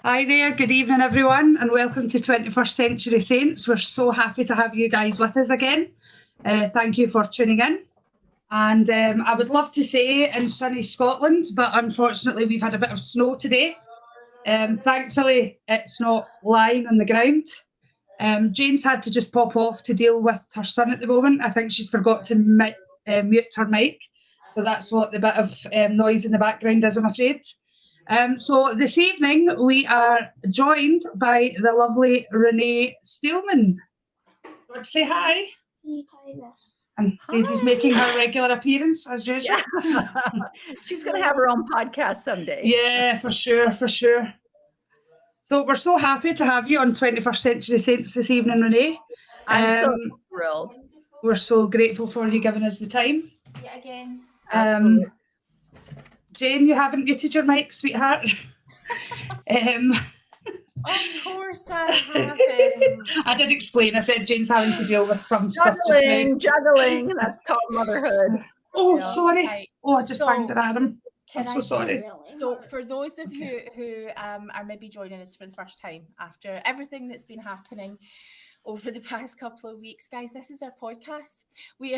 Hi there, good evening everyone, and welcome to 21st Century Saints. We're so happy to have you guys with us again. Thank you for tuning in. And I would love to say in sunny Scotland, but unfortunately we've had a bit of snow today. Thankfully, it's not lying on the ground. Jane's had to just pop off to deal with her son at the moment. I think she's forgot to mute her mic. So that's what the bit of noise in the background is, I'm afraid. So this evening we are joined by the lovely Rene Steelman. Want to say hi? Can you tie this? And Daisy's making her regular appearance as usual. Yeah. She's going to have her own podcast someday. Yeah, for sure, for sure. So we're so happy to have you on 21st Century Saints this evening, Rene. I'm so thrilled. We're so grateful for you giving us the time. Yeah, again. Absolutely. Jane, you haven't muted your mic, sweetheart. Of course I haven't. I did explain. I said Jane's having to deal with some stuff just now. Juggling. That's called motherhood. Oh, Yeah. sorry. Right. Oh, I just banged it at him. I'm so sorry. So for those of you who are maybe joining us for the first time after everything that's been happening over the past couple of weeks, guys, this is our podcast. We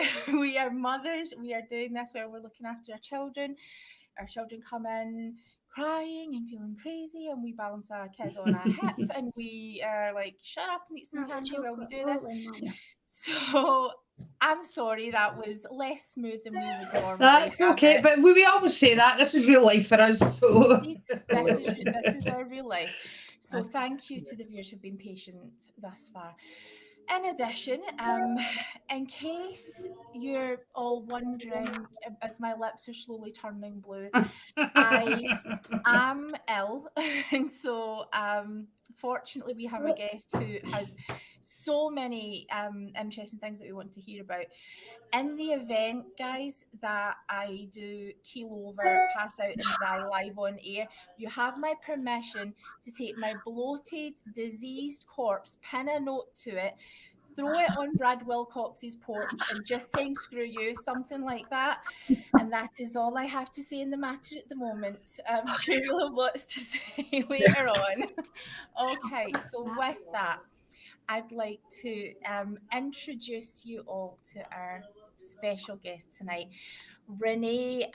are mothers. We are doing this where we're looking after our children. Our children come in crying and feeling crazy, and we balance our kid on our hip, and we are like, shut up and eat some candy while we do this. So I'm sorry that was less smooth than we would normally. That's okay, but we always say that. This is real life for us. So this is our real life. So thank you to the viewers who've been patient thus far. In addition, in case you're all wondering, as my lips are slowly turning blue, I am ill. And so fortunately we have a guest who has so many interesting things that we want to hear about. In the event, guys, that I do keel over, pass out and die live on air, you have my permission to take my bloated, diseased corpse, pin a note to it, throw it on Brad Wilcox's porch and just saying screw you, something like that. And that is all I have to say in the matter at the moment. I'm sure you'll have lots to say later on. Okay, so with that, I'd like to introduce you all to our special guest tonight. Rene,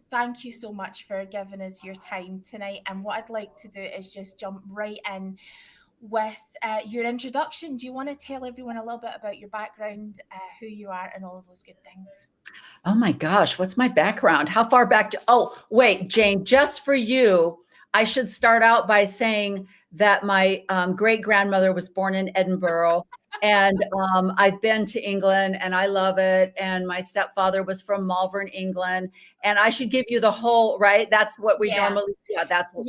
thank you so much for giving us your time tonight. And what I'd like to do is just jump right in with your introduction. Do you want to tell everyone a little bit about your background, who you are, and all of those good things? Oh my gosh, what's my background? How far back oh, wait, Jane, just for you, I should start out by saying that my great-grandmother was born in Edinburgh, and I've been to England and I love it. And my stepfather was from Malvern, England. And I should give you the whole, right? That's what we normally, that's what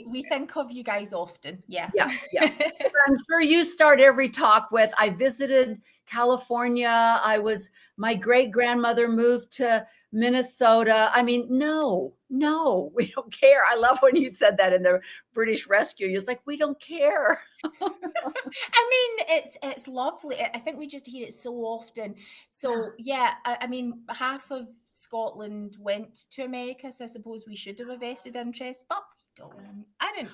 we think of you guys often. Yeah. I'm sure you start every talk with, I visited California. My great-grandmother moved to Minnesota. I mean, no, we don't care. I love when you said that in the British Rescue. You're like, we don't care. I mean, it's lovely. I think we just hear it so often. So yeah, I mean, half of Scotland went to America, so I suppose we should have a vested interest, but I didn't.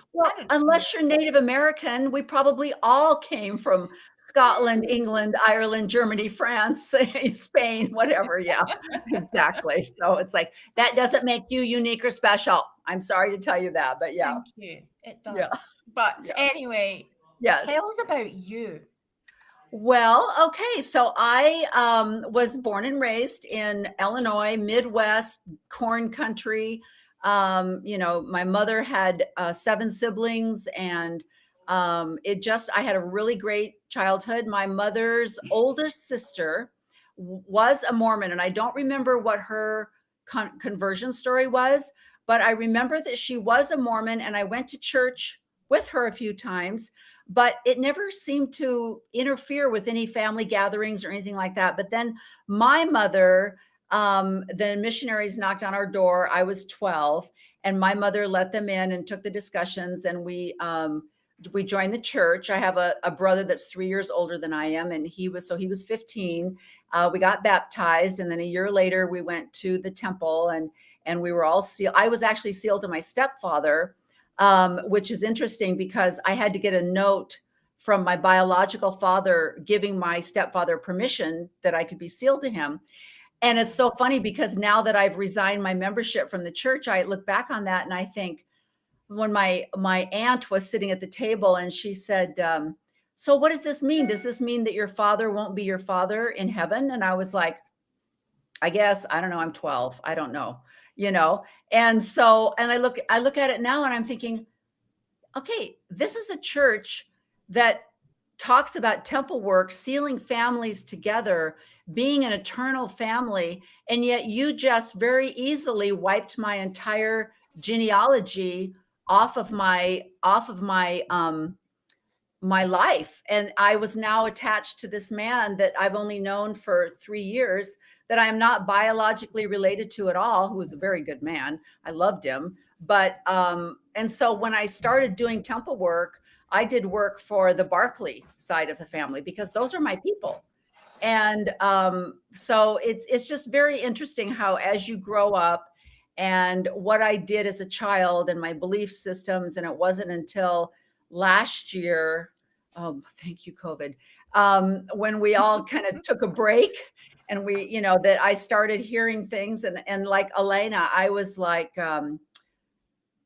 Unless you're Native American, we probably all came from Scotland, England, Ireland, Germany, France, Spain, whatever. Yeah, exactly. So it's like, that doesn't make you unique or special. I'm sorry to tell you that, but yeah. Thank you. It does. Yeah. But anyway, yes. Tell us about you. Well, okay. So I was born and raised in Illinois, Midwest, corn country. My mother had 7 siblings, and I had a really great childhood. My mother's older sister was a Mormon, and I don't remember what her conversion story was, but I remember that she was a Mormon, and I went to church with her a few times, but it never seemed to interfere with any family gatherings or anything like that. But then my mother, the missionaries knocked on our door. I was 12, and my mother let them in and took the discussions, and we joined the church. I have a brother that's 3 years older than I am, and he was 15. We got baptized, and then a year later we went to the temple, and we were all sealed. I was actually sealed to my stepfather which is interesting because I had to get a note from my biological father giving my stepfather permission that I could be sealed to him. And it's so funny because now that I've resigned my membership from the church, I look back on that and I think, when my aunt was sitting at the table and she said, so what does this mean? Does this mean that your father won't be your father in heaven? And I was like, I guess, I don't know. I'm 12. I don't know, And so, and I look at it now and I'm thinking, okay, this is a church that talks about temple work, sealing families together, being an eternal family. And yet you just very easily wiped my entire genealogy off of my my life. And I was now attached to this man that I've only known for 3 years, that I am not biologically related to at all, who was a very good man. I loved him. But, and so when I started doing temple work, I did work for the Barclay side of the family because those are my people. And so it's just very interesting how as you grow up and what I did as a child and my belief systems, and it wasn't until last year, oh, thank you, COVID, when we all kind of took a break and we, that I started hearing things and like Elena, I was like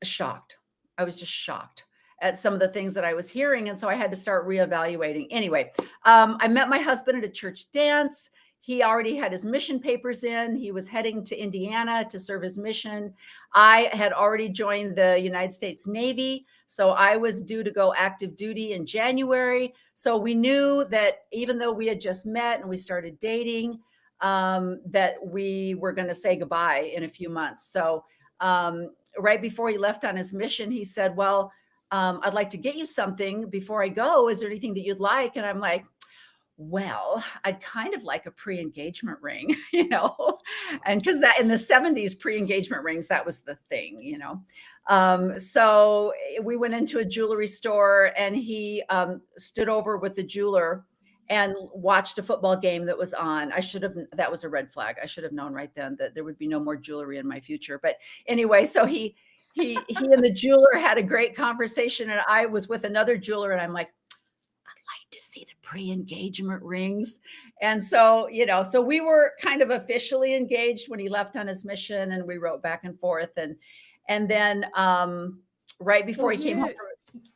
shocked. I was just shocked at some of the things that I was hearing. And so I had to start reevaluating. Anyway, I met my husband at a church dance. He already had his mission papers in. He was heading to Indiana to serve his mission. I had already joined the United States Navy. So I was due to go active duty in January. So we knew that even though we had just met and we started dating, that we were going to say goodbye in a few months. So right before he left on his mission, he said, well, I'd like to get you something before I go. Is there anything that you'd like? And I'm like, well, I'd kind of like a pre-engagement ring, and because that in the 70s, pre-engagement rings, that was the thing, So we went into a jewelry store and he stood over with the jeweler and watched a football game that was on. That was a red flag. I should have known right then that there would be no more jewelry in my future. But anyway, so he and the jeweler had a great conversation and I was with another jeweler and I'm like, to see the pre-engagement rings. And so, so we were kind of officially engaged when he left on his mission and we wrote back and forth. And then right before he came home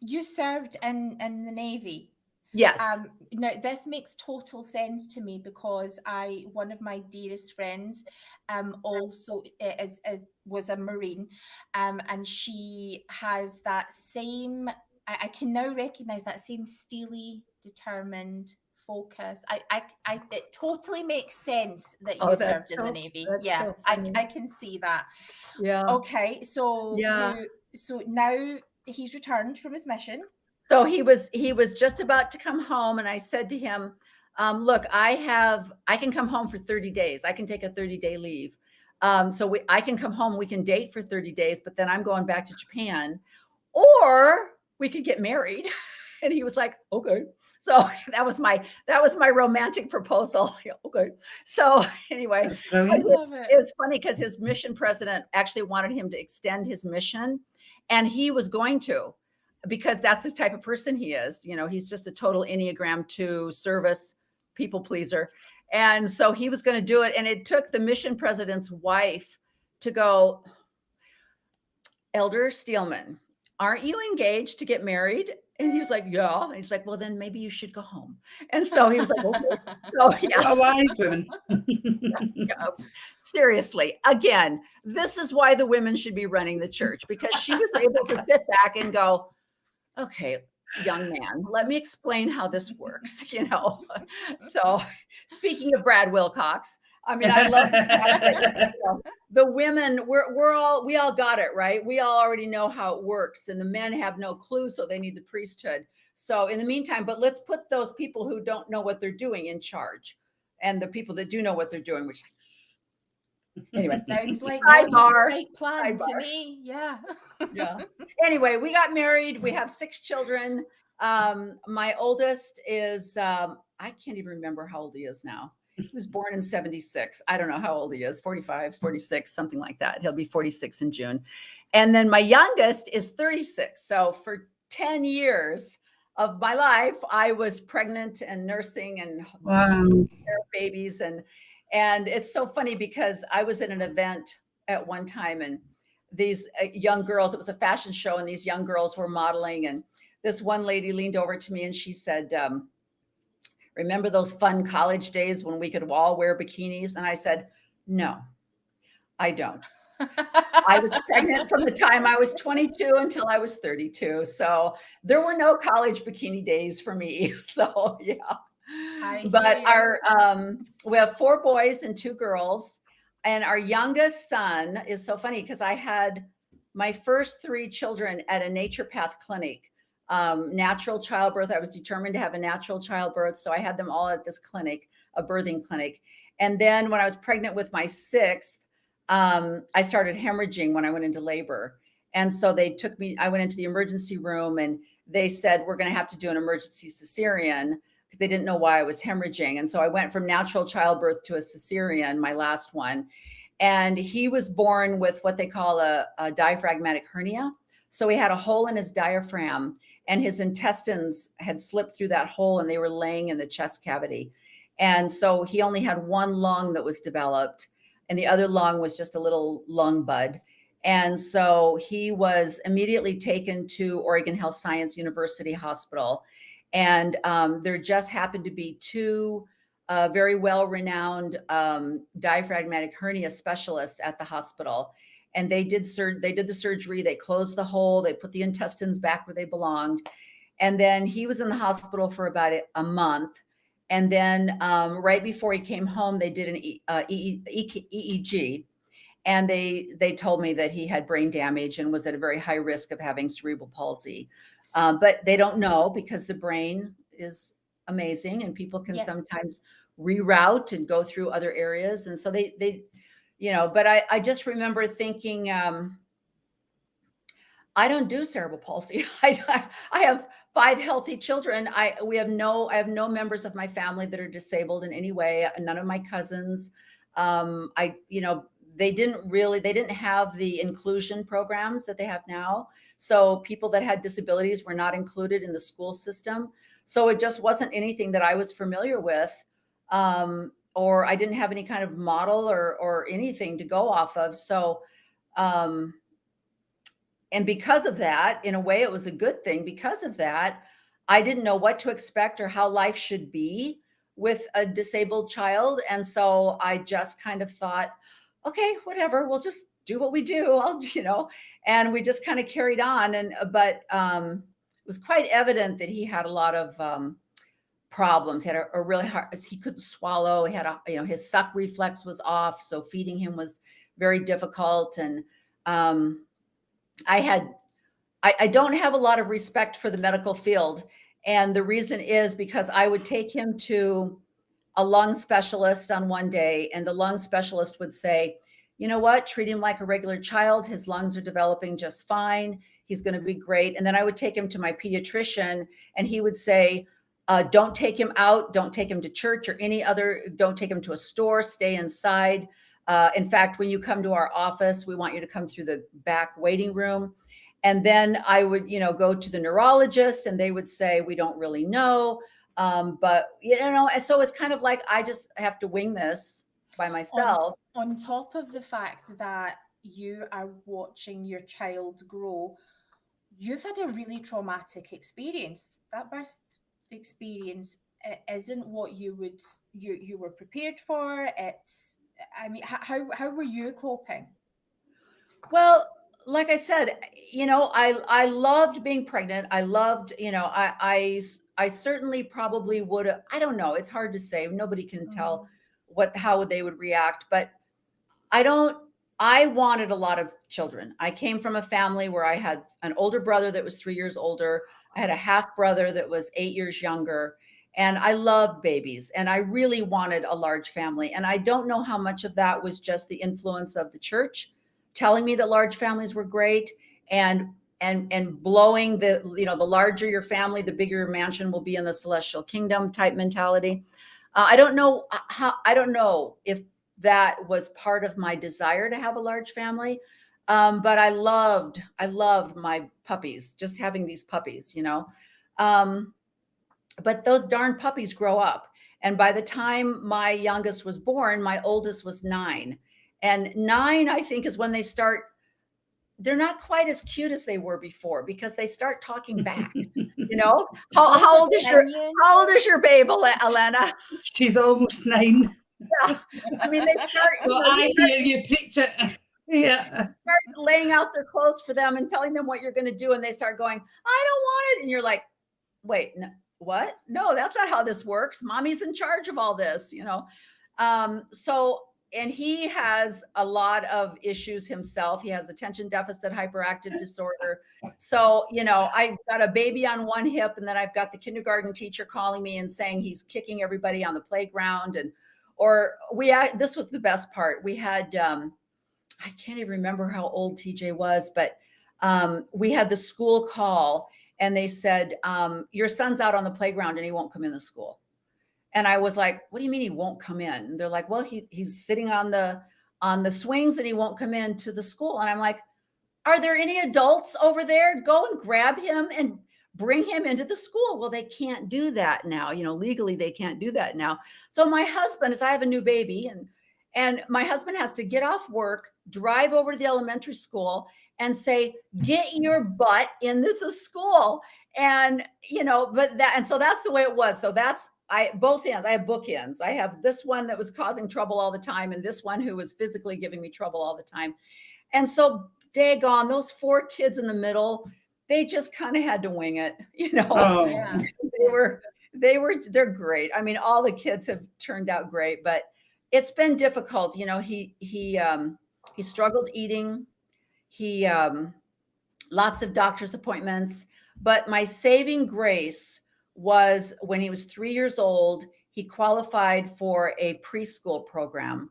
you served in the Navy. Yes. Now this makes total sense to me because one of my dearest friends also was a Marine, and she has that same, I can now recognize that same steely, determined focus. It totally makes sense that you served in the Navy. Yeah, so I can see that. Yeah. Okay, so so now he's returned from his mission. So he was just about to come home, and I said to him, "Look, I can come home for 30 days. I can take a 30-day leave. So I can come home. We can date for 30 days, but then I'm going back to Japan, or we could get married." And he was like, "Okay." So that was my romantic proposal. Okay. So anyway, it was funny because his mission president actually wanted him to extend his mission, and he was going to, because that's the type of person he is. He's just a total Enneagram 2 service people pleaser. And so he was going to do it. And it took the mission president's wife to go, "Elder Steelman, aren't you engaged to get married?" And he was like, "Yeah." And he's like, "Well, then maybe you should go home." And so he was like, "Okay." So yeah. A wise woman. Yeah. Seriously, again, this is why the women should be running the church, because she was able to sit back and go, "Okay, young man, let me explain how this works." So speaking of Brad Wilcox, I mean, I love the women. We all got it right. We all already know how it works, and the men have no clue, so they need the priesthood. So in the meantime, but let's put those people who don't know what they're doing in charge, and the people that do know what they're doing. Which anyway, sounds like a tight plan to me. Yeah. Yeah. Anyway, we got married. We have 6 children. My oldest is I can't even remember how old he is now. He was born in 76. I don't know how old he is, 45, 46, something like that. He'll be 46 in June. And then my youngest is 36. So for 10 years of my life, I was pregnant and nursing and babies. And it's so funny because I was at an event at one time, and these young girls, it was a fashion show, and these young girls were modeling. And this one lady leaned over to me and she said, remember those fun college days when we could all wear bikinis? And I said, no, I don't. I was pregnant from the time I was 22 until I was 32. So there were no college bikini days for me. So yeah. But we have 4 boys and 2 girls. And our youngest son is so funny because I had my first 3 children at a naturopath clinic, natural childbirth. I was determined to have a natural childbirth. So I had them all at this clinic, a birthing clinic. And then when I was pregnant with my 6th, I started hemorrhaging when I went into labor. And so they took me, I went into the emergency room and they said, we're going to have to do an emergency cesarean, because they didn't know why I was hemorrhaging. And so I went from natural childbirth to a cesarean, my last one. And he was born with what they call a diaphragmatic hernia. So he had a hole in his diaphragm and his intestines had slipped through that hole and they were laying in the chest cavity. And so he only had 1 lung that was developed, and the other lung was just a little lung bud. And so he was immediately taken to Oregon Health Science University Hospital. And there just happened to be 2 very well-renowned diaphragmatic hernia specialists at the hospital. And they did the surgery, they closed the hole, they put the intestines back where they belonged. And then he was in the hospital for about a month. And then right before he came home, they did an EEG. And they told me that he had brain damage and was at a very high risk of having cerebral palsy. But they don't know, because the brain is amazing and people can sometimes reroute and go through other areas. And so they but I just remember thinking, I don't do cerebral palsy. I have 5 healthy children. I have no members of my family that are disabled in any way. None of my cousins. They didn't have the inclusion programs that they have now. So people that had disabilities were not included in the school system. So it just wasn't anything that I was familiar with. Or I didn't have any kind of model or anything to go off of. So, and because of that, in a way, it was a good thing. Because of that, I didn't know what to expect or how life should be with a disabled child. And so I just kind of thought, okay, whatever, we'll just do what we do. And we just kind of carried on. But it was quite evident that he had a lot of problems. He had a really hard, he couldn't swallow. He had his suck reflex was off. So feeding him was very difficult. And I don't have a lot of respect for the medical field. And the reason is because I would take him to a lung specialist on one day, and the lung specialist would say, you know what, treat him like a regular child. His lungs are developing just fine. He's going to be great. And then I would take him to my pediatrician, and he would say, don't take him out. Don't take him to church or don't take him to a store. Stay inside. In fact, when you come to our office, we want you to come through the back waiting room. And then I would, go to the neurologist, and they would say, we don't really know. But, so it's kind of like, I just have to wing this by myself. On top of the fact that you are watching your child grow, you've had a really traumatic experience. That birth experience isn't what you were prepared for. How were you coping? Well, like I said, I loved being pregnant. I loved, I certainly probably would have, I don't know. It's hard to say. Nobody can tell how they would react, but I wanted a lot of children. I came from a family where I had an older brother that was 3 years older. I had a half brother that was 8 years younger, and I loved babies, and I really wanted a large family. And I don't know how much of that was just the influence of the church telling me that large families were great, and blowing the larger your family, the bigger your mansion will be in the celestial kingdom type mentality. I don't know I don't know if that was part of my desire to have a large family. But I loved my puppies, just having these puppies, you know. But those darn puppies grow up. And by the time my youngest was born, my oldest was 9. And 9, I think, is when they start, they're not quite as cute as they were before because they start talking back. You know, how old is your babe, Elena? She's almost 9. Yeah. I mean, they start. Well, I hear you preach it. Yeah. Start laying out their clothes for them and telling them what you're going to do, and they start going, "I don't want it," and you're like, "Wait, no, what? No, that's not how this works. Mommy's in charge of all this," you know. And he has a lot of issues himself. He has attention deficit hyperactive disorder. So, you know, I've got a baby on one hip, and then I've got the kindergarten teacher calling me and saying he's kicking everybody on the playground. And, this was the best part. We had, I can't even remember how old TJ was, but we had the school call and they said, your son's out on the playground and he won't come in the school. And I was like, what do you mean he won't come in? And they're like, well, he's sitting on the swings and he won't come into the school. And I'm like, are there any adults over there? Go and grab him and bring him into the school. Well, they can't do that now. You know, legally they can't do that now. So my husband, as I have a new baby, and my husband has to get off work, drive over to the elementary school and say, get your butt into the school. And, you know, so that's the way it was. So both ends. I have bookends. I have this one that was causing trouble all the time, and this one who was physically giving me trouble all the time. And so, daggone, those 4 kids in the middle, they just kind of had to wing it, you know. Oh. Yeah. They're great. I mean, all the kids have turned out great, but it's been difficult. You know, he struggled eating. He lots of doctor's appointments. But my saving grace was when he was 3 years old, he qualified for a preschool program.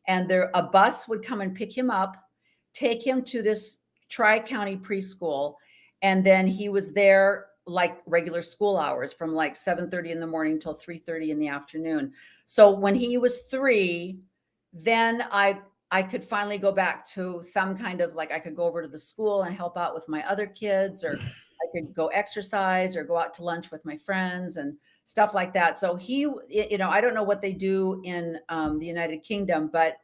And a bus would come and pick him up, take him to this tri-county preschool. And then he was there like regular school hours from like 7:30 in the morning till 3:30 in the afternoon. So when he was 3, then I could finally go back to some kind of, like, I could go over to the school and help out with my other kids, or I could go exercise or go out to lunch with my friends and stuff like that. So he, you know, I don't know what they do in the United Kingdom, but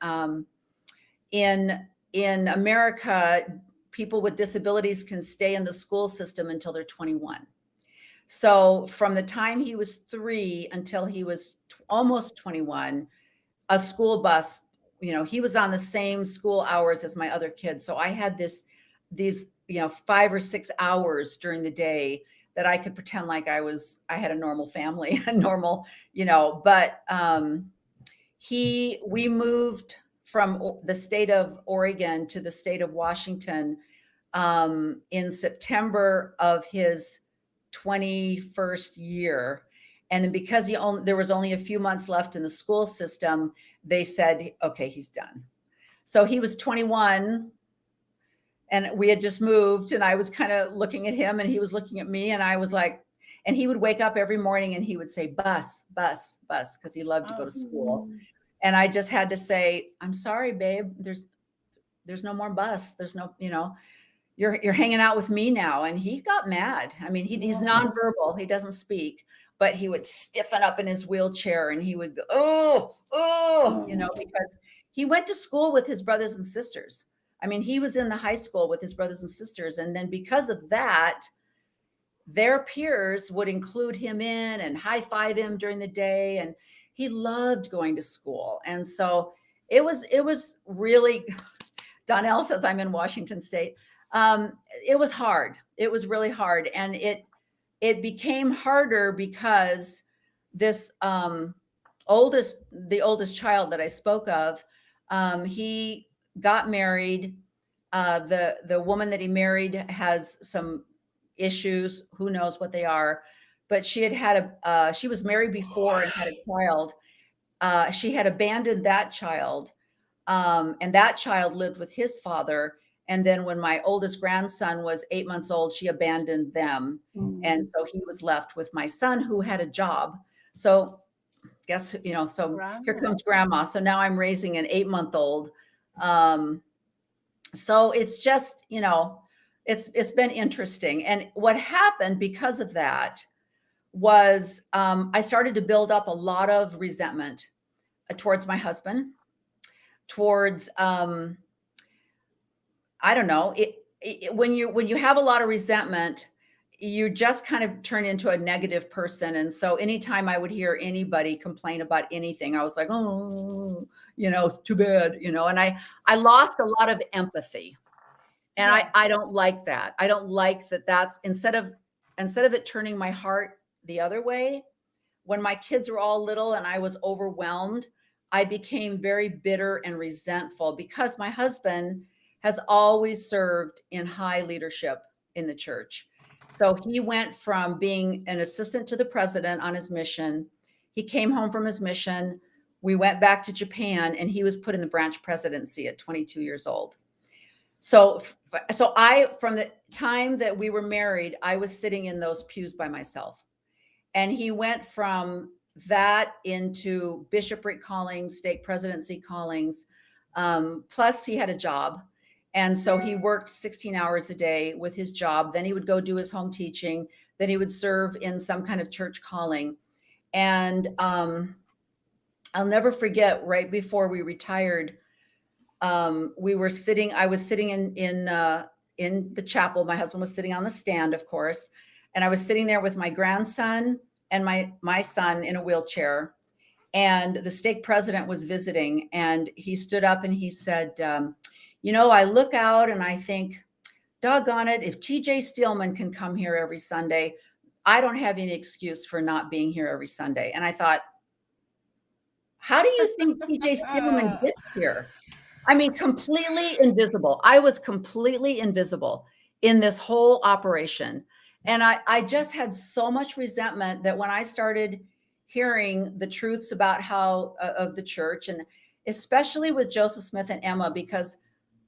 in America, people with disabilities can stay in the school system until they're 21. So from the time he was 3 until he was almost 21, a school bus, you know, he was on the same school hours as my other kids. So I had these, you know, 5 or 6 hours during the day that I could pretend like I had a normal family, a normal, you know, but we moved from the state of Oregon to the state of Washington in September of his 21st year. And then because there was only a few months left in the school system, they said, okay, he's done. So he was 21 and we had just moved, and I was kind of looking at him and he was looking at me, and I was like, and he would wake up every morning and he would say, bus, bus, bus, because he loved to go to school. And I just had to say, I'm sorry, babe, there's no more bus. There's no, you know, you're hanging out with me now. And he got mad. I mean, he's nonverbal. He doesn't speak, but he would stiffen up in his wheelchair and he would go, oh, you know, because he went to school with his brothers and sisters. I mean, he was in the high school with his brothers and sisters. And then because of that, their peers would include him in and high five him during the day. And he loved going to school. And so it was really, Donnell says I'm in Washington State. It was hard. It was really hard. And it became harder because this the oldest child that I spoke of, he got married. The woman that he married has some issues. Who knows what they are? But she was married before and had a child. She had abandoned that child, and that child lived with his father. And then when my oldest grandson was 8 months old, she abandoned them. And so he was left with my son, who had a job. So guess, you know, so Grandma. here comes grandma. So now I'm raising an 8-month-old. So it's just, you know, it's been interesting. And what happened because of that was I started to build up a lot of resentment towards my husband, towards I don't know, when you have a lot of resentment, you just kind of turn into a negative person. And so anytime I would hear anybody complain about anything, I was like, oh, you know, too bad, you know, and I lost a lot of empathy. And Yeah. I don't like that. I don't like that. That's instead of it turning my heart the other way, when my kids were all little and I was overwhelmed, I became very bitter and resentful because my husband has always served in high leadership in the church. So he went from being an assistant to the president on his mission. He came home from his mission. We went back to Japan and he was put in the branch presidency at 22 years old. So I, from the time that we were married, I was sitting in those pews by myself. And he went from that into bishopric callings, stake presidency callings. Plus he had a job. And so he worked 16 hours a day with his job. Then he would go do his home teaching. Then he would serve in some kind of church calling. And I'll never forget, right before we retired, I was sitting in the chapel. My husband was sitting on the stand, of course. And I was sitting there with my grandson and my son in a wheelchair. And the stake president was visiting, and he stood up and he said, you know, I look out and I think, doggone it, if TJ Steelman can come here every Sunday, I don't have any excuse for not being here every Sunday. And I thought, how do you think TJ Steelman gets here? I mean, completely invisible. I was completely invisible in this whole operation. And I just had so much resentment that when I started hearing the truths about how of the church, and especially with Joseph Smith and Emma, because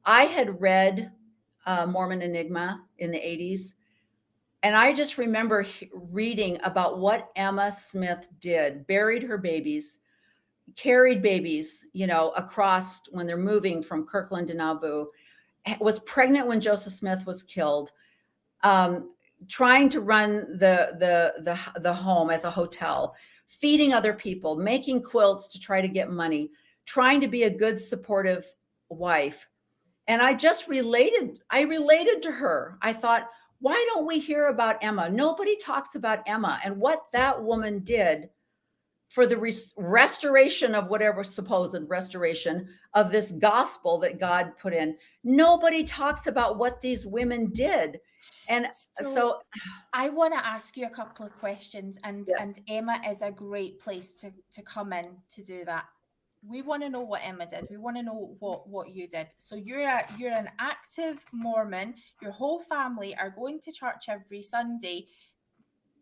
I had read Mormon Enigma in the 80s. And I just remember reading about what Emma Smith did, buried her babies, carried babies, you know, across when they're moving from Kirkland to Nauvoo, was pregnant when Joseph Smith was killed, trying to run the home as a hotel, feeding other people, making quilts to try to get money, trying to be a good, supportive wife. And I related to her. I thought, why don't we hear about Emma? Nobody talks about Emma and what that woman did for the restoration of whatever supposed restoration of this gospel that God put in. Nobody talks about what these women did. And so I want to ask you a couple of questions, and yes. and Emma is a great place to come in to do that. We want to know what Emma did. We want to know what you did. So you're an active Mormon. Your whole family are going to church every Sunday,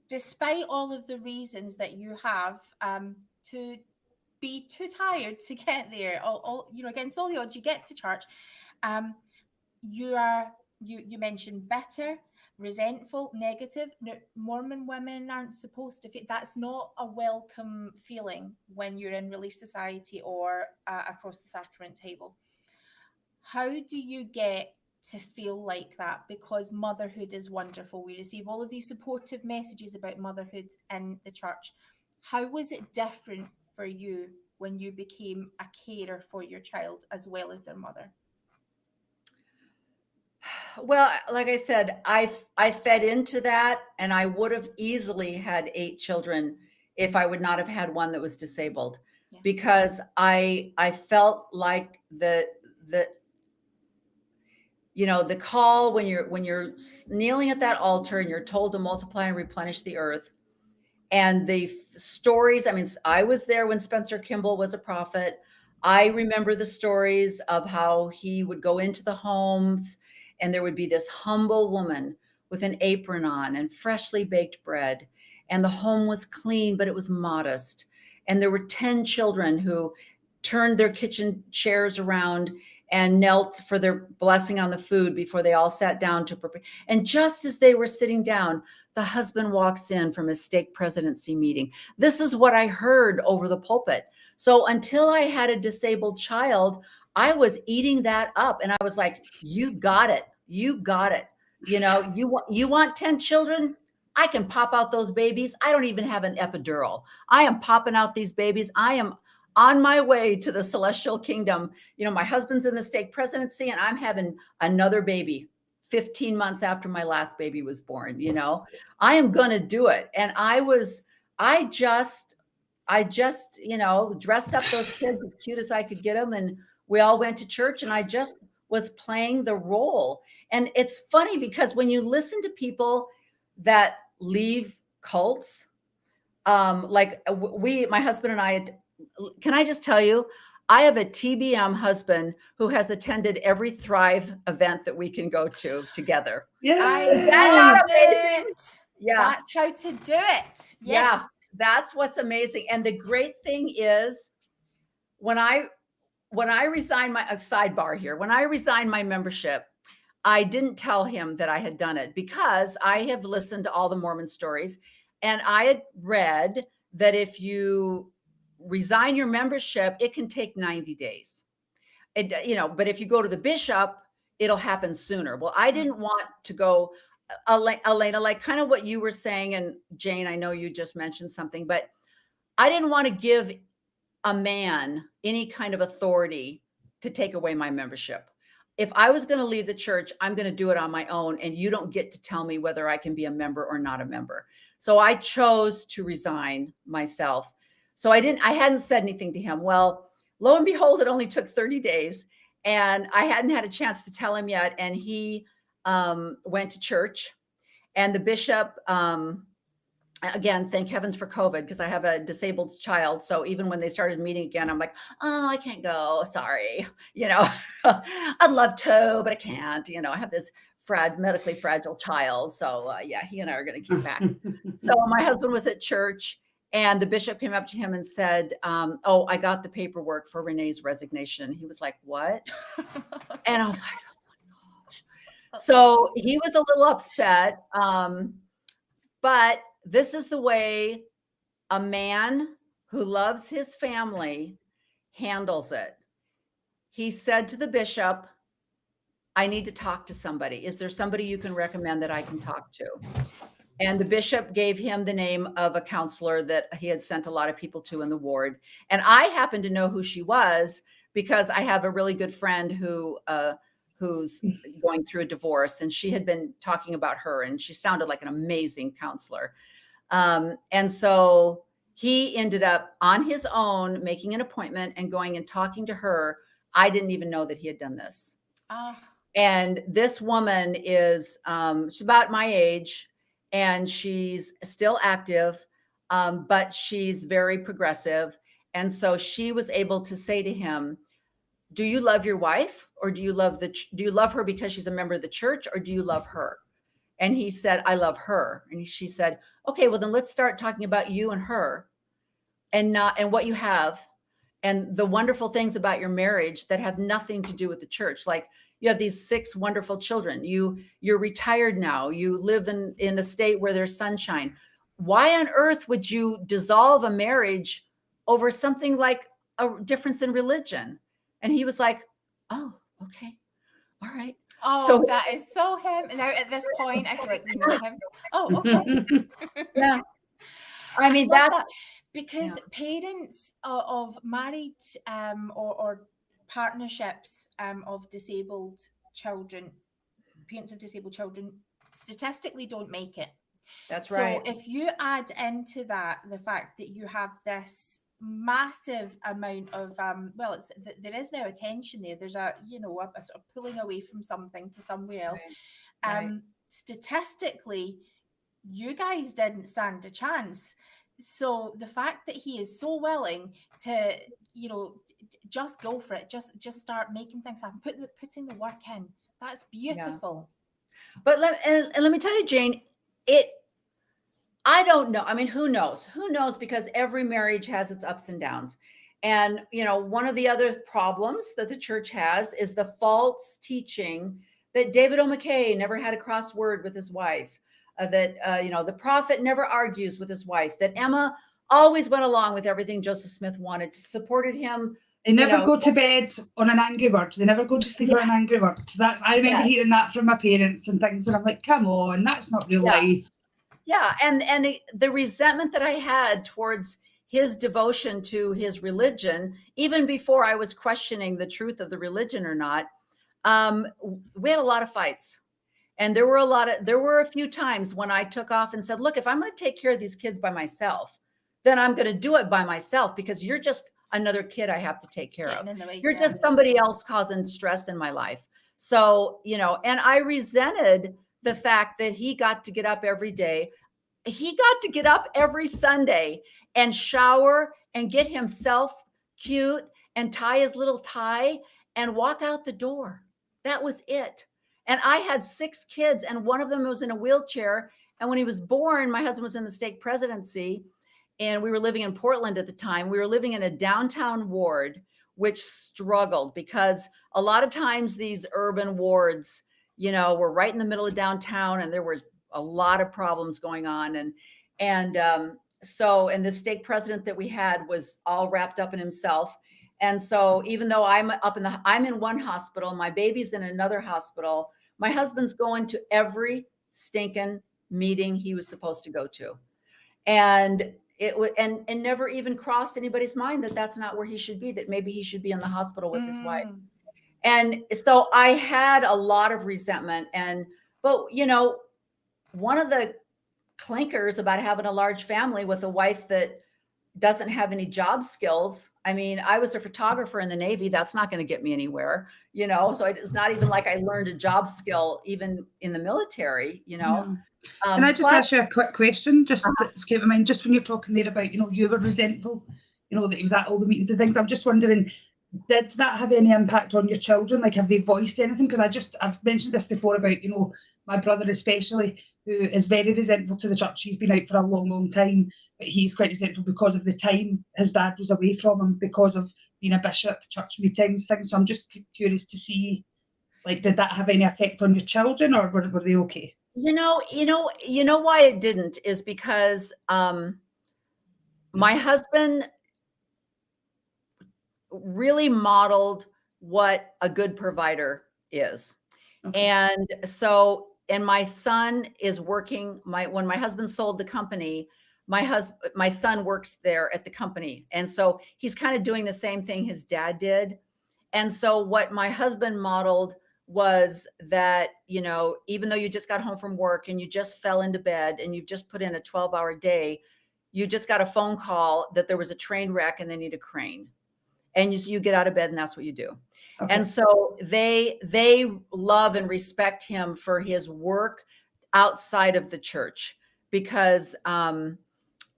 despite all of the reasons that you have to be too tired to get there. All you know, against all the odds, you get to church. You mentioned bitter, resentful, negative. No, Mormon women aren't supposed to feel that's not a welcome feeling when you're in Relief Society or across the sacrament table. How do you get to feel like that? Because motherhood is wonderful. We receive all of these supportive messages about motherhood in the church. How was it different for you when you became a carer for your child as well as their mother? Well, like I said, I fed into that, and I would have easily had 8 children if I would not have had one that was disabled, because I felt like the you know, the call when you're kneeling at that altar and you're told to multiply and replenish the earth, and the stories. I mean, I was there when Spencer Kimball was a prophet. I remember the stories of how he would go into the homes and there would be this humble woman with an apron on and freshly baked bread. And the home was clean, but it was modest. And there were 10 children who turned their kitchen chairs around and knelt for their blessing on the food before they all sat down to prepare. And just as they were sitting down, the husband walks in from his stake presidency meeting. This is what I heard over the pulpit. So until I had a disabled child, I was eating that up. And I was like, you got it. You got it. You know, you want 10 children? I can pop out those babies. I don't even have an epidural. I am popping out these babies. I am on my way to the celestial kingdom. You know, my husband's in the stake presidency and I'm having another baby 15 months after my last baby was born. You know, I am going to do it. And I just, you know, dressed up those kids as cute as I could get them. And we all went to church and I just was playing the role. And it's funny because when you listen to people that leave cults, like my husband and I, can I just tell you, I have a TBM husband who has attended every Thrive event that we can go to together. Yeah. Is that not amazing? Yeah. That's how to do it. Yes. Yeah. That's what's amazing. And the great thing is when I resigned my sidebar here, when I resigned my membership, I didn't tell him that I had done it because I have listened to all the Mormon stories and I had read that if you resign your membership, it can take 90 days. You know, but if you go to the bishop, it'll happen sooner. Well, I didn't want to go, Elena, like kind of what you were saying, and Jane, I know you just mentioned something, but I didn't want to give a man any kind of authority to take away my membership. If I was going to leave the church, I'm going to do it on my own. And you don't get to tell me whether I can be a member or not a member. So I chose to resign myself. So I hadn't said anything to him. Well, lo and behold, it only took 30 days and I hadn't had a chance to tell him yet. And he went to church and the bishop, again, thank heavens for COVID because I have a disabled child. So even when they started meeting again, I'm like, oh, I can't go. Sorry. You know, I'd love to, but I can't. You know, I have this medically fragile child. So yeah, he and I are going to keep back. So my husband was at church and the bishop came up to him and said, oh, I got the paperwork for Renee's resignation. He was like, what? And I was like, oh my gosh. So he was a little upset. But this is the way a man who loves his family handles it. He said to the bishop, I need to talk to somebody. Is there somebody you can recommend that I can talk to? And the bishop gave him the name of a counselor that he had sent a lot of people to in the ward. And I happen to know who she was because I have a really good friend who's going through a divorce, and she had been talking about her, and she sounded like an amazing counselor. And so he ended up on his own making an appointment and going and talking to her. I didn't even know that he had done this. And this woman is, she's about my age and she's still active, but she's very progressive. And so she was able to say to him, do you love your wife or do you love her because she's a member of the church or do you love her? And he said, I love her. And she said, okay, well then let's start talking about you and her and what you have and the wonderful things about your marriage that have nothing to do with the church. Like you have these 6 wonderful children. You're retired now. You live in a state where there's sunshine. Why on earth would you dissolve a marriage over something like a difference in religion? And he was like, oh, okay. All right. Oh, so that is so him. Now at this point, I feel like we know him. Oh, okay. Yeah. I mean, that because parents of married or partnerships of disabled children, parents of disabled children, statistically don't make it. That's right. So if you add into that the fact that you have this massive amount of there is now a tension there. There's a sort of pulling away from something to somewhere else. Right. Statistically, you guys didn't stand a chance. So the fact that he is so willing to just go for it, just start making things happen, putting the work in, that's beautiful. Yeah. But let me tell you, Jane, I don't know. I mean, who knows? Who knows? Because every marriage has its ups and downs. And, one of the other problems that the church has is the false teaching that David O. McKay never had a cross word with his wife, that, the prophet never argues with his wife, that Emma always went along with everything Joseph Smith wanted, supported him. They never go to bed on an angry word. They never go to sleep on an angry word. So I remember hearing that from my parents and things, and I'm like, come on, that's not real life. Yeah, and the resentment that I had towards his devotion to his religion, even before I was questioning the truth of the religion or not, we had a lot of fights. And there were a few times when I took off and said, look, if I'm going to take care of these kids by myself, then I'm going to do it by myself, because you're just another kid I have to take care of. You're just somebody else causing stress in my life. So, and I resented the fact that he got to get up every day. He got to get up every Sunday and shower and get himself cute and tie his little tie and walk out the door. That was it. And I had 6 kids, and one of them was in a wheelchair. And when he was born, my husband was in the stake presidency, and we were living in Portland at the time. We were living in a downtown ward, which struggled because a lot of times these urban wards, were right in the middle of downtown, and there was a lot of problems going on. And the stake president that we had was all wrapped up in himself. And so even though I'm in one hospital, my baby's in another hospital, my husband's going to every stinking meeting he was supposed to go to. And it was, and never even crossed anybody's mind that that's not where he should be, that maybe he should be in the hospital with his wife. And so I had a lot of resentment. But one of the clinkers about having a large family with a wife that doesn't have any job skills. I mean, I was a photographer in the Navy. That's not going to get me anywhere, so it's not even like I learned a job skill even in the military, Yeah. Can I just ask you a quick question? Just that's came to mind, just when you're talking there about, you were resentful, that he was at all the meetings and things. I'm just wondering, did that have any impact on your children? Like, have they voiced anything? Because I've mentioned this before about, my brother especially, who is very resentful to the church. He's been out for a long, long time, but he's quite resentful because of the time his dad was away from him because of being a bishop, church meetings, things. So I'm just curious to see, like, did that have any effect on your children, or were they okay? Why it didn't is because my husband really modeled what a good provider is. Okay. And my son is working, when my husband sold the company, my son works there at the company. And so he's kind of doing the same thing his dad did. And so what my husband modeled was that, even though you just got home from work and you just fell into bed and you've just put in a 12-hour day, you just got a phone call that there was a train wreck and they need a crane. And you get out of bed and that's what you do. Okay. And so they love and respect him for his work outside of the church, because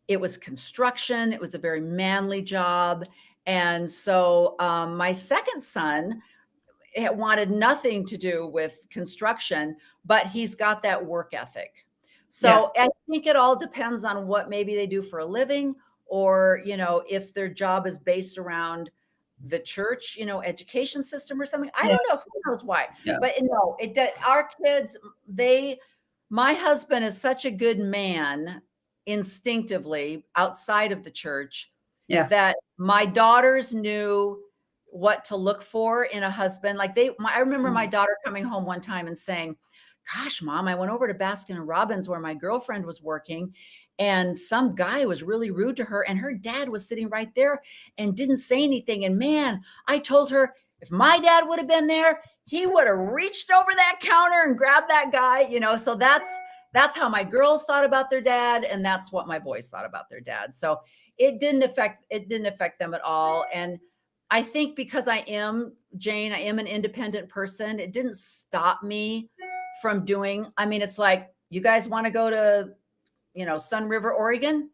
it was construction. It was a very manly job. And so my second son wanted nothing to do with construction, but he's got that work ethic. So I think it all depends on what maybe they do for a living, or, if their job is based around the church, education system or something. I don't know. Who knows why? Yeah. But no, our kids, my husband is such a good man instinctively outside of the church that my daughters knew what to look for in a husband. Like I remember my daughter coming home one time and saying, gosh, Mom, I went over to Baskin & Robbins where my girlfriend was working, and some guy was really rude to her, and her dad was sitting right there and didn't say anything. And man, I told her, if my dad would have been there, he would have reached over that counter and grabbed that guy, so that's how my girls thought about their dad. And that's what my boys thought about their dad. So it didn't affect them at all. And I think because I am an independent person, it didn't stop me from doing. I mean, it's like, you guys want to go to, Sun River, Oregon?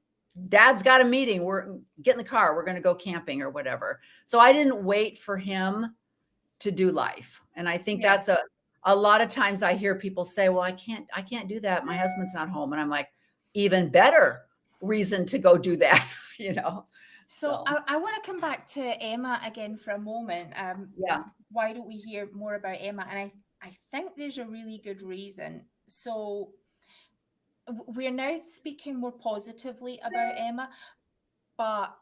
Dad's got a meeting. We're get in the car. We're going to go camping or whatever. So I didn't wait for him to do life. And I think that's a lot of times I hear people say, well, I can't do that. My husband's not home. And I'm like, even better reason to go do that, So I want to come back to Emma again for a moment. Yeah. Why don't we hear more about Emma? And I think there's a really good reason. So we're now speaking more positively about Emma, but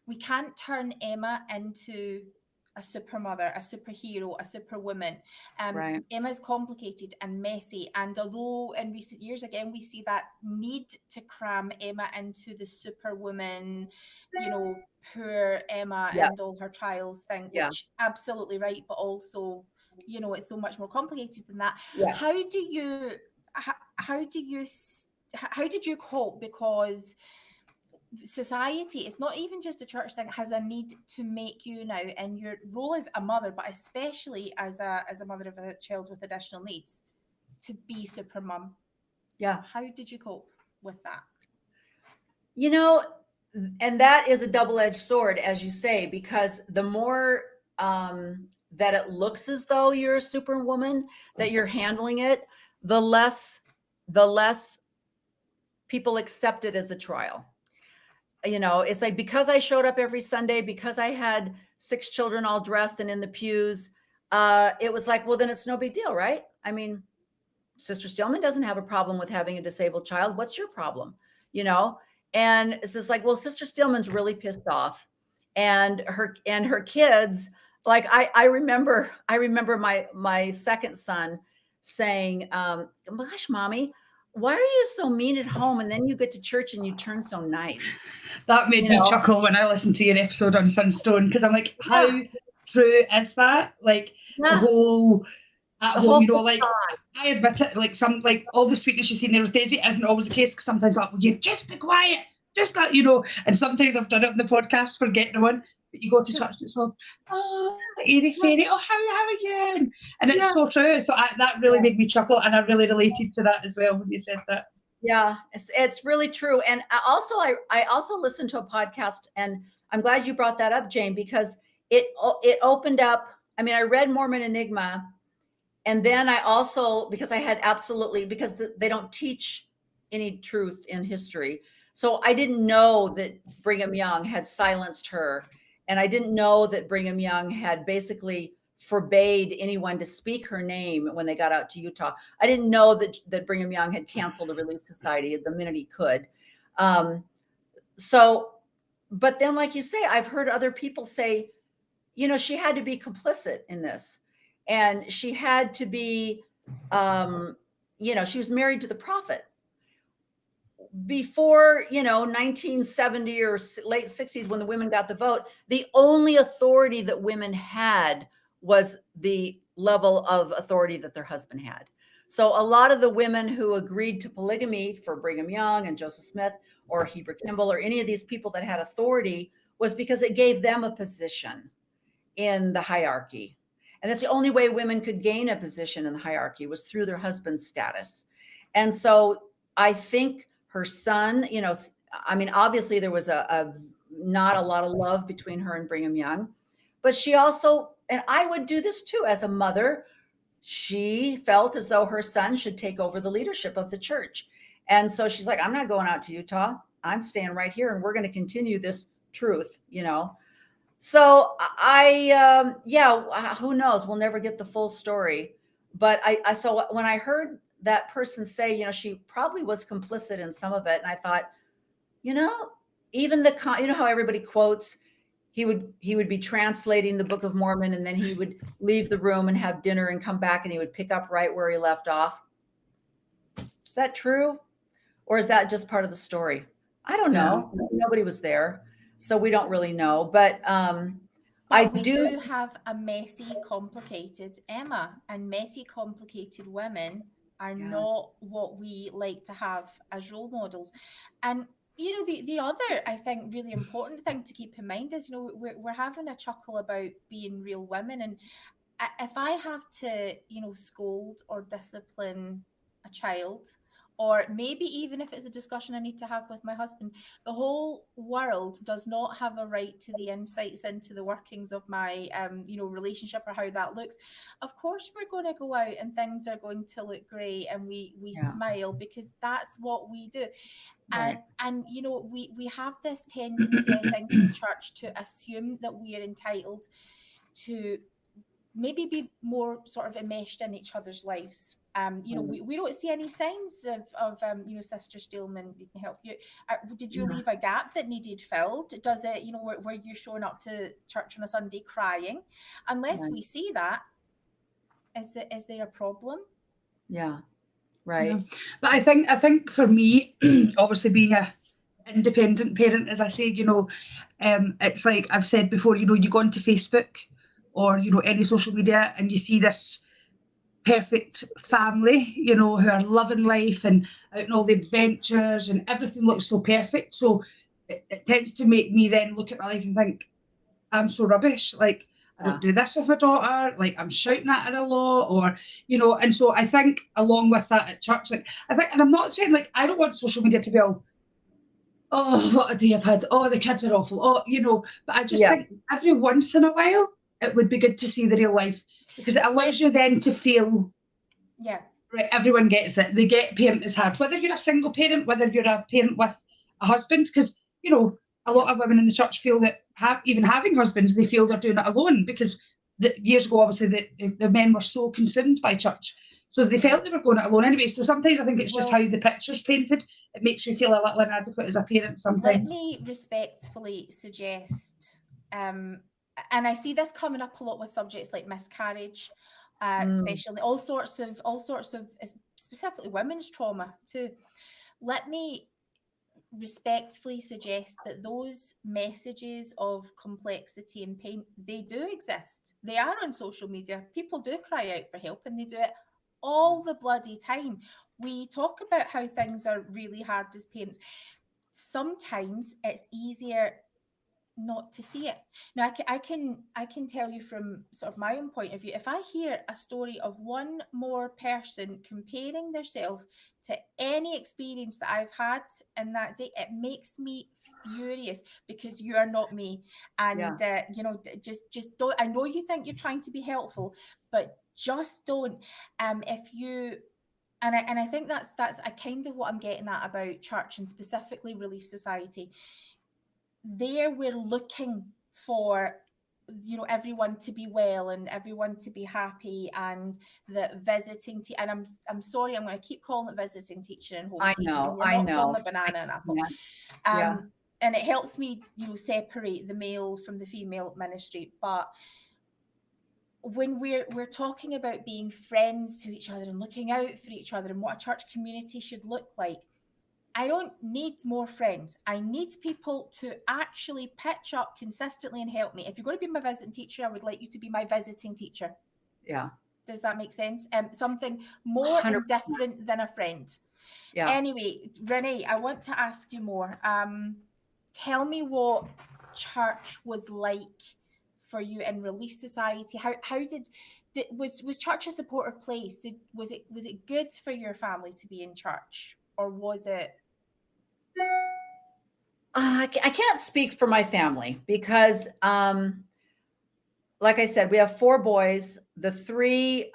we can't turn Emma into a super mother, a superhero, a superwoman. Right. Emma's complicated and messy. And although in recent years, again, we see that need to cram Emma into the superwoman, you know, poor Emma Yeah. and all her trials thing, Yeah. which absolutely right, but also, you know, it's so much more complicated than that. Yeah. How did you cope? Because society, it's not even just a church thing, has a need to make you now, and your role as a mother, but especially as a mother of a child with additional needs, to be super mum. Yeah. How did you cope with that? You know, and that is a double-edged sword, as you say, because the more that it looks as though you're a superwoman, that you're handling it, the less people accept it as a trial. You know, it's like, because I showed up every Sunday, because I had 6 children all dressed and in the pews, it was like, well, then it's no big deal, right? I mean, Sister Steelman doesn't have a problem with having a disabled child. What's your problem? You know? And it's just like, well, Sister Steelman's really pissed off. And her kids, like I remember my second son saying, gosh, Mommy, why are you so mean at home? And then you get to church and you turn so nice. That made me chuckle when I listened to your episode on Sunstone, because I'm like, how true is that? Like the whole at home, you know, like I admit it, like all the sweetness you see there with Daisy isn't always the case, because sometimes like, well, you just be quiet, just that, you know, and sometimes I've done it on the podcast, forgetting one, but you go to church, it's all, oh, airy fairy, oh, how are you? And it's so true. So that really made me chuckle, and I really related to that as well when you said that. Yeah, it's really true. And I also listened to a podcast, and I'm glad you brought that up, Jane, because it opened up. I mean, I read Mormon Enigma, and then I also, because they don't teach any truth in history. So I didn't know that Brigham Young had silenced her. And I didn't know that Brigham Young had basically forbade anyone to speak her name when they got out to Utah. I didn't know that Brigham Young had canceled the Relief Society the minute he could. But then, like you say, I've heard other people say, you know, she had to be complicit in this. And she had to be, you know, she was married to the prophet. Before, you know, 1970 or late 60s, when the women got the vote, the only authority that women had was the level of authority that their husband had. So a lot of the women who agreed to polygamy for Brigham Young and Joseph Smith or Heber Kimball or any of these people that had authority was because it gave them a position in the hierarchy. And that's the only way women could gain a position in the hierarchy, was through their husband's status. And so I think her son, you know, I mean, obviously there was not a lot of love between her and Brigham Young, but she also, and I would do this too as a mother, she felt as though her son should take over the leadership of the church. And so she's like, I'm not going out to Utah. I'm staying right here, and we're going to continue this truth, you know. So who knows? We'll never get the full story. But so when I heard that person say, you know, she probably was complicit in some of it, and I thought, you know, even you know how everybody quotes, he would be translating the Book of Mormon, and then he would leave the room and have dinner and come back, and he would pick up right where he left off. Is that true? Or is that just part of the story? I don't know. Nobody was there, so we don't really know. But we do have a messy, complicated Emma, and messy, complicated women are not what we like to have as role models. And you know, the other, I think, really important thing to keep in mind is, you know, we're having a chuckle about being real women, and if I have to, you know, scold or discipline a child, or maybe even if it's a discussion I need to have with my husband, the whole world does not have a right to the insights into the workings of my, relationship or how that looks. Of course, we're going to go out and things are going to look great, and we smile, because that's what we do. Right. And we have this tendency, I think, in church to assume that we are entitled to maybe be more sort of enmeshed in each other's lives. We don't see any signs of Sister Steelman, we can help you. Did you leave a gap that needed filled? Does it, were you showing up to church on a Sunday crying? Unless we see that, is there a problem? Yeah, right. Yeah. But I think for me, obviously being a independent parent, as I say, it's like I've said before, you go onto Facebook or, any social media, and you see this perfect family, who are loving life and out in all the adventures, and everything looks so perfect. So it tends to make me then look at my life and think, I'm so rubbish. Like, I don't do this with my daughter. Like, I'm shouting at her a lot, or, and so I think along with that at church, and I'm not saying, like, I don't want social media to be all, oh, what a day I've had. Oh, the kids are awful. Oh, but I just think every once in a while, it would be good to see the real life, because it allows you then to feel, right, everyone gets it. They get parent is hard. Whether you're a single parent, whether you're a parent with a husband, because, a lot of women in the church feel that even having husbands, they feel they're doing it alone, because years ago, obviously, the men were so consumed by church. So they felt they were going it alone anyway. So sometimes I think it's just how the picture's painted. It makes you feel a little inadequate as a parent sometimes. Let me respectfully suggest, and I see this coming up a lot with subjects like miscarriage, especially all sorts of specifically women's trauma too. Let me respectfully suggest that those messages of complexity and pain, they do exist. They are on social media. People do cry out for help, and they do it all the bloody time. We talk about how things are really hard as parents. Sometimes it's easier not to see it. Now, I can tell you from sort of my own point of view, if I hear a story of one more person comparing themselves to any experience that I've had in that day, it makes me furious, because you are not me. And just don't. I know you think you're trying to be helpful, but just don't. If you and I think that's a kind of what I'm getting at about church, and specifically Relief Society. There we're looking for everyone to be well and everyone to be happy, and the visiting and I'm sorry, I'm going to keep calling it visiting teacher and home teacher. We're not calling it banana and apple. And it helps me separate the male from the female ministry. But when we're talking about being friends to each other and looking out for each other and what a church community should look like, I don't need more friends. I need people to actually pitch up consistently and help me. If you're going to be my visiting teacher, I would like you to be my visiting teacher. Yeah. Does that make sense? Something more 100%. And different than a friend. Yeah. Anyway, Rene, I want to ask you more. Tell me what church was like for you in Relief Society. How was church a supportive place? Was it good for your family to be in church, or was it? I can't speak for my family, because, like I said, we have 4 boys. The 3,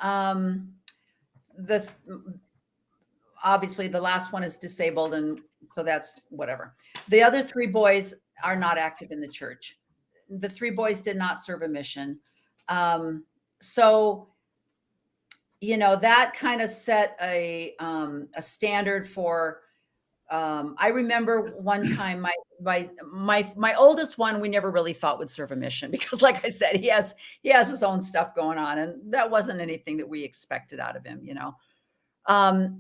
obviously the last one is disabled, and so that's whatever. The other 3 boys are not active in the church. The 3 boys did not serve a mission. So, that kind of set a standard for, I remember one time my oldest one, we never really thought would serve a mission, because like I said, he has his own stuff going on, and that wasn't anything that we expected out of him,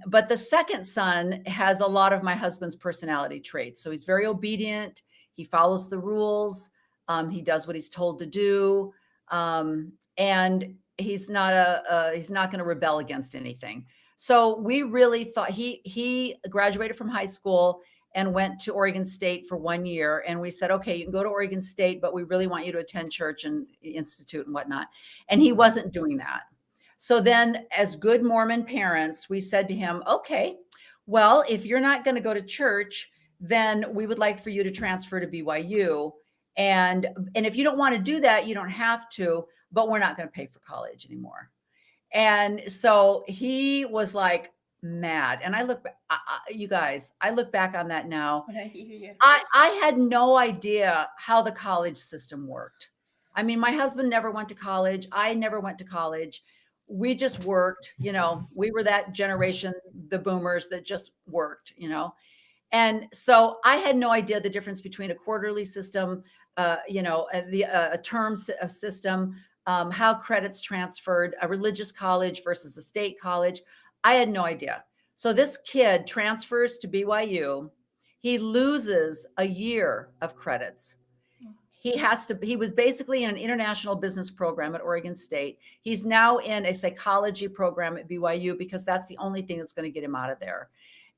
But the second son has a lot of my husband's personality traits. So he's very obedient. He follows the rules. He does what he's told to do. And he's not going to rebel against anything. So we really thought he graduated from high school and went to Oregon State for 1 year. And we said, okay, you can go to Oregon State, but we really want you to attend church and institute and whatnot. And he wasn't doing that. So then, as good Mormon parents, we said to him, okay, well, if you're not going to go to church, then we would like for you to transfer to BYU. And if you don't want to do that, you don't have to, but we're not going to pay for college anymore. And so he was like mad. And I look, you guys, I look back on that now. When I hear you. I had no idea how the college system worked. I mean, my husband never went to college. I never went to college. We just worked, you know, we were that generation, the boomers that just worked, you know. And so I had no idea the difference between a quarterly system, you know, a term system, how credits transferred, a religious college versus a state college. I had no idea. So this kid transfers to BYU. He loses a year of credits. He was basically in an international business program at Oregon State. He's now in a psychology program at BYU because that's the only thing that's going to get him out of there.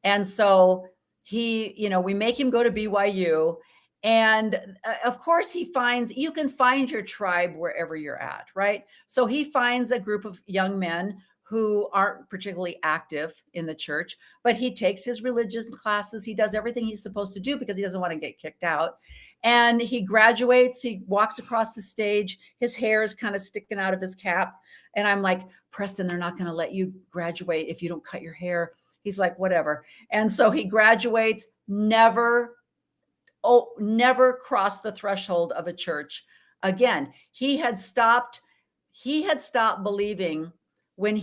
And so you know, we make him go to BYU. And of course, you can find your tribe wherever you're at, right? So he finds a group of young men who aren't particularly active in the church, but he takes his religious classes. He does everything he's supposed to do because he doesn't want to get kicked out. And he graduates, he walks across the stage, his hair is kind of sticking out of his cap. And I'm like, Preston, they're not going to let you graduate if you don't cut your hair. He's like, whatever. And so he graduates, never crossed the threshold of a church again. He had stopped believing when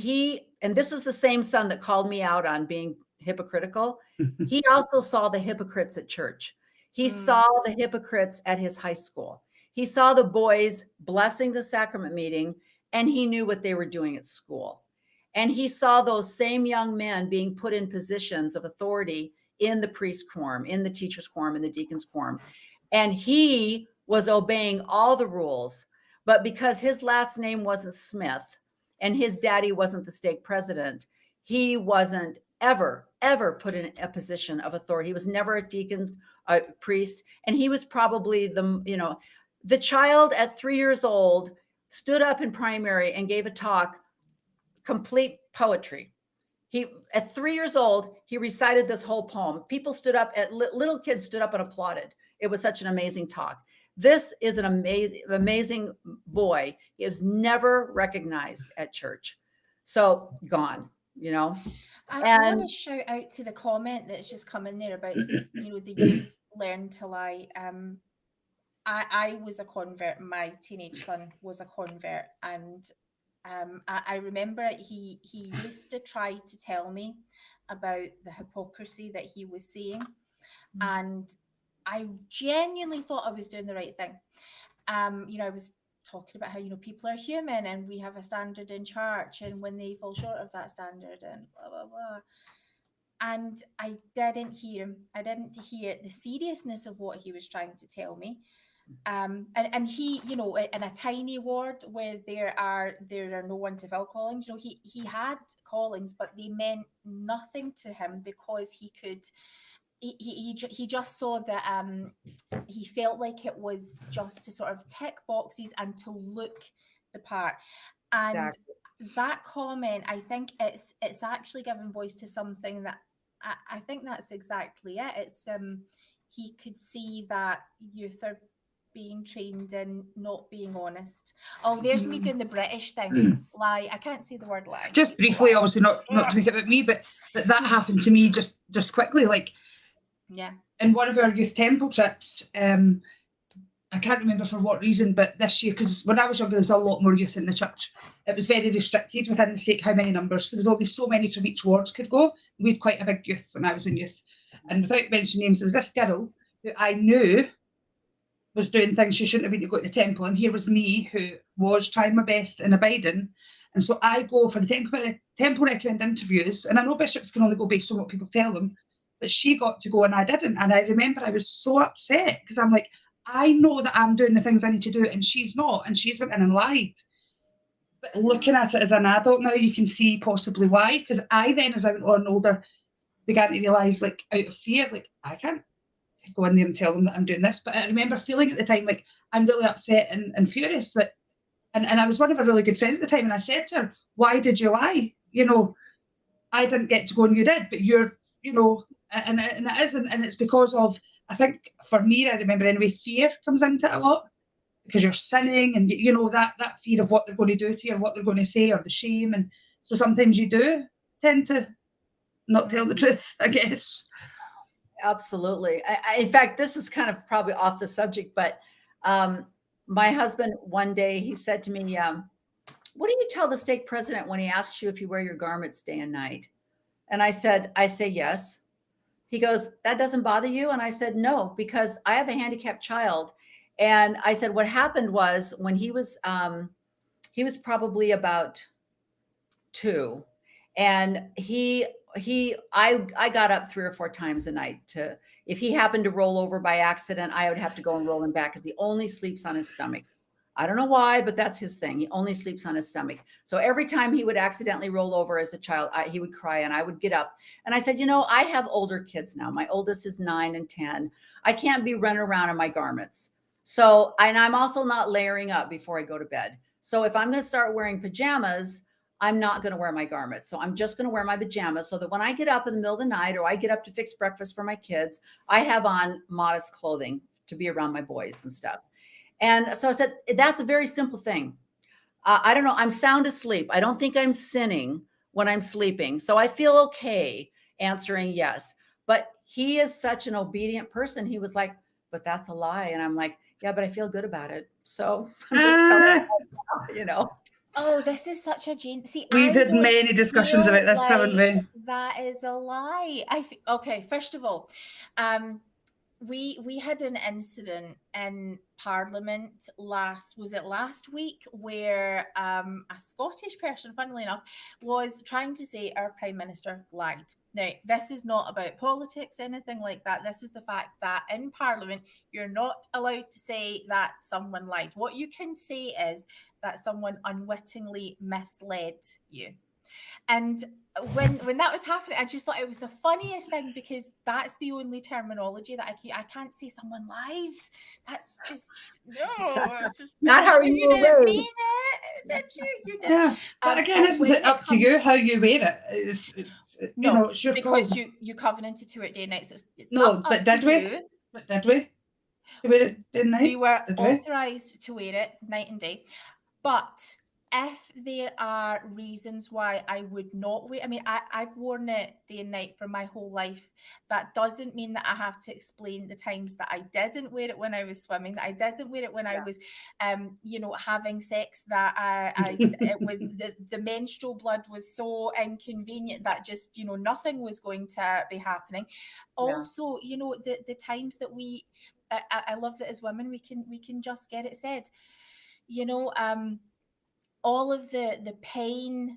and this is the same son that called me out on being hypocritical. He also saw the hypocrites at church. He saw the hypocrites at his high school. He saw the boys blessing the sacrament meeting, and he knew what they were doing at school. And he saw those same young men being put in positions of authority in the priest quorum, in the teacher's quorum, in the deacon's quorum. And he was obeying all the rules. But because his last name wasn't Smith and his daddy wasn't the stake president, he wasn't ever put in a position of authority. He was never a deacon, a priest. And he was probably the child at 3 years old stood up in primary and gave a talk, complete poetry. At 3 years old, he recited this whole poem. People stood up, little kids stood up and applauded. It was such an amazing talk. This is an amazing boy. He was never recognized at church. So gone, you know. I want to shout out to the comment that's just come in there about, you know, the youth learn to lie. I was a convert. My teenage son was a convert, and I remember he used to try to tell me about the hypocrisy that he was seeing, and I genuinely thought I was doing the right thing. You know, I was talking about how, you know, people are human and we have a standard in church, and when they fall short of that standard and blah blah blah. And I didn't hear him. I didn't hear the seriousness of what he was trying to tell me. And he, you know, in a tiny ward where there are no one to fill callings, you know, he had callings, but they meant nothing to him because he just saw that he felt like it was just to sort of tick boxes and to look the part. And exactly. That comment, I think it's actually given voice to something that I think that's exactly it. It's he could see that youth are being trained in not being honest. Oh, there's me doing the British thing. Lie. I can't say the word lie. Just briefly, obviously not to make it about me, but that happened to me just quickly. Like, yeah. In one of our youth temple trips, I can't remember for what reason, but this year, because when I was younger, there was a lot more youth in the church. It was very restricted within the stake how many numbers. There was only so many from each ward could go. We had quite a big youth when I was in youth. And without mentioning names, there was this girl who I knew was doing things she shouldn't have been to go to the temple. And here was me who was trying my best and abiding. And so I go for the temple recommend interviews. And I know bishops can only go based on what people tell them, but she got to go and I didn't. And I remember I was so upset because I'm like, I know that I'm doing the things I need to do and she's not, and she's went in and lied. But looking at it as an adult now, you can see possibly why, because I then, as I went on older, began to realise, like, out of fear, like, I can't go in there and tell them that I'm doing this. But I remember feeling at the time, like, I'm really upset and furious that, and I was one of her really good friends at the time, and I said to her, why did you lie? You know, I didn't get to go and you did, but you're you know, and it isn't, and it's because of, I think for me, I remember anyway, fear comes into it a lot, because you're sinning, and you know that fear of what they're going to do to you, or what they're going to say, or the shame, and so sometimes you do tend to not tell the truth, I guess. Absolutely. In fact, this is kind of probably off the subject, but my husband one day, he said to me, what do you tell the stake president when he asks you if you wear your garments day and night? And I say yes. He goes, that doesn't bother you? And I said, no, because I have a handicapped child. And I said, what happened was when he was probably about 2, and I got up 3 or 4 times a night to, if he happened to roll over by accident, I would have to go and roll him back, because he only sleeps on his stomach. I don't know why, but that's his thing. He only sleeps on his stomach. So every time he would accidentally roll over as a child, he would cry, and I would get up. And I said, I have older kids now. My oldest is 9 and 10. I can't be running around in my garments. So, and I'm also not layering up before I go to bed. So if I'm going to start wearing pajamas, I'm not going to wear my garments. So I'm just going to wear my pajamas, so that when I get up in the middle of the night, or I get up to fix breakfast for my kids, I have on modest clothing to be around my boys and stuff. And so I said, that's a very simple thing. I don't know. I'm sound asleep. I don't think I'm sinning when I'm sleeping. So I feel okay answering yes. But he is such an obedient person. He was like, but that's a lie. And I'm like, yeah, but I feel good about it. So I'm just telling you, Oh, this is such a Jane. See, we've had many discussions about this, haven't we? That is a lie. Okay, first of all, we had an incident in Parliament last week, where a Scottish person, funnily enough, was trying to say our Prime Minister lied. Now, this is not about politics, anything like that. This is the fact that in Parliament, you're not allowed to say that someone lied. What you can say is that someone unwittingly misled you. And when that was happening, I just thought it was the funniest thing, because that's the only terminology that I can't say someone lies. That's just not how you didn't mean it. Did you did. Yeah, but again, isn't it up to you how you wear it? It's your because call. you covenanted to it day and night. So it's no, but did we? You. But did we? You wear it day and night? We were authorized to wear it night and day, but if there are reasons why I would not wear, I've worn it day and night for my whole life. That doesn't mean that I have to explain the times that I didn't wear it when I was swimming, that I didn't wear it when I was, having sex, that it was the menstrual blood was so inconvenient that just, nothing was going to be happening. Also, the times that I love that as women, we can just get it said, all of the pain,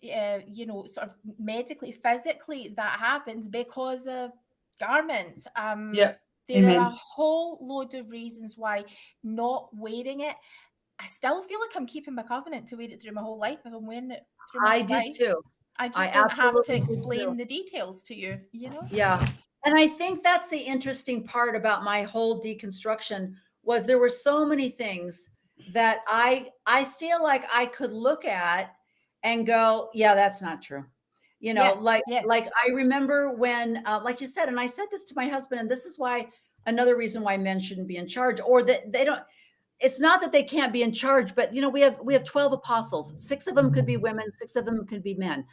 sort of medically, physically, that happens because of garments. There Amen. are a whole load of reasons why not wearing it. I still feel like I'm keeping my covenant to wear it through my whole life. If I'm wearing it through my whole life, too. I just don't have to explain the details to you, Yeah. And I think that's the interesting part about my whole deconstruction, was there were so many things that I feel like I could look at and go, yeah, that's not true. Like I remember when, like you said, and I said this to my husband, and this is why, another reason why men shouldn't be in charge, or that they don't, it's not that they can't be in charge, but we have 12 apostles. 6 of them could be women, 6 of them could be men.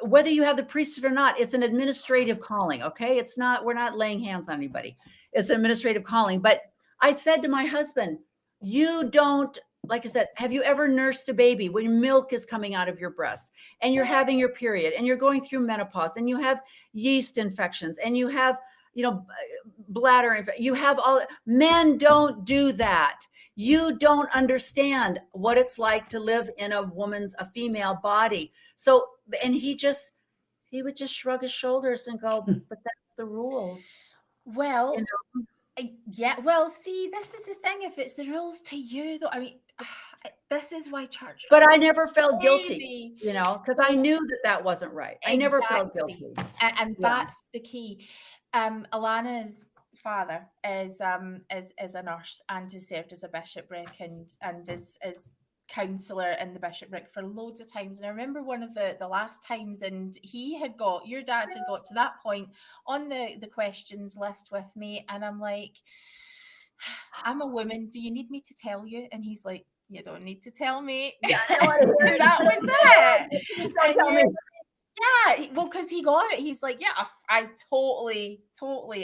Whether you have the priesthood or not, it's an administrative calling. Okay. We're not laying hands on anybody. It's an administrative calling. But I said to my husband, you don't, like I said, have you ever nursed a baby when milk is coming out of your breast and you're having your period and you're going through menopause and you have yeast infections and you have, bladder, you have all, men don't do that. You don't understand what it's like to live in a female body. So, and he would just shrug his shoulders and go, but that's the rules. Well, yeah. Well, see, this is the thing. If it's the rules to you, though, this is why church. But I never felt guilty, because I knew that wasn't right. I never felt guilty. And that's the key. Alana's father is a nurse and has served as a bishopric and is counsellor in the bishopric for loads of times, and I remember one of the last times, and your dad had got to that point on the questions list with me, and I'm like, I'm a woman, do you need me to tell you? And he's like, you don't need to tell me. Yeah, I don't want to hear And that was it. Don't tell me. Yeah, well, because he got it. He's like, yeah, I totally,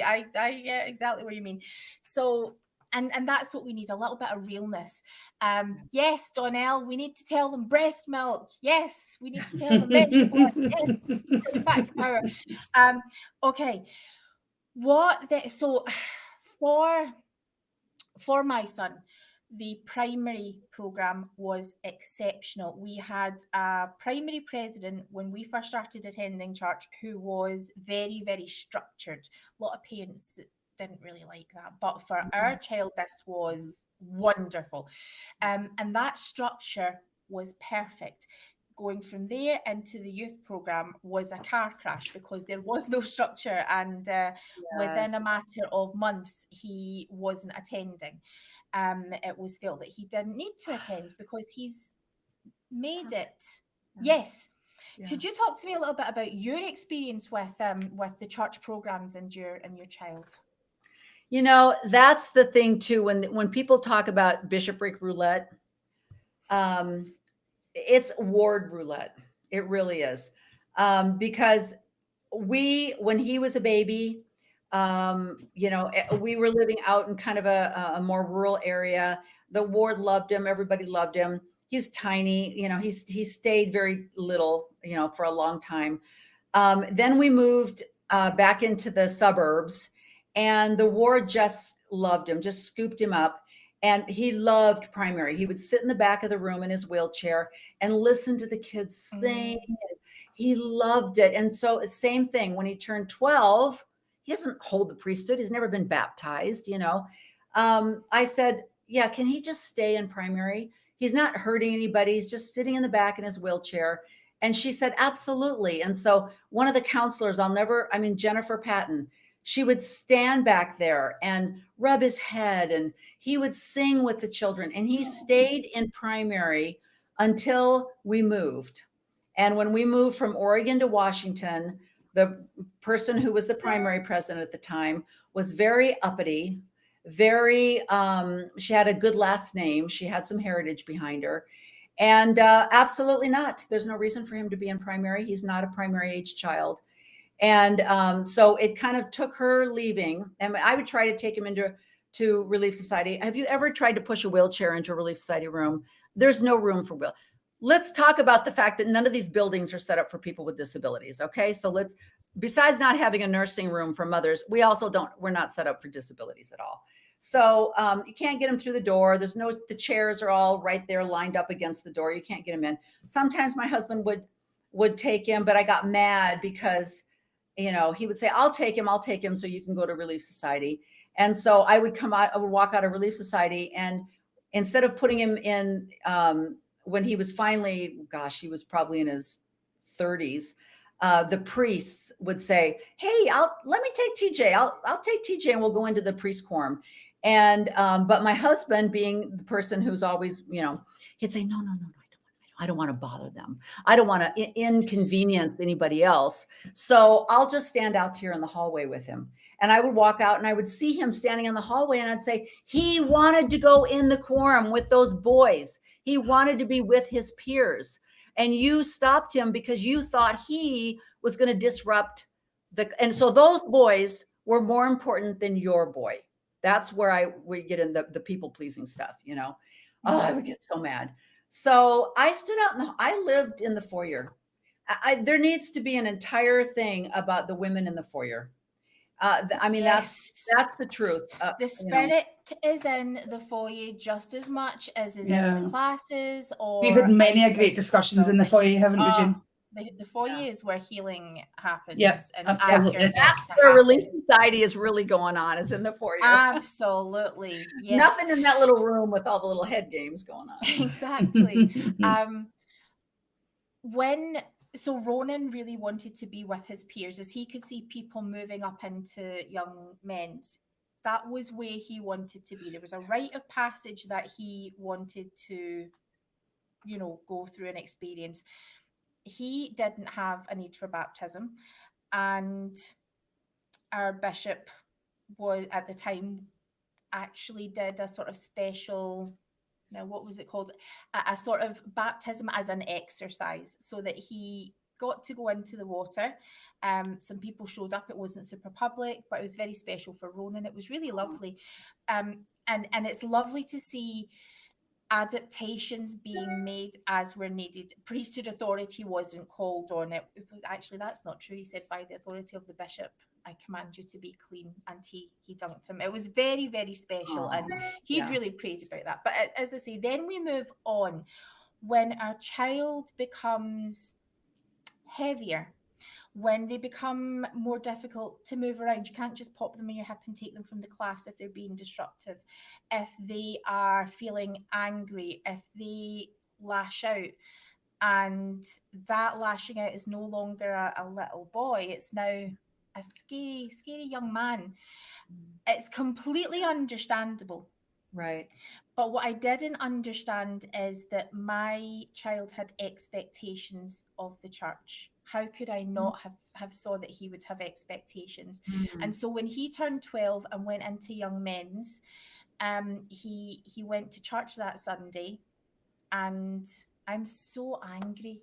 I get exactly what you mean. So, and that's what we need, a little bit of realness. Yes, Donnell, we need to tell them breast milk. Yes, we need to tell them vegetable. Yes, take back your power. Okay, so for my son, the primary program was exceptional. We had a primary president when we first started attending church who was very, very structured. A lot of parents didn't really like that, but for our child, this was wonderful. And that structure was perfect. Going from there into the youth program was a car crash because there was no structure, and within a matter of months, he wasn't attending. It was felt that he didn't need to attend because he's made it. Yes. Yeah. Could you talk to me a little bit about your experience with the church programs and your child? You know, that's the thing too. When people talk about bishopric roulette, it's ward roulette. It really is. Because when he was a baby, you know, we were living out in kind of a more rural area. The ward loved him. Everybody loved him. He was tiny, you know, he stayed very little, you know, for a long time. Then we moved back into the suburbs, and the ward just loved him, just scooped him up. And he loved primary. He would sit in the back of the room in his wheelchair and listen to the kids sing. He loved it. And so same thing, when he turned 12, he doesn't hold the priesthood. He's never been baptized, you know. I said, yeah, can he just stay in primary? He's not hurting anybody. He's just sitting in the back in his wheelchair. And she said, absolutely. And so one of the counselors, Jennifer Patton, she would stand back there and rub his head, and he would sing with the children. And he stayed in primary until we moved. And when we moved from Oregon to Washington, the person who was the primary president at the time was very uppity, very, she had a good last name. She had some heritage behind her. And absolutely not. There's no reason for him to be in primary. He's not a primary age child. And so it kind of took her leaving. And I would try to take him into Relief Society. Have you ever tried to push a wheelchair into a Relief Society room? There's no room for wheel. Let's talk about the fact that none of these buildings are set up for people with disabilities. Okay. So besides not having a nursing room for mothers, we're not set up for disabilities at all. So you can't get them through the door. The chairs are all right there lined up against the door. You can't get them in. Sometimes my husband would take him, but I got mad because, you know, he would say, I'll take him so you can go to Relief Society. And so I would walk out of Relief Society, and instead of putting him in, when he was finally, he was probably in his 30s, the priests would say, hey, let me take TJ. I'll take TJ and we'll go into the priest quorum. And, but my husband, being the person who's always, you know, he'd say, no, I don't want to bother them. I don't want to inconvenience anybody else. So I'll just stand out here in the hallway with him. And I would walk out and I would see him standing in the hallway, and I'd say, he wanted to go in the quorum with those boys. He wanted to be with his peers. And you stopped him because you thought he was going to disrupt and so those boys were more important than your boy. That's where we get in the people pleasing stuff, you know. Oh, I would get so mad. So I stood out I lived in the foyer. There needs to be an entire thing about the women in the foyer. Yes. That's the truth. The spirit is in the foyer just as much as is in the classes. We've had many great discussions in the foyer, haven't we, June? The foyer is where healing happens. Yes, absolutely. That's where Relief Society is really going on, is in the foyer. Absolutely. Yes. Nothing in that little room with all the little head games going on. Exactly. So Ronan really wanted to be with his peers, as he could see people moving up into young men. That was where he wanted to be. There was a rite of passage that he wanted to go through an experience. He didn't have a need for baptism, and our bishop was at the time actually did a sort of special, now what was it called, a sort of baptism as an exercise, so that he got to go into the water. Some people showed up. It wasn't super public, but it was very special for Ronan. It was really lovely. And it's lovely to see adaptations being made as were needed. Priesthood authority wasn't called on it. It was actually, that's not true. He said, by the authority of the bishop, I command you to be clean. And he dunked him. It was very, very special. And he'd really prayed about that. But as I say, then we move on. When our child becomes heavier, when they become more difficult to move around, you can't just pop them in your hip and take them from the class if they're being disruptive. If they are feeling angry, if they lash out, and that lashing out is no longer a little boy, it's now a scary, scary young man. It's completely understandable. Right. But what I didn't understand is that my child had expectations of the church. How could I not have saw that he would have expectations? And so when he turned 12 and went into young men's, he went to church that Sunday, and I'm so angry.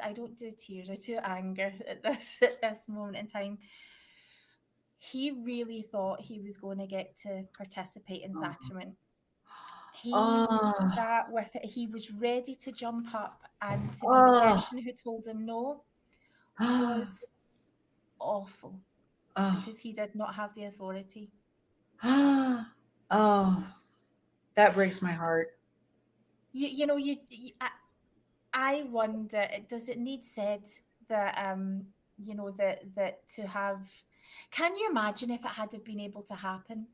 I don't do tears, I do anger at this moment in time. He really thought he was going to get to participate in sacrament. He sat with it. He was ready to jump up, and to be the person who told him no was awful, because he did not have the authority. That breaks my heart. I wonder, does it need said that that to have? Can you imagine if it had been able to happen?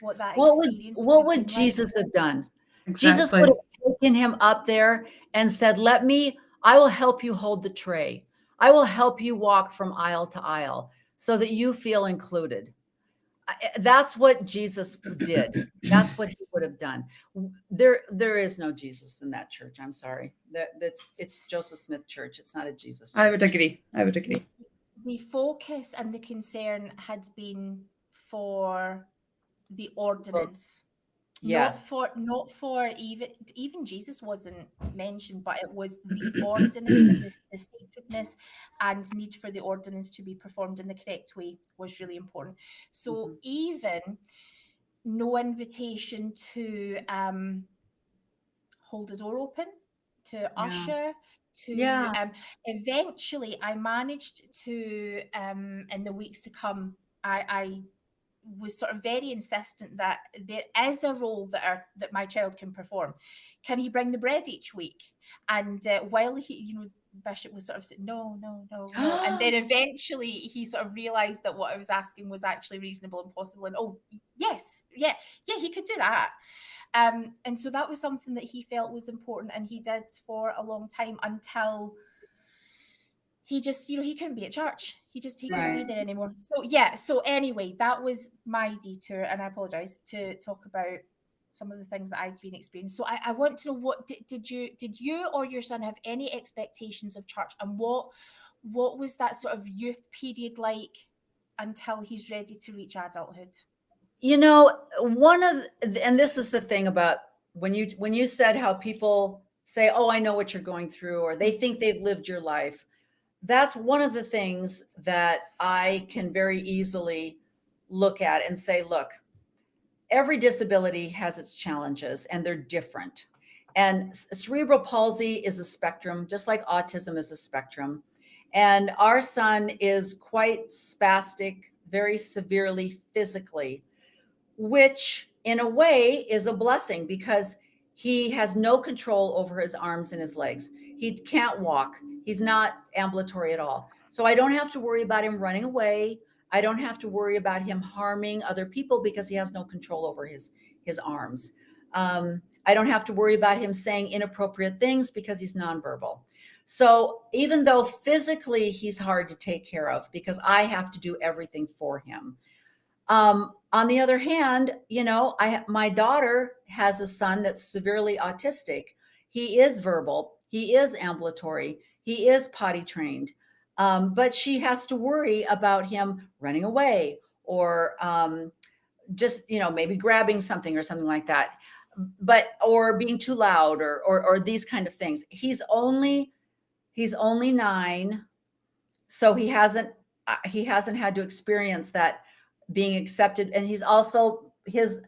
What that experience? What would Jesus have done? Exactly. Jesus would have taken him up there and said, I will help you hold the tray. I will help you walk from aisle to aisle so that you feel included. That's what Jesus did. That's what he would have done. There is no Jesus in that church. I'm sorry. It's Joseph Smith Church. It's not a Jesus church. I would agree. The focus and the concern had been for the ordinance. Yes. Not for even Jesus wasn't mentioned, but it was the ordinance, the sacredness and need for the ordinance to be performed in the correct way was really important. So even no invitation to hold a door open, to usher, to eventually I managed to in the weeks to come, I was sort of very insistent that there is a role that my child can perform. Can he bring the bread each week? And while he, Bishop was sort of saying, no. And then eventually he sort of realized that what I was asking was actually reasonable and possible. And yes, he could do that. And so that was something that he felt was important, and he did for a long time, until he just, he couldn't be at church. He couldn't be there anymore. So anyway, that was my detour, and I apologize, to talk about some of the things that I've been experiencing. So I want to know, what did you or your son have any expectations of church, and what was that sort of youth period like until he's ready to reach adulthood? And this is the thing about when you said how people say, oh, I know what you're going through, or they think they've lived your life. That's one of the things that I can very easily look at and say, look, every disability has its challenges, and they're different. And cerebral palsy is a spectrum, just like autism is a spectrum. And our son is quite spastic, very severely physically, which in a way is a blessing, because he has no control over his arms and his legs. He can't walk. He's not ambulatory at all. So I don't have to worry about him running away. I don't have to worry about him harming other people because he has no control over his arms. I don't have to worry about him saying inappropriate things because he's nonverbal. So even though physically he's hard to take care of because I have to do everything for him. On the other hand, my daughter has a son that's severely autistic. He is verbal. He is ambulatory. He is potty trained. But she has to worry about him running away or just, maybe grabbing something or something like that, or being too loud or these kind of things. He's only 9. So he hasn't had to experience that being accepted. And he's also, his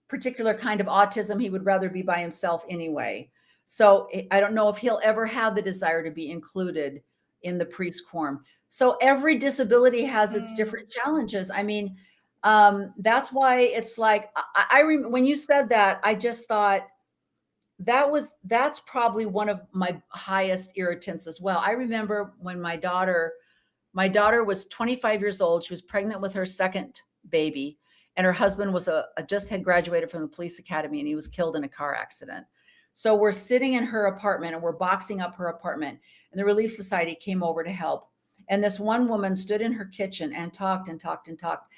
particular kind of autism, he would rather be by himself anyway. So I don't know if he'll ever have the desire to be included in the preschool. So every disability has its different challenges. I mean, that's why it's like, when you said that, I just thought that's probably one of my highest irritants as well. I remember when my daughter was 25 years old. She was pregnant with her second baby, and her husband was just had graduated from the police academy, and he was killed in a car accident. So we're sitting in her apartment and we're boxing up her apartment, and the Relief Society came over to help. And this one woman stood in her kitchen and talked and talked and talked.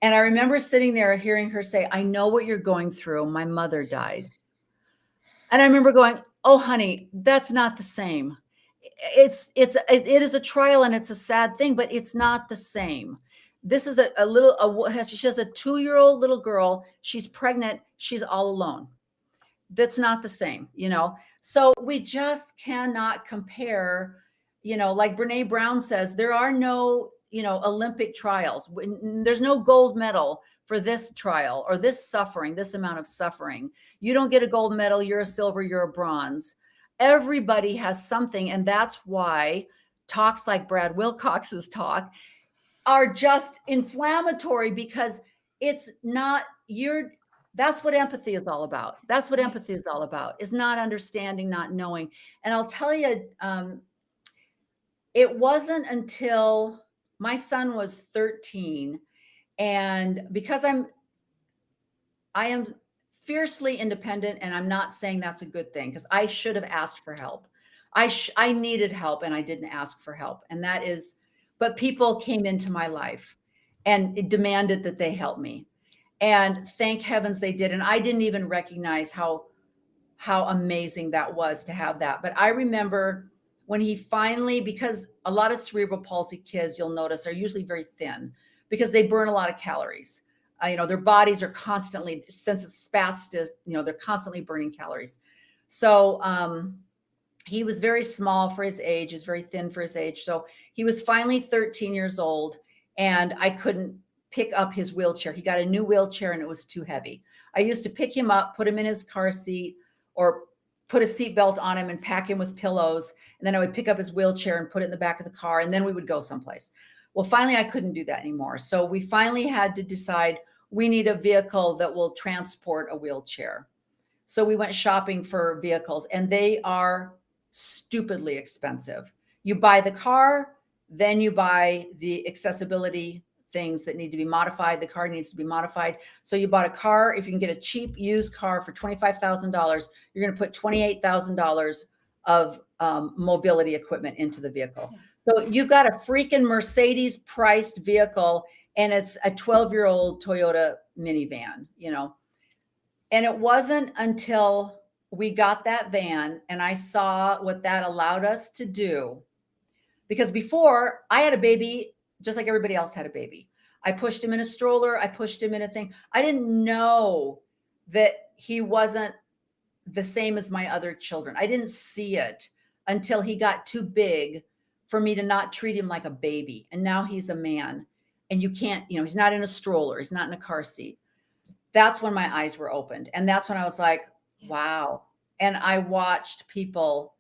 And I remember sitting there hearing her say, "I know what you're going through. My mother died." And I remember going, "Oh, honey, that's not the same. It is a trial and it's a sad thing, but it's not the same. This is she has a 2-year-old little girl. She's pregnant. She's all alone. That's not the same, So we just cannot compare, like Brene Brown says, there are no, Olympic trials. There's no gold medal for this trial or this suffering, this amount of suffering. You don't get a gold medal. You're a silver, you're a bronze. Everybody has something. And that's why talks like Brad Wilcox's talk are just inflammatory, because it's not that's what empathy is all about. That's what empathy is all about, is not understanding, not knowing. And I'll tell you, it wasn't until my son was 13, and because I am fiercely independent, and I'm not saying that's a good thing, because I should have asked for help. I needed help and I didn't ask for help. And but people came into my life and it demanded that they help me. And thank heavens they did. And I didn't even recognize how amazing that was to have that. But I remember when he finally, because a lot of cerebral palsy kids, you'll notice, are usually very thin because they burn a lot of calories. Their bodies are constantly, since it's spastic, they're constantly burning calories. So he was very small for his age. He was very thin for his age. So he was finally 13 years old, and I couldn't pick up his wheelchair. He got a new wheelchair and it was too heavy. I used to pick him up, put him in his car seat, or put a seatbelt on him and pack him with pillows. And then I would pick up his wheelchair and put it in the back of the car, and then we would go someplace. Well, finally, I couldn't do that anymore. So we finally had to decide we need a vehicle that will transport a wheelchair. So we went shopping for vehicles, and they are stupidly expensive. You buy the car, then you buy the accessibility things that need to be modified. The car needs to be modified. So you bought a car. If you can get a cheap used car for $25,000, you're going to put $28,000 of mobility equipment into the vehicle. So you've got a freaking Mercedes priced vehicle, and it's a 12-year-old Toyota minivan, And it wasn't until we got that van and I saw what that allowed us to do. Because before, I had a baby just like everybody else had a baby. I pushed him in a stroller. I pushed him in a thing. I didn't know that he wasn't the same as my other children. I didn't see it until he got too big for me to not treat him like a baby. And now he's a man, and you can't, he's not in a stroller. He's not in a car seat. That's when my eyes were opened. And that's when I was like, wow. And I watched people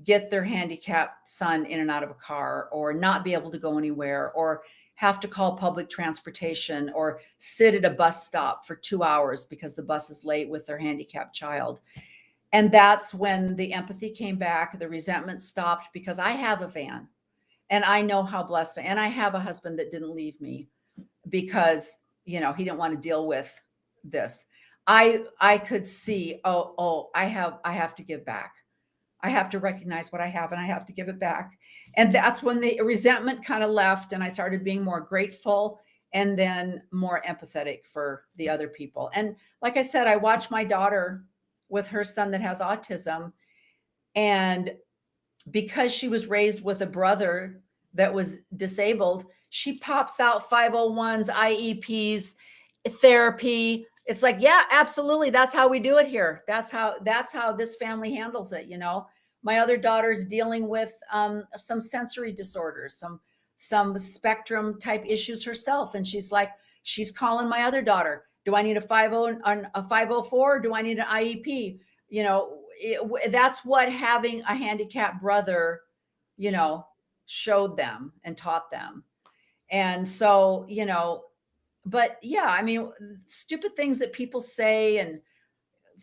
get their handicapped son in and out of a car, or not be able to go anywhere, or have to call public transportation, or sit at a bus stop for 2 hours because the bus is late with their handicapped child. And that's when the empathy came back. The resentment stopped, because I have a van and I know how blessed I am. And I have a husband that didn't leave me because, he didn't want to deal with this. I could see, I have to give back. I have to recognize what I have, and I have to give it back. And that's when the resentment kind of left, and I started being more grateful and then more empathetic for the other people. And like I said, I watched my daughter with her son that has autism And because she was raised with a brother that was disabled, she pops out 501s, IEPs, therapy. It's like, yeah, absolutely. That's how we do it here. That's how this family handles it. My other daughter's dealing with some sensory disorders, some spectrum type issues herself. And she's calling my other daughter. Do I need a 504? Or do I need an IEP? That's what having a handicapped brother, showed them and taught them. And so, but yeah, I mean, stupid things that people say and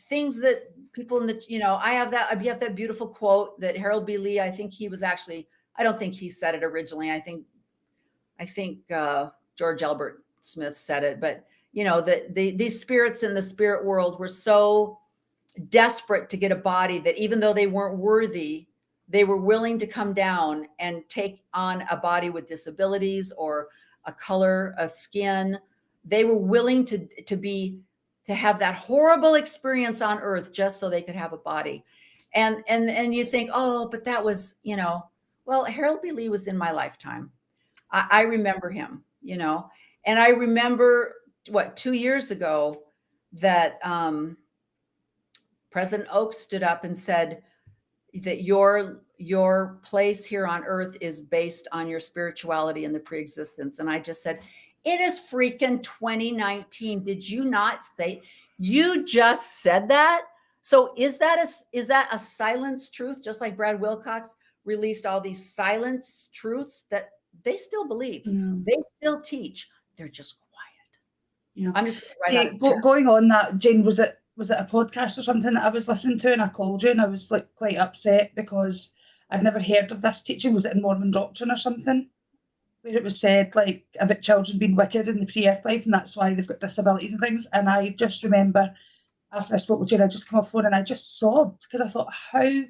things that people in the, I have that beautiful quote that Harold B. Lee, I think he was actually, I don't think he said it originally. I think George Albert Smith said it, but these spirits in the spirit world were so desperate to get a body that even though they weren't worthy, they were willing to come down and take on a body with disabilities or a color of skin. They were willing to have that horrible experience on earth just so they could have a body. And you think, oh, but that was, well, Harold B. Lee was in my lifetime. I remember him, and I remember 2 years ago that President Oaks stood up and said that your place here on earth is based on your spirituality and the preexistence. And I just said, it is freaking 2019. Did you not say, you just said that? So is that a silenced truth? Just like Brad Wilcox released all these silenced truths that they still believe, they still teach. They're just quiet. I'm just going on that, Jane, was it a podcast or something that I was listening to and I called you and I was like quite upset because I'd never heard of this teaching. Was it in Mormon doctrine or something? Where it was said like about children being wicked in the pre-earth life and that's why they've got disabilities and things. And I just remember after I spoke with you, I just come off the phone and I just sobbed because I thought, how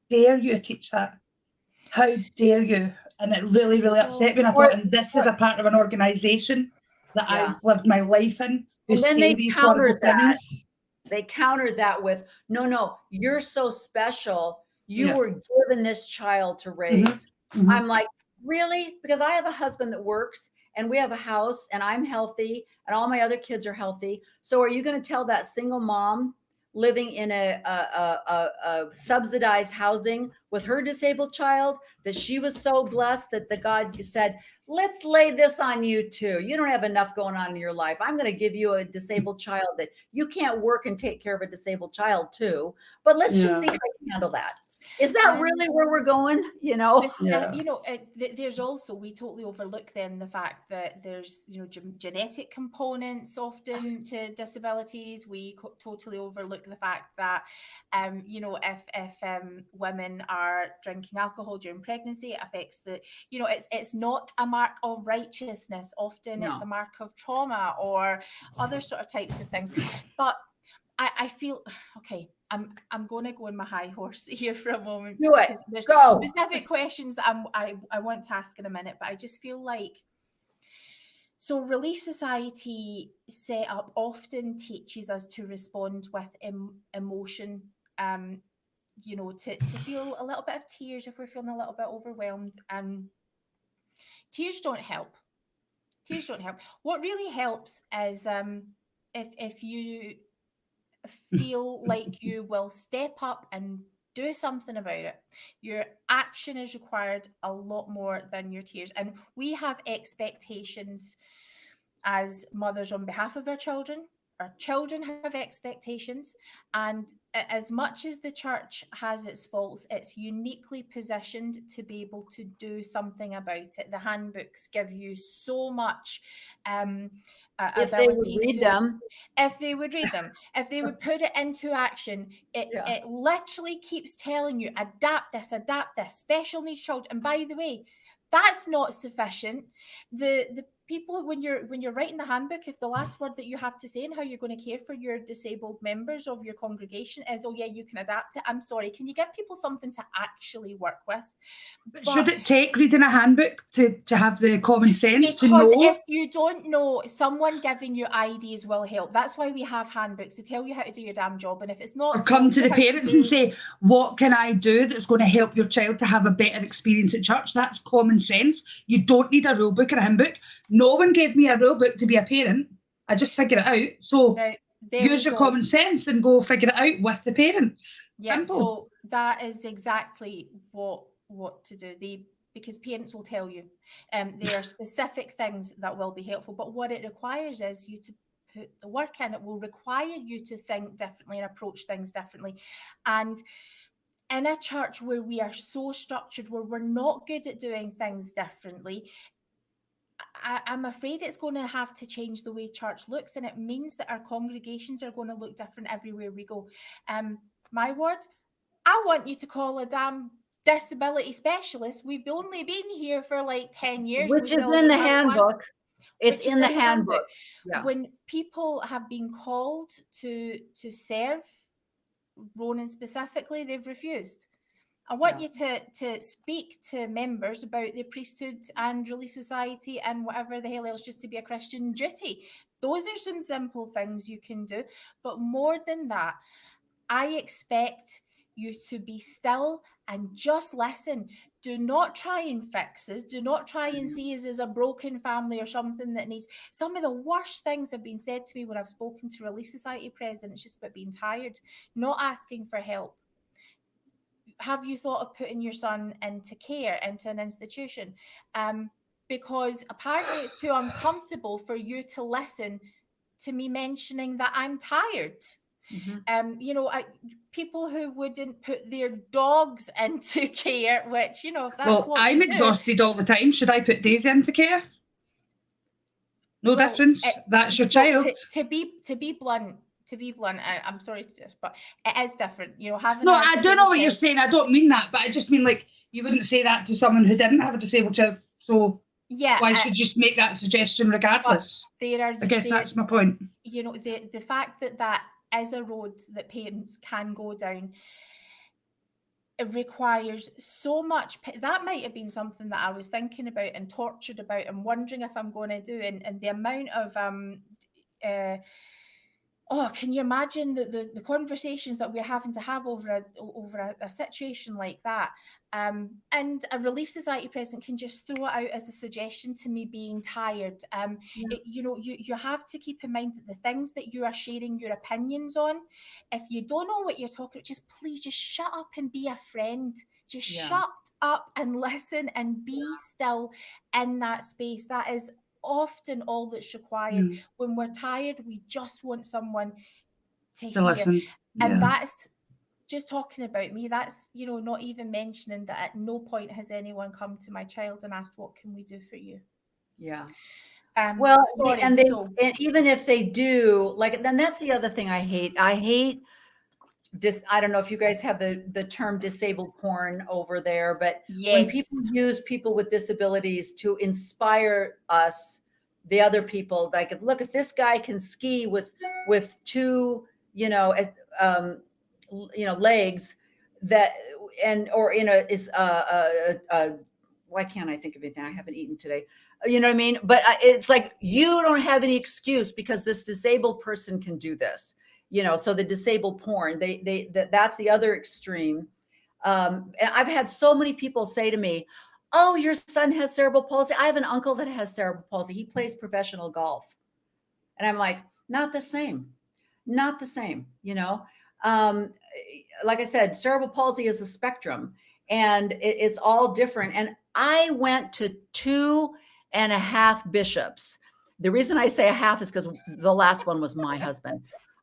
dare you teach that? How dare you? And it really, really upset me. And I thought, and this is a part of an organisation that I've lived my life in who say these horrible things. They countered that with, no, you're so special. You were given this child to raise. Mm-hmm. I'm like, really? Because I have a husband that works and we have a house and I'm healthy and all my other kids are healthy. So are you going to tell that single mom living in a subsidized housing with her disabled child that she was so blessed that the God said, let's lay this on you too. You don't have enough going on in your life. I'm going to give you a disabled child that you can't work and take care of a disabled child too. But let's just see how you handle that. Is that really where we're going? There's also, we totally overlook then the fact that there's, genetic components often to disabilities. We totally overlook the fact that, if women are drinking alcohol during pregnancy, it affects it's not a mark of righteousness. Often it's a mark of trauma or other sort of types of things. But I feel, okay, I'm going to go on my high horse here for a moment. Do it. Because there's Go. specific questions that I want to ask in a minute, but I just feel like, so Relief Society set up often teaches us to respond with emotion, to feel a little bit of tears if we're feeling a little bit overwhelmed. Tears don't help. Tears don't help. What really helps is if you feel like you will step up and do something about it. Your action is required a lot more than your tears. And we have expectations as mothers on behalf of our children. Our children have expectations. And as much as the church has its faults, it's uniquely positioned to be able to do something about it. The handbooks give you so much if they would read them. If they would read them, if they would put it into action, it literally keeps telling you, adapt this, special needs child. And by the way, that's not sufficient. The people, when you're writing the handbook, if the last word that you have to say and how you're going to care for your disabled members of your congregation is, oh yeah, you can adapt it, I'm sorry, can you give people something to actually work with? But should it take reading a handbook to have the common sense to Because know? if you don't know, someone giving you ideas will help. That's why we have handbooks to tell you how to do your damn job. And if it's not, Or come to the parents and say, what can I do that's going to help your child to have a better experience at church? That's common sense. You don't need a rule book or a handbook. No one gave me a rule book to be a parent. I just figure it out. So use your common sense and go figure it out with the parents. Yeah, Simple. so that is exactly what to do. Because parents will tell you, there are specific things that will be helpful, but what it requires is you to put the work in. It will require you to think differently and approach things differently. And in a church where we are so structured, where we're not good at doing things differently, I'm afraid it's going to have to change the way church looks, and it means that our congregations are going to look different everywhere we go. My word, I want you to call a damn disability specialist. We've only been here for like 10 years. Which is in the handbook. It's in the handbook. Yeah. When people have been called to serve, Ronan specifically, they've refused. I want you to speak to members about the priesthood and Relief Society and whatever the hell else, just to be a Christian duty. Those are some simple things you can do. But more than that, I expect you to be still and just listen. Do not try and fix us. Do not try and see us as a broken family or something that needs. Some of the worst things have been said to me when I've spoken to Relief Society presidents, just about being tired, not asking for help. Have you thought of putting your son into care, into an institution? Because apparently it's too uncomfortable for you to listen to me mentioning that I'm tired. Mm-hmm. People who wouldn't put their dogs into care, which, if that's what I'm exhausted all the time. Should I put Daisy into care? No difference. That's your child. To be blunt, I'm sorry to this, but it is different. I don't know what you're saying. I don't mean that, but I just mean like you wouldn't say that to someone who didn't have a disabled child. So why should you just make that suggestion regardless? I guess that's my point. The fact that is a road that parents can go down. It requires so much. That might have been something that I was thinking about and tortured about and wondering if I'm going to do. And the amount of can you imagine the conversations that we're having to have over a situation like that? And a Relief Society president can just throw it out as a suggestion to me being tired. You have to keep in mind that the things that you are sharing your opinions on, if you don't know what you're talking about, please just shut up and be a friend. Just shut up and listen and be still in that space. That is often all that's required. When we're tired, we just want someone to hear. Listen. And that's just talking about me. That's not even mentioning that at no point has anyone come to my child and asked, what can we do for you? And even if they do, then that's the other thing I hate. I don't know if you guys have the term disabled porn over there, but when people use people with disabilities to inspire us, the other people, like, look, if this guy can ski with two, legs why can't I think of anything? I haven't eaten today. You know what I mean? But it's like, you don't have any excuse because this disabled person can do this. So the disabled porn, that's the other extreme. And I've had so many people say to me, oh, your son has cerebral palsy. I have an uncle that has cerebral palsy. He plays professional golf. And I'm like, not the same. Like I said, cerebral palsy is a spectrum and it's all different. And I went to 2.5 bishops. The reason I say a half is because the last one was my husband.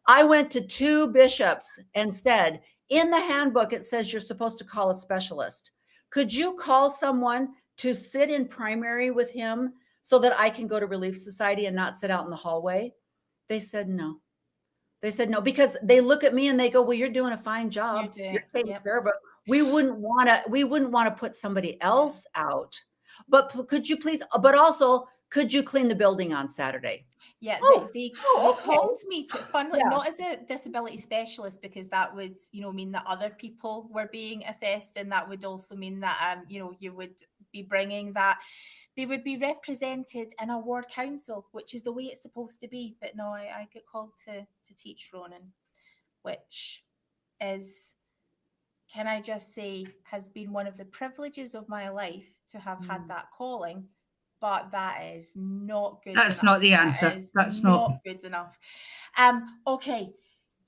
I went to 2 bishops and said, in the handbook, it says you're supposed to call a specialist. Could you call someone to sit in primary with him so that I can go to Relief Society and not sit out in the hallway? They said no. Because they look at me and they go, well, you're doing a fine job. You're taking care of it. We wouldn't want to put somebody else out. But could you please, but also, could you clean the building on Saturday? Yeah, Oh, they okay. called me to funnily Yeah. not as a disability specialist, because that would, mean that other people were being assessed, and that would also mean that you would be bringing that they would be represented in a ward council, which is the way it's supposed to be. But no, I get called to teach Ronan, which is, can I just say, has been one of the privileges of my life to have had that calling. But that is not good enough. That's not the answer. That is That's not not. good enough. Okay.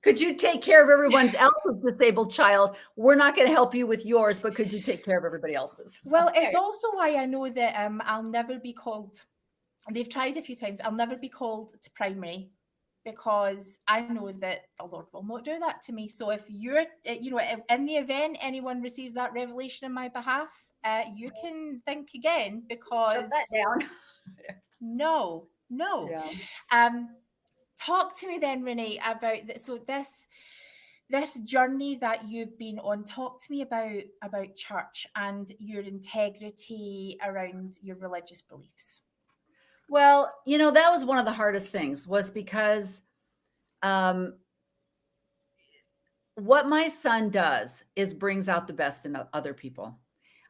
Could you take care of everyone else's disabled child? We're not going to help you with yours, but could you take care of everybody else's? Well, it's also why I know that I'll never be called. They've tried a few times. I'll never be called to primary, because I know that the Lord will not do that to me. So if you're, in the event anyone receives that revelation in my behalf, you can think again, because shut that down. No. Yeah. Talk to me then, Rene, about this journey that you've been on. Talk to me about church and your integrity around your religious beliefs. Well, that was one of the hardest things, was because what my son does is brings out the best in other people.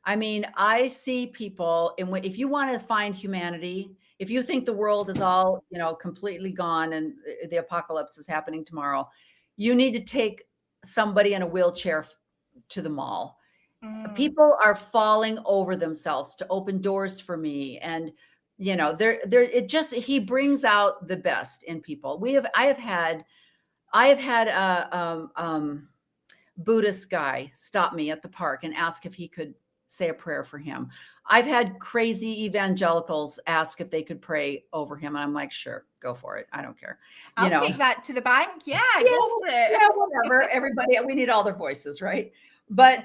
I mean, I see people, and if you want to find humanity, if you think the world is all, completely gone and the apocalypse is happening tomorrow, you need to take somebody in a wheelchair to the mall. People are falling over themselves to open doors for me. And, he brings out the best in people. I have had a Buddhist guy stop me at the park and ask if he could say a prayer for him. I've had crazy evangelicals ask if they could pray over him. And I'm like, sure, go for it. I don't care. I'll take that to the bank. Yeah, go for it. Yeah, whatever. Everybody, we need all their voices, right? But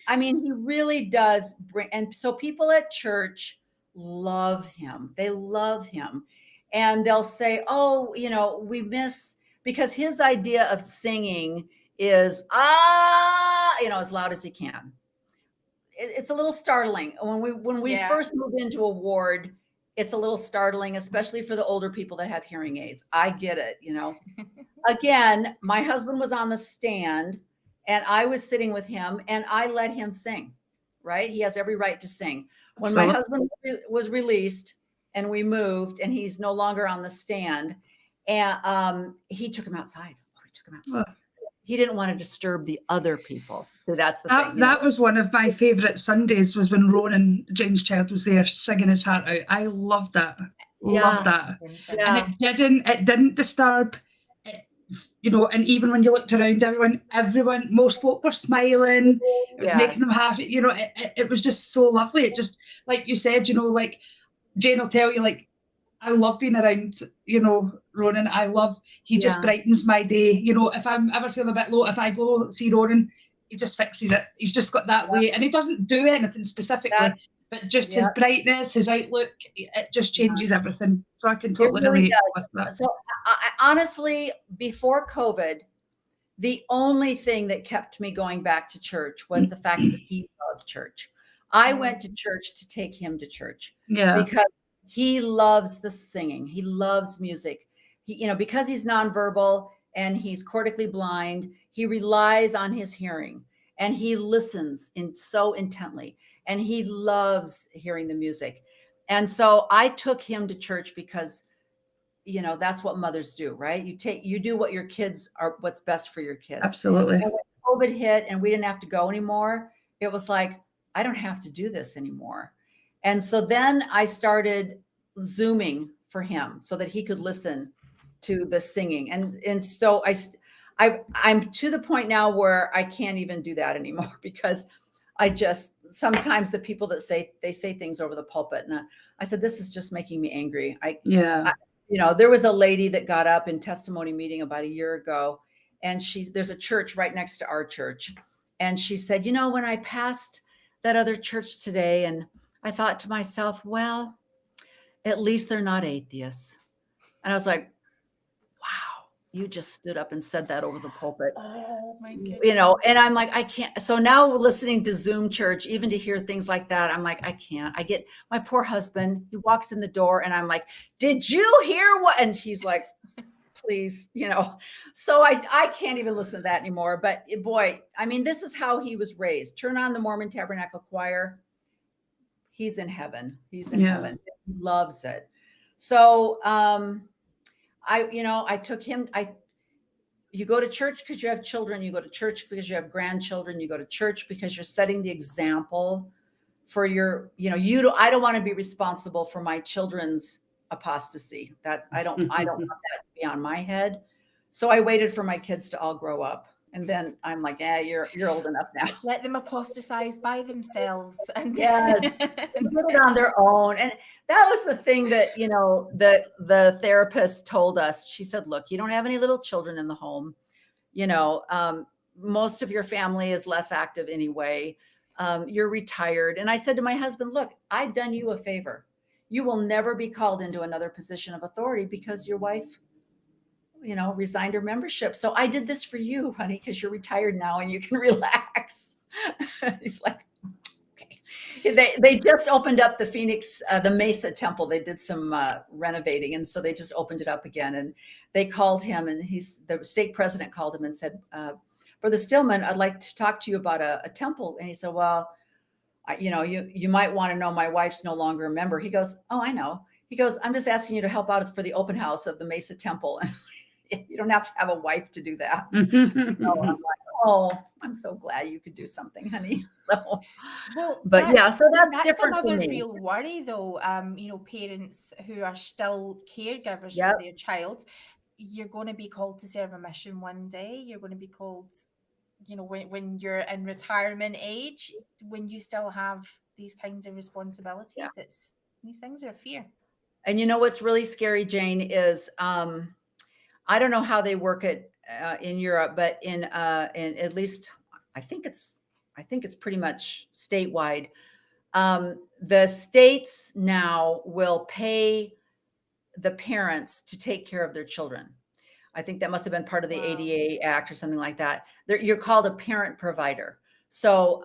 he really does bring, and so people at church love him. They love him. And they'll say, oh, we miss, because his idea of singing is, as loud as he can. It's a little startling. When we first moved into a ward, it's a little startling, especially for the older people that have hearing aids. I get it, Again, my husband was on the stand and I was sitting with him and I let him sing, right? He has every right to sing. When my husband was released and we moved and he's no longer on the stand, and he took him outside. He didn't want to disturb the other people. So that's the thing. That was one of my favourite Sundays, was when Ronan, Jane's child, was there singing his heart out. I loved that. Loved that. Yeah. And it didn't disturb, and even when you looked around, everyone, most folk were smiling. It was making them happy. It was just so lovely. It just, like you said, like Jane will tell you, like, I love being around, Ronan. He just brightens my day. If I'm ever feeling a bit low, if I go see Ronan, he just fixes it. He's just got that way. And he doesn't do anything specifically, but just his brightness, his outlook, it just changes everything. So I can totally relate with that. So I honestly, before COVID, the only thing that kept me going back to church was the fact that he loved church. I went to church to take him to church. Yeah. Because he loves the singing. He loves music. Because he's nonverbal and he's cortically blind, he relies on his hearing and he listens so intently and he loves hearing the music. And so I took him to church because, that's what mothers do, right? You do what your kids are, what's best for your kids. Absolutely. And when COVID hit and we didn't have to go anymore, it was like, I don't have to do this anymore. And so then I started Zooming for him so that he could listen to the singing. And so I'm to the point now where I can't even do that anymore, because sometimes the people that say things over the pulpit, and I said, this is just making me angry. There was a lady that got up in testimony meeting about a year ago, and there's a church right next to our church. And she said, when I passed that other church today, and I thought to myself, well, at least they're not atheists. And I was like, wow. you just stood up and said that over the pulpit. Oh my goodness. You know, and I'm like, I can't. So now listening to Zoom church, even to hear things like that, I'm like, I can't. I get my poor husband, he walks in the door and I'm like, did you hear what? And he's like, please, you know. So I can't even listen to that anymore. But boy, I mean, this is how he was raised. Turn on the Mormon Tabernacle Choir. He's in heaven. He's in heaven. He loves it. So I took him, you go to church because you have children, you go to church because you have grandchildren, you go to church because you're setting the example for your, I don't want to be responsible for my children's apostasy. I don't want that to be on my head. So I waited for my kids to all grow up. And then I'm like, you're old enough now. Let them apostatize by themselves. And yes, put it on their own. And that was the thing that, the therapist told us. She said, look, you don't have any little children in the home. Most of your family is less active anyway. You're retired. And I said to my husband, look, I've done you a favor. You will never be called into another position of authority because your wife resigned her membership. So I did this for you, honey, because you're retired now and you can relax. He's like, okay. They just opened up the Phoenix, the Mesa temple. They did some renovating. And so they just opened it up again. And they called him and the stake president called him and said, Brother Steelman, I'd like to talk to you about a temple. And he said, well, you might want to know my wife's no longer a member. He goes, oh, I know. He goes, I'm just asking you to help out for the open house of the Mesa temple. You don't have to have a wife to do that. So I'm like, oh, I'm so glad you could do something, honey. So, well, so that's different another for me. real worry, though. Parents who are still caregivers Yep. for their child, you're going to be called to serve a mission one day. You're going to be called, when you're in retirement age, when you still have these kinds of responsibilities. Yeah. These things are fear. And what's really scary, Jane, is I don't know how they work it in Europe, but in at least I think it's pretty much statewide. The states now will pay the parents to take care of their children. I think that must have been part of the ADA Act or something like that. You're called a parent provider. So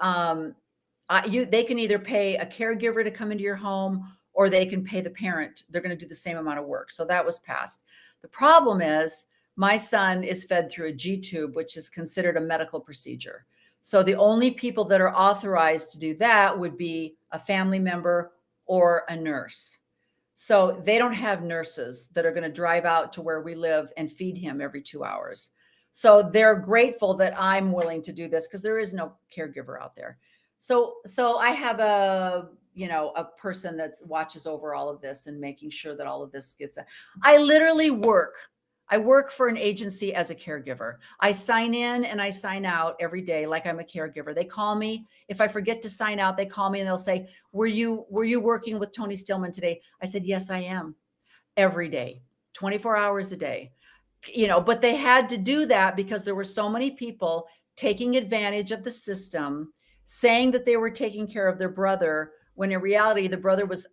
they can either pay a caregiver to come into your home or they can pay the parent. They're going to do the same amount of work. So that was passed. The problem is my son is fed through a G-tube, which is considered a medical procedure. So the only people that are authorized to do that would be a family member or a nurse. So they don't have nurses that are going to drive out to where we live and feed him every 2 hours. So they're grateful that I'm willing to do this because there is no caregiver out there. So I have a person that watches over all of this and making sure that all of this gets. I literally work for an agency as a caregiver. I sign in and I sign out every day like I'm a caregiver. They call me. If I forget to sign out, they call me and they'll say, were you working with Tony Steelman today? I said, yes, I am. Every day, 24 hours a day. But they had to do that because there were so many people taking advantage of the system, saying that they were taking care of their brother, when in reality, the brother was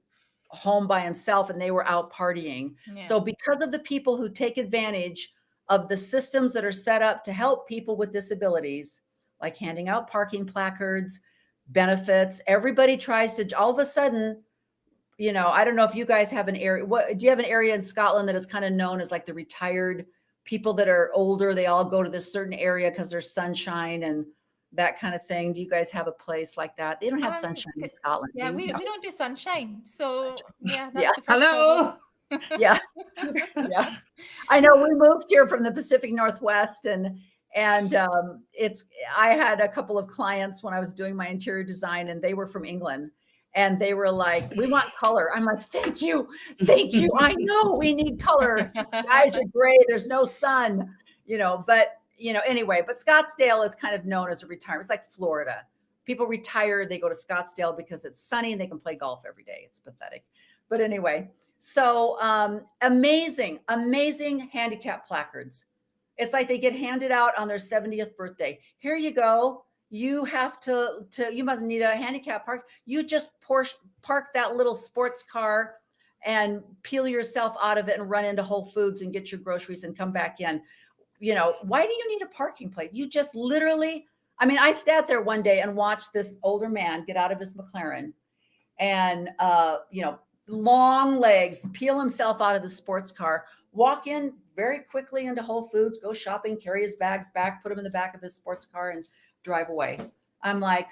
home by himself and they were out partying. Yeah. So because of the people who take advantage of the systems that are set up to help people with disabilities, like handing out parking placards, benefits, everybody tries to, all of a sudden, I don't know if you guys have an area. Do you have an area in Scotland that is kind of known as like the retired people that are older? They all go to this certain area because there's sunshine and that kind of thing. Do you guys have a place like that? They don't have sunshine in Scotland. Yeah, we don't do sunshine. So yeah, that's yeah. the first Hello. Yeah. Yeah. I know we moved here from the Pacific Northwest and I had a couple of clients when I was doing my interior design and they were from England and they were like, we want color. I'm like, thank you. I know we need color. Guys are gray. There's no sun, anyway, but Scottsdale is kind of known as a retirement. It's like Florida. People retire, they go to Scottsdale because it's sunny and they can play golf every day. It's pathetic. But anyway, so amazing handicap placards. It's like they get handed out on their 70th birthday. Here you go. You have you must need a handicap park. You just park that little sports car and peel yourself out of it and run into Whole Foods and get your groceries and come back in. Why do you need a parking place? You just literally, I sat there one day and watched this older man get out of his McLaren and, long legs, peel himself out of the sports car, walk in very quickly into Whole Foods, go shopping, carry his bags back, put them in the back of his sports car and drive away. I'm like,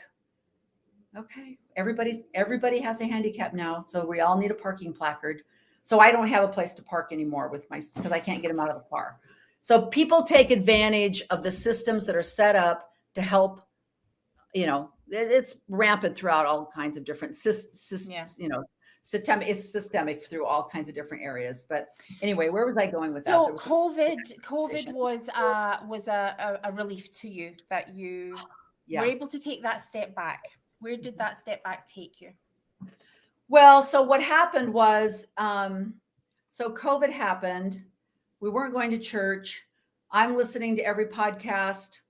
okay, everybody has a handicap now. So we all need a parking placard. So I don't have a place to park anymore because I can't get them out of the car. So people take advantage of the systems that are set up to help, it's rampant throughout all kinds of different it's systemic through all kinds of different areas. But anyway, where was I going with that? So COVID was a relief to you that you were able to take that step back. Where did that step back take you? Well, so what happened was, so COVID happened. We weren't going to church. I'm listening to every podcast,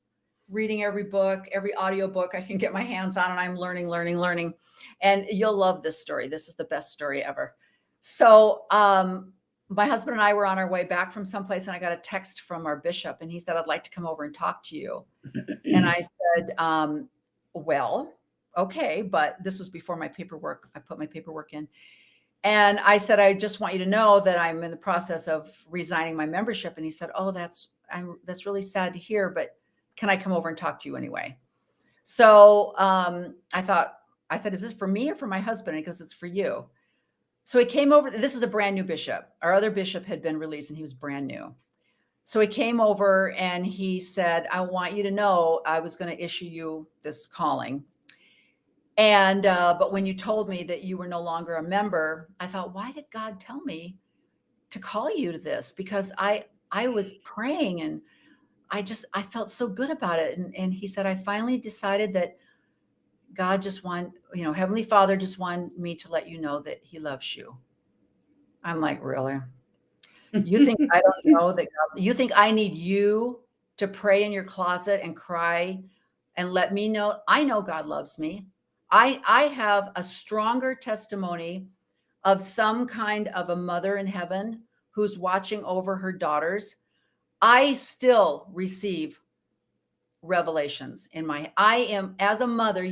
reading every book, every audiobook I can get my hands on, and I'm learning. And you'll love this story. This is the best story ever. So my husband and I were on our way back from someplace, and I got a text from our bishop, and he said, I'd like to come over and talk to you. And I said, well, okay, but this was before my paperwork. I put my paperwork in. And I said, I just want you to know that I'm in the process of resigning my membership. And he said, oh, that's really sad to hear, but can I come over and talk to you anyway? So I said, is this for me or for my husband? And he goes, it's for you. So he came over. This is a brand new bishop. Our other bishop had been released and he was brand new. So he came over and he said, I want you to know I was going to issue you this calling. And, but when you told me that you were no longer a member, I thought, why did God tell me to call you to this? Because I was praying and I felt so good about it. And he said, I finally decided that God just Heavenly Father just wanted me to let you know that he loves you. I'm like, really? You think I don't know that God, you think I need you to pray in your closet and cry and let me know? I know God loves me. I have a stronger testimony of some kind of a mother in heaven who's watching over her daughters. I still receive revelations I am, as a mother,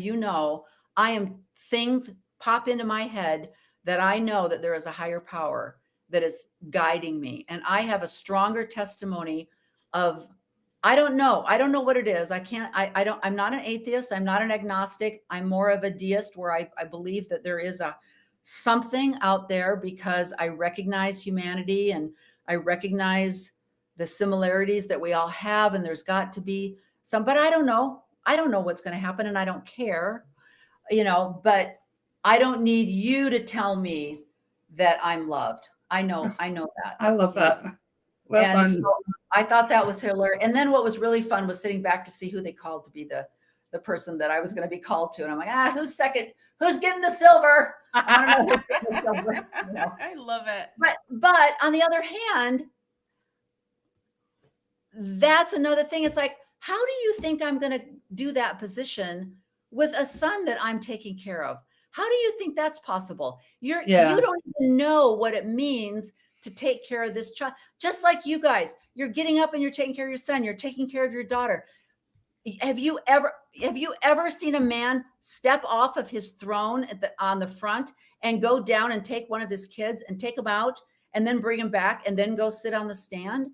things pop into my head that I know that there is a higher power that is guiding me. And I have a stronger testimony of, I don't know what it is. I'm not an atheist. I'm not an agnostic. I'm more of a deist where I believe that there is something out there because I recognize humanity and I recognize the similarities that we all have. And there's got to be but I don't know. I don't know what's going to happen and I don't care, but I don't need you to tell me that I'm loved. I know that. I love that. Well done. So I thought that was hilarious. And then what was really fun was sitting back to see who they called to be the person that I was going to be called to. And I'm like, who's second? Who's getting the silver? I don't know who's getting the silver. I love it. But on the other hand, that's another thing. It's like, how do you think I'm going to do that position with a son that I'm taking care of? How do you think that's possible? You don't even know what it means to take care of this child. Just like you guys, you're getting up and you're taking care of your son. You're taking care of your daughter. Have you ever seen a man step off of his throne on the front and go down and take one of his kids and take him out and then bring him back and then go sit on the stand?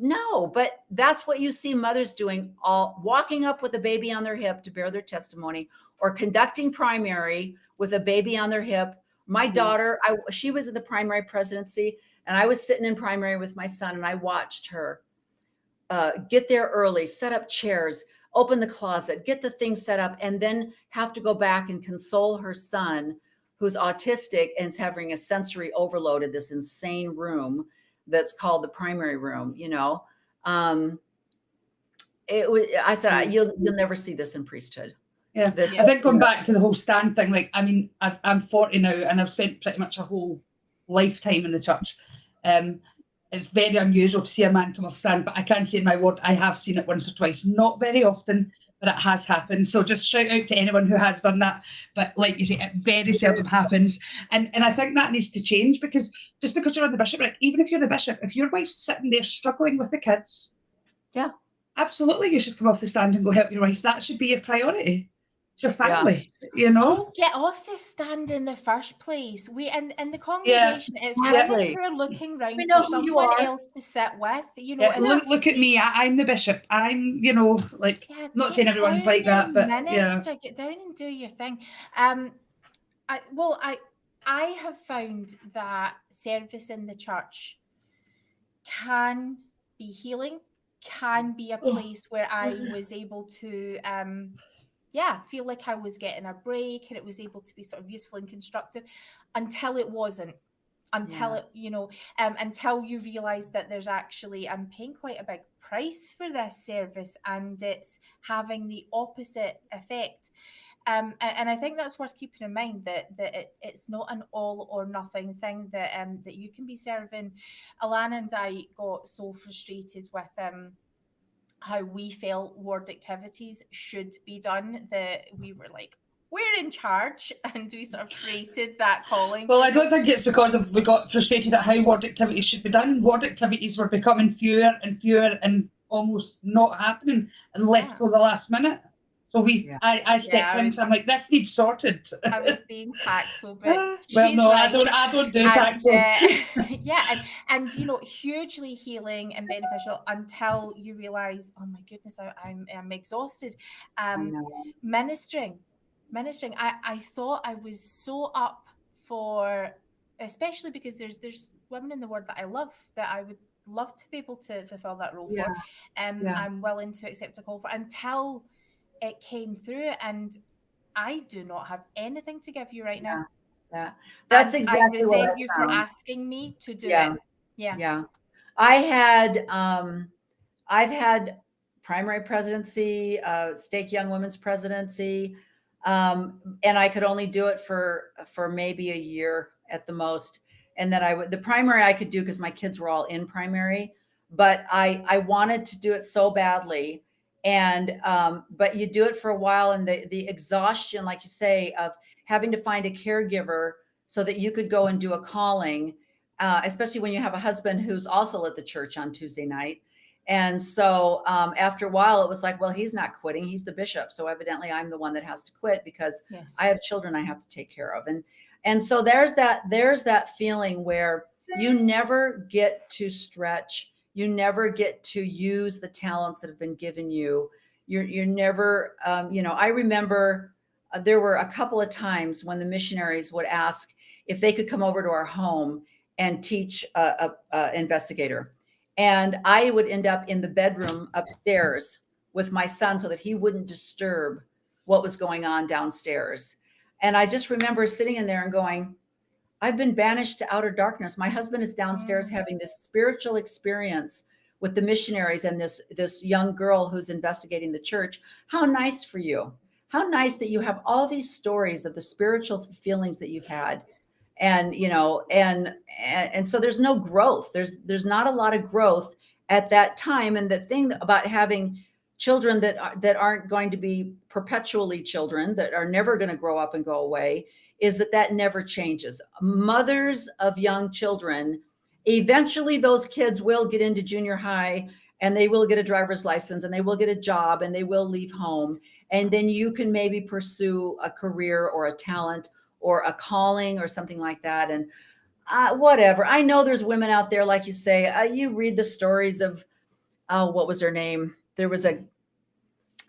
No, but that's what you see mothers doing, all walking up with a baby on their hip to bear their testimony or conducting primary with a baby on their hip. My daughter, she was in the primary presidency and I was sitting in primary with my son and I watched her get there early, set up chairs, open the closet, get the things set up, and then have to go back and console her son who's autistic and is having a sensory overload in this insane room that's called the primary room. I said, you'll never see this in priesthood. Yeah. I think going back to the whole stand thing, I'm 40 now and I've spent pretty much a whole lifetime in the church. It's very unusual to see a man come off stand, but I can't say in my word, I have seen it once or twice, not very often, but it has happened. So just shout out to anyone who has done that. But like you say, it very seldom happens. And I think that needs to change, because just because you're on the bishopric, even if you're the bishop, if your wife's sitting there struggling with the kids, Yeah. absolutely you should come off the stand and go help your wife. That should be your priority. It's your family, you know? Oh, get off the stand in the first place. We and the congregation is women who are looking round for someone else to sit with, you know. Yeah, look at me. I'm the bishop. I'm, you know, like, not saying everyone's like that, but minister, get down and do your thing. I have found that service in the church can be healing, can be a place where I was able to feel like I was getting a break and it was able to be sort of useful and constructive, until it wasn't. Until it, you know, until you realize that there's actually, I'm paying quite a big price for this service and it's having the opposite effect. And I think that's worth keeping in mind, that it's not an all or nothing thing, that that you can be serving. Alana and I got so frustrated with how we felt ward activities should be done that we were like, we're in charge, and we sort of created that calling. Well, I don't think it's because we got frustrated at how ward activities should be done. Ward activities were becoming fewer and fewer and almost not happening and left till the last minute. So I stepped in, so I'm like, this needs sorted. I was being tactful, but well, no, right. I don't do tactful. And you know, hugely healing and beneficial until you realize, oh my goodness, I'm exhausted. Ministering. I thought I was so up for, especially because there's women in the ward that I love, that I would love to be able to fulfill that role for. I'm willing to accept a call for, until it came through, and I do not have anything to give you right now. That's exactly what I resent you for asking me to do it. I've had primary presidency, stake young women's presidency, and I could only do it for maybe a year at the most. And then the primary I could do because my kids were all in primary, but I wanted to do it so badly. And but you do it for a while, and the exhaustion, like you say, of having to find a caregiver so that you could go and do a calling, especially when you have a husband who's also at the church on Tuesday night. And so after a while, it was like, well, he's not quitting. He's the bishop. So evidently I'm the one that has to quit, because I have children I have to take care of. And so there's that feeling where you never get to stretch. You never get to use the talents that have been given you. You're never, I remember there were a couple of times when the missionaries would ask if they could come over to our home and teach a investigator. And I would end up in the bedroom upstairs with my son so that he wouldn't disturb what was going on downstairs. And I just remember sitting in there and going, I've been banished to outer darkness. My husband is downstairs having this spiritual experience with the missionaries and this young girl who's investigating the church. How nice for you. How nice that you have all these stories of the spiritual feelings that you've had. And, and so there's no growth. There's not a lot of growth at that time. And the thing about having children that aren't going to be perpetually children, that are never going to grow up and go away, is that never changes. Mothers of young children, eventually those kids will get into junior high, and they will get a driver's license, and they will get a job, and they will leave home. And then you can maybe pursue a career or a talent or a calling or something like that. And whatever. I know there's women out there, like you say, you read the stories of, what was her name?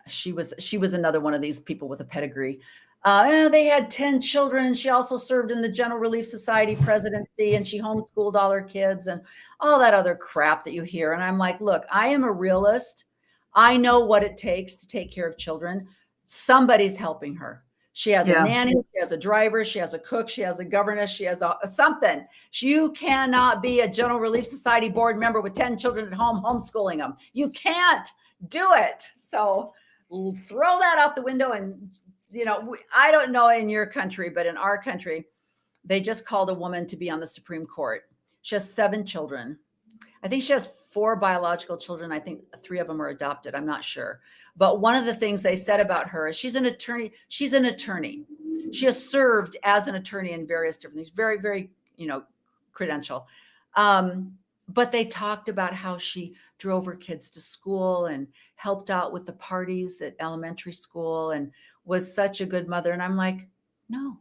She was another one of these people with a pedigree. They had 10 children, and she also served in the General Relief Society presidency, and she homeschooled all her kids and all that other crap that you hear. And I'm like, look, I am a realist. I know what it takes to take care of children. Somebody's helping her. She has a nanny, she has a driver, she has a cook, she has a governess, she has something. You cannot be a General Relief Society board member with 10 children at home, homeschooling them. You can't do it. So throw that out the window. And I don't know in your country, but in our country, they just called a woman to be on the Supreme Court. She has 7 children, I think she has 4 biological children. I think 3 of them are adopted. I'm not sure. But one of the things they said about her is she's an attorney. She's an attorney. She has served as an attorney in various different things, very, very, credential. But they talked about how she drove her kids to school and helped out with the parties at elementary school and was such a good mother. And I'm like, no,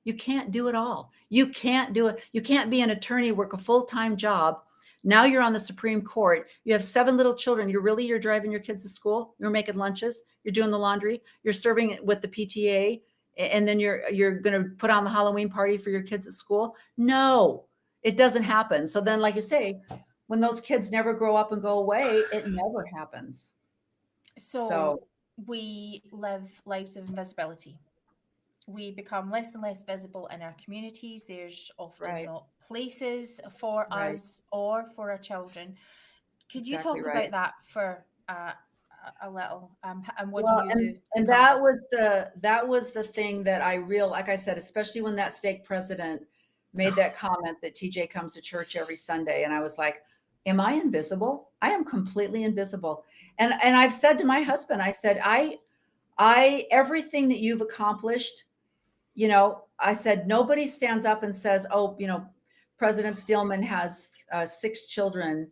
you can't do it all. You can't do it. You can't be an attorney, work a full-time job. Now you're on the Supreme Court. You have 7 little children. You're driving your kids to school. You're making lunches. You're doing the laundry. You're serving it with the PTA. And then you're going to put on the Halloween party for your kids at school. No, it doesn't happen. So then, like you say, when those kids never grow up and go away, it never happens. So we live lives of invisibility. We become less and less visible in our communities. There's often not places for us or for our children. Could you talk about that for a little? And what do you do? And that was the thing that I like I said, especially when that stake president made that comment that TJ comes to church every Sunday, and I was like, am I invisible? I am completely invisible. And I've said to my husband, I said, I everything that you've accomplished, I said, nobody stands up and says, oh, President Steelman has 6 children,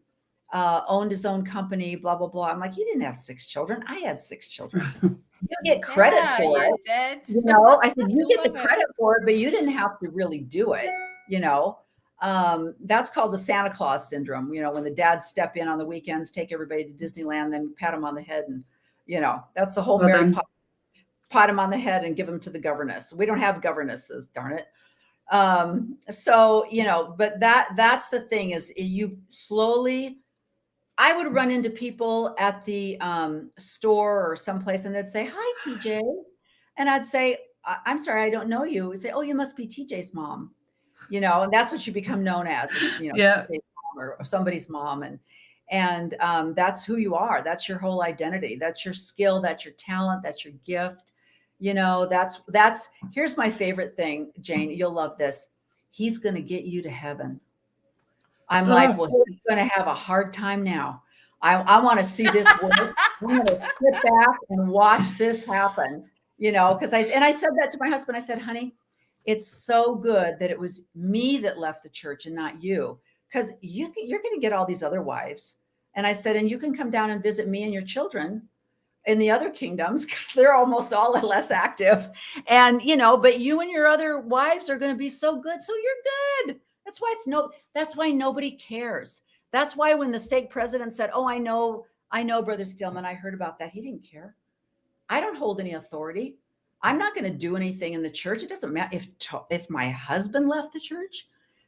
owned his own company, blah, blah, blah. I'm like, you didn't have 6 children. I had 6 children. You get credit for it. I said, you get the credit for it, but you didn't have to really do it. That's called the Santa Claus syndrome. When the dads step in on the weekends, take everybody to Disneyland, then pat them on the head. And, that's the whole Mary Poppins. Pat him on the head and give him to the governess. We don't have governesses, darn it. But that's the thing is you slowly, I would run into people at the store or someplace and they'd say, hi, TJ. And I'd say, I'm sorry, I don't know you. We'd say, oh, you must be TJ's mom. And that's what you become known as, TJ's mom or somebody's mom. And that's who you are. That's your whole identity. That's your skill. That's your talent. That's your gift. That's here's my favorite thing, Jane, you'll love this. He's going to get you to heaven. I'm like, well, he's going to have a hard time now. I want to see this work. I'm going to sit back and watch this happen, because I said that to my husband. I said, honey, it's so good that it was me that left the church and not you, because you're going to get all these other wives. And I said, and you can come down and visit me and your children in the other kingdoms, because they're almost all less active. And, but you and your other wives are going to be so good. So you're good. That's why nobody cares. That's why when the stake president said, oh, I know, Brother Steelman, I heard about that. He didn't care. I don't hold any authority. I'm not going to do anything in the church. It doesn't matter if my husband left the church,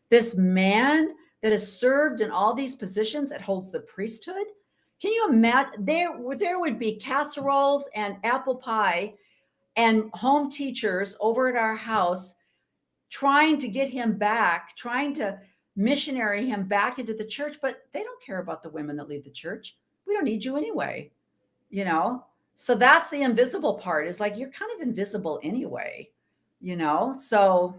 this man that has served in all these positions that holds the priesthood. Can you imagine? There would be casseroles and apple pie and home teachers over at our house trying to get him back, trying to missionary him back into the church, but they don't care about the women that leave the church. We don't need you anyway, So that's the invisible part, is like, you're kind of invisible anyway, so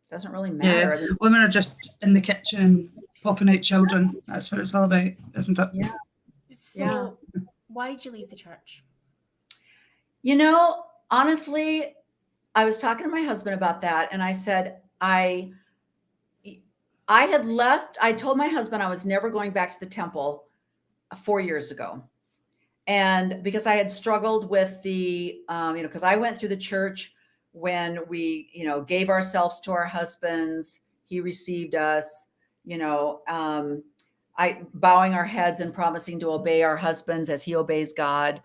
it doesn't really matter. Yeah. Women are just in the kitchen popping out children. That's what it's all about, isn't it? Yeah. So why did you leave the church? Honestly, I was talking to my husband about that. And I said, I had left. I told my husband I was never going back to the temple 4 years ago. And because I had struggled with the, because I went through the church when we, gave ourselves to our husbands, he received us, bowing our heads and promising to obey our husbands as he obeys God.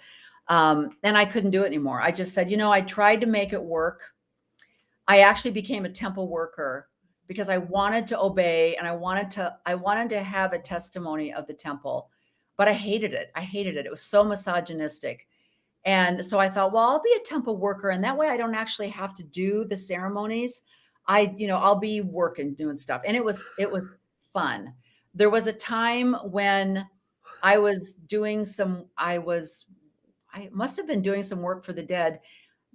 And I couldn't do it anymore. I just said, I tried to make it work. I actually became a temple worker because I wanted to obey and I wanted to have a testimony of the temple, but I hated it. It was so misogynistic. And so I thought, well, I'll be a temple worker. And that way I don't actually have to do the ceremonies. I'll be working, doing stuff. And it was fun. There was a time when I must have been doing some work for the dead,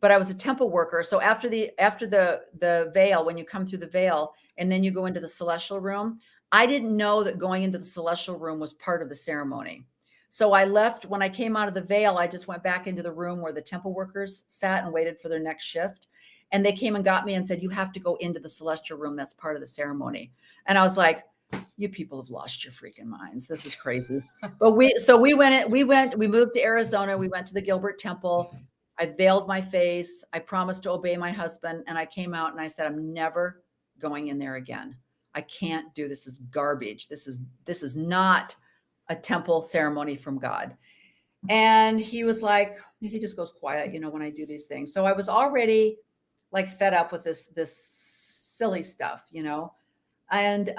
but I was a temple worker. So after the veil, when you come through the veil and then you go into the celestial room, I didn't know that going into the celestial room was part of the ceremony. So I left. When I came out of the veil, I just went back into the room where the temple workers sat and waited for their next shift. And they came and got me and said, you have to go into the celestial room. That's part of the ceremony. And I was like, you people have lost your freaking minds. This is crazy. But we moved to Arizona. We went to the Gilbert Temple. I veiled my face. I promised to obey my husband. And I came out and I said, I'm never going in there again. I can't do this. This is garbage. This is not a temple ceremony from God. And he was like, he just goes quiet, when I do these things. So I was already like fed up with this silly stuff, and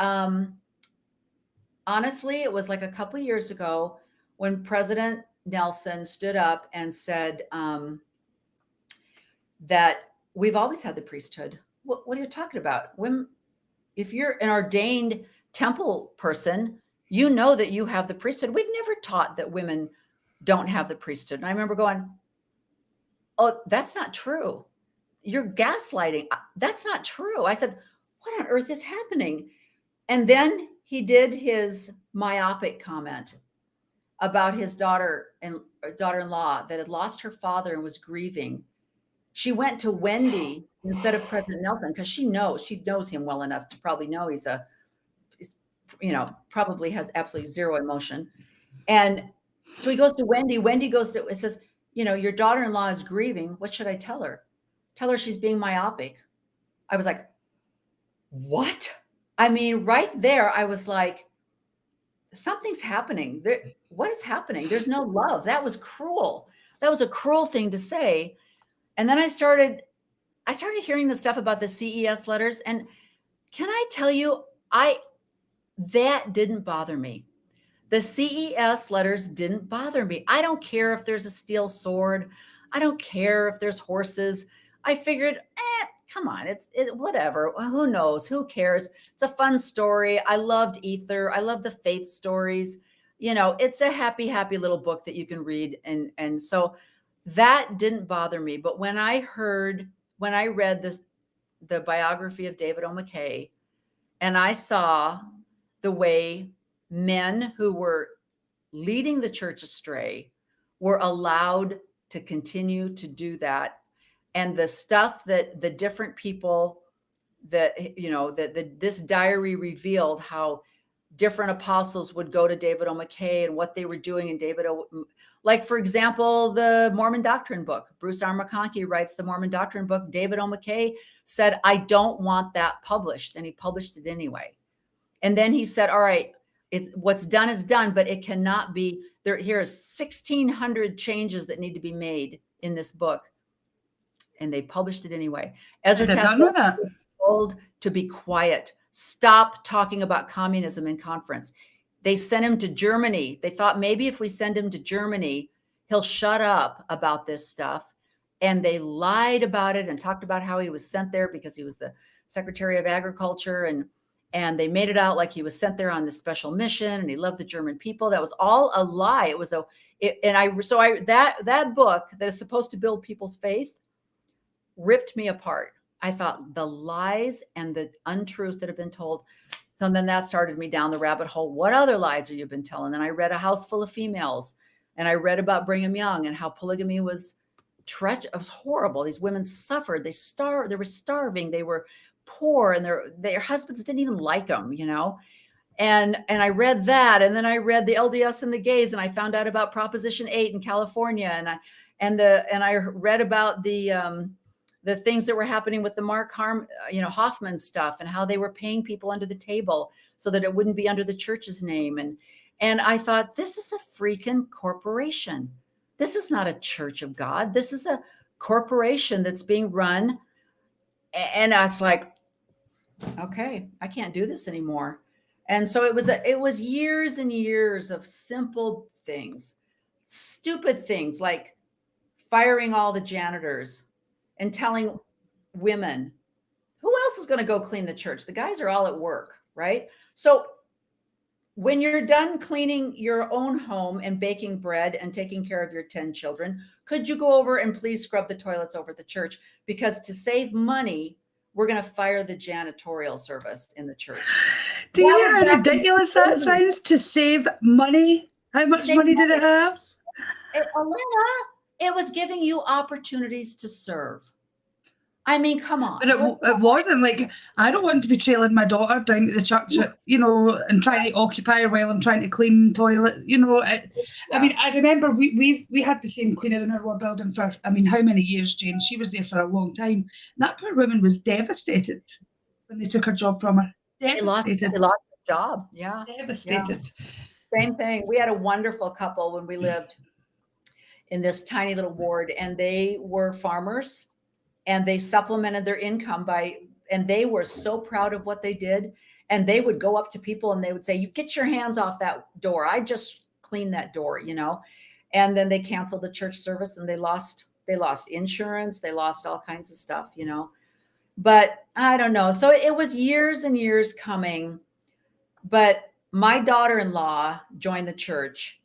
honestly, it was like a couple of years ago when President Nelson stood up and said that we've always had the priesthood. What are you talking about? If you're an ordained temple person, you know that you have the priesthood. We've never taught that women don't have the priesthood. And I remember going, oh, that's not true. You're gaslighting. That's not true. I said, what on earth is happening? And then he did his myopic comment about his daughter-in-law that had lost her father and was grieving. She went to Wendy instead of President Nelson because she knows him well enough to probably know he's probably has absolutely zero emotion. And so he goes to Wendy. Wendy it says, your daughter-in-law is grieving. What should I tell her? Tell her she's being myopic. I was like, what? I mean, right there, I was like, something's happening. What is happening? There's no love. That was cruel. That was a cruel thing to say. And then I started hearing the stuff about the CES letters. And can I tell you, that didn't bother me. The CES letters didn't bother me. I don't care if there's a steel sword. I don't care if there's horses. I figured, come on, it's whatever. Who knows? Who cares? It's a fun story. I loved Ether. I love the faith stories. It's a happy, happy little book that you can read. And so that didn't bother me. But when I read the biography of David O. McKay, and I saw the way men who were leading the church astray were allowed to continue to do that. And the stuff that the different people that this diary revealed, how different apostles would go to David O. McKay and what they were doing in like, for example, the Mormon Doctrine book. Bruce R. McConkie writes the Mormon Doctrine book. David O. McKay said, I don't want that published. And he published it anyway. And then he said, all right, it's what's done is done, but it cannot be there. Here's 1,600 changes that need to be made in this book. And they published it anyway. Ezra Taft was told to be quiet. Stop talking about communism in conference. They sent him to Germany. They thought maybe if we send him to Germany, he'll shut up about this stuff. And they lied about it and talked about how he was sent there because he was the Secretary of Agriculture. And they made it out like he was sent there on this special mission and he loved the German people. That was all a lie. It was that book that is supposed to build people's faith ripped me apart. I thought the lies and the untruths that have been told. And then that started me down the rabbit hole. What other lies have you been telling? And I read A House Full of Females, and I read about Brigham Young and how polygamy was treacherous. It was horrible. These women suffered. They were starving. They were poor, and their husbands didn't even like them, And I read that, and then I read the LDS and the gays, and I found out about Proposition 8 in California, and I read about the things that were happening with the Mark Hoffman stuff and how they were paying people under the table so that it wouldn't be under the church's name. And I thought, this is a freaking corporation. This is not a church of God. This is a corporation that's being run. And I was like, okay, I can't do this anymore. And so it was years and years of simple things, stupid things like firing all the janitors and telling women, who else is going to go clean the church? The guys are all at work, right? So when you're done cleaning your own home and baking bread and taking care of your 10 children, could you go over and please scrub the toilets over at the church? Because to save money, we're going to fire the janitorial service in the church. Do you hear how ridiculous that sounds? To save money? How much money did it have? Alana, it was giving you opportunities to serve. I mean, come on. But it wasn't like, I don't want to be trailing my daughter down to the church, and trying to occupy her while I'm trying to clean toilet. I mean, I remember we had the same cleaner in our building for, how many years, Jane? She was there for a long time. And that poor woman was devastated when they took her job from her. Devastated. They lost the job. Yeah. Devastated. Yeah. Same thing. We had a wonderful couple when we lived in this tiny little ward, and they were farmers. And they supplemented their income and they were so proud of what they did. And they would go up to people and they would say, you get your hands off that door. I just cleaned that door, and then they canceled the church service and they lost insurance. They lost all kinds of stuff, but I don't know. So it was years and years coming, but my daughter-in-law joined the church.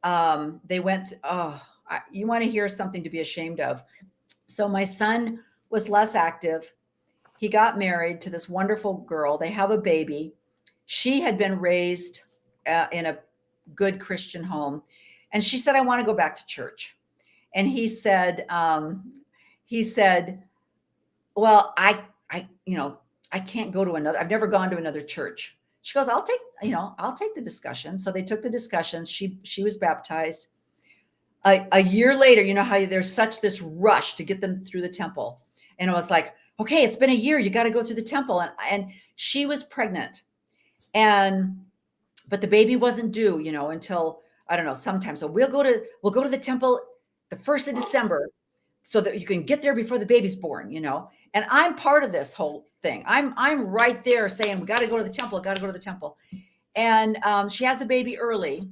They went, you want to hear something to be ashamed of. So my son was less active. He got married to this wonderful girl. They have a baby. She had been raised in a good Christian home. And she said, I want to go back to church. And he said, well, I can't go to another. I've never gone to another church. She goes, I'll take the discussion. So they took the discussion. She was baptized. A year later, how there's such this rush to get them through the temple. And it was like, okay, it's been a year. You got to go through the temple. And she was pregnant. But the baby wasn't due, until, I don't know, sometime. So we'll go to the temple the 1st of December so that you can get there before the baby's born, And I'm part of this whole thing. I'm right there saying, we got to go to the temple, And she has the baby early,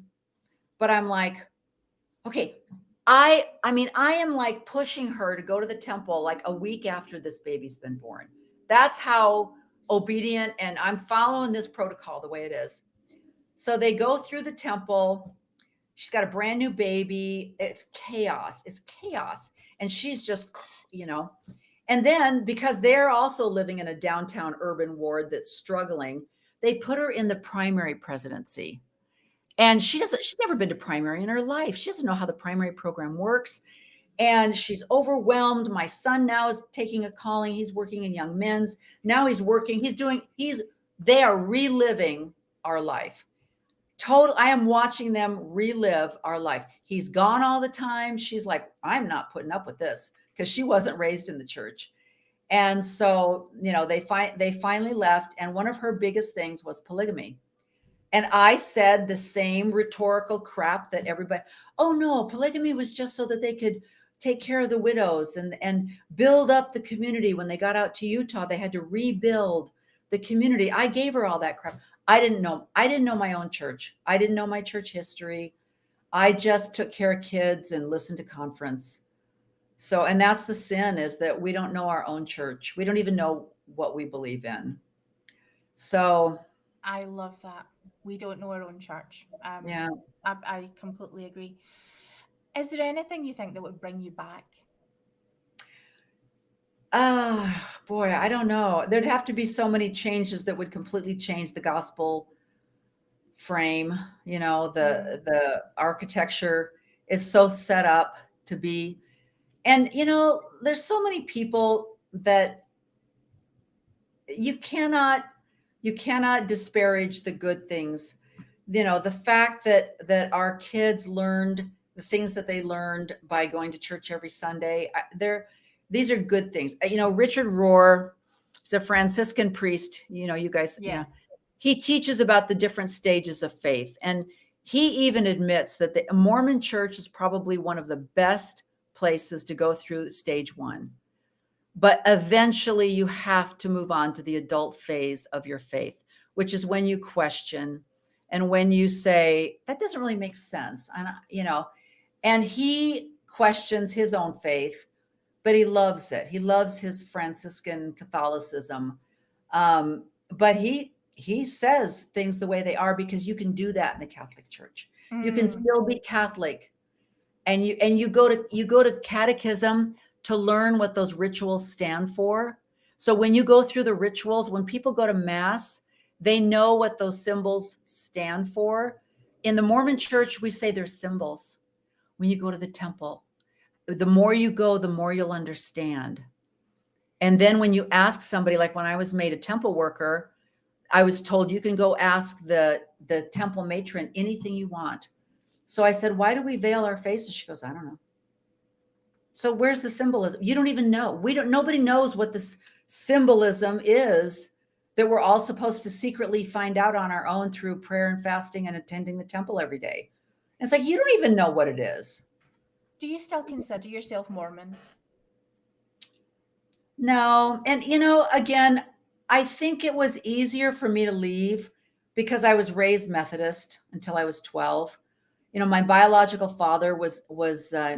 but I'm like, okay, I am like pushing her to go to the temple like a week after this baby's been born. That's how obedient, and I'm following this protocol the way it is. So they go through the temple. She's got a brand new baby. It's chaos. And she's just, and then because they're also living in a downtown urban ward that's struggling, they put her in the primary presidency. And she's never been to primary in her life. She doesn't know how the primary program works. And she's overwhelmed. My son now is taking a calling. He's working in young men's. Now he's working. They are reliving our life. I am watching them relive our life. He's gone all the time. She's like, I'm not putting up with this, because she wasn't raised in the church. And so, they finally left. And one of her biggest things was polygamy. And I said the same rhetorical crap that everybody, oh no, polygamy was just so that they could take care of the widows and build up the community. When they got out to Utah, they had to rebuild the community. I gave her all that crap. I didn't know my own church. I didn't know my church history. I just took care of kids and listened to conference. So, and that's the sin, is that we don't know our own church. We don't even know what we believe in. So I love that. We don't know our own church. Yeah. I completely agree. Is there anything you think that would bring you back? Boy, I don't know. There'd have to be so many changes that would completely change the gospel frame. The architecture is so set up to be, and there's so many people that you cannot disparage the good things. The fact that our kids learned the things that they learned by going to church every Sunday, these are good things. Richard Rohr is a Franciscan priest. You guys, yeah. He teaches about the different stages of faith. And he even admits that the Mormon church is probably one of the best places to go through stage 1. But eventually you have to move on to the adult phase of your faith, which is when you question and when you say, that doesn't really make sense. And he questions his own faith, but he loves it. He loves his Franciscan Catholicism. But he says things the way they are, because you can do that in the Catholic Church. You can still be Catholic, and you go to catechism to learn what those rituals stand for. So when you go through the rituals, when people go to mass, they know what those symbols stand for. In the Mormon church, we say they're symbols. When you go to the temple, the more you go, the more you'll understand. And then when you ask somebody, like when I was made a temple worker, I was told you can go ask the temple matron anything you want. So I said, why do we veil our faces? She goes, I don't know. So where's the symbolism? You don't even know. Nobody knows what this symbolism is that we're all supposed to secretly find out on our own through prayer and fasting and attending the temple every day. And it's like, you don't even know what it is. Do you still consider yourself Mormon? No. And, again, I think it was easier for me to leave because I was raised Methodist until I was 12. My biological father was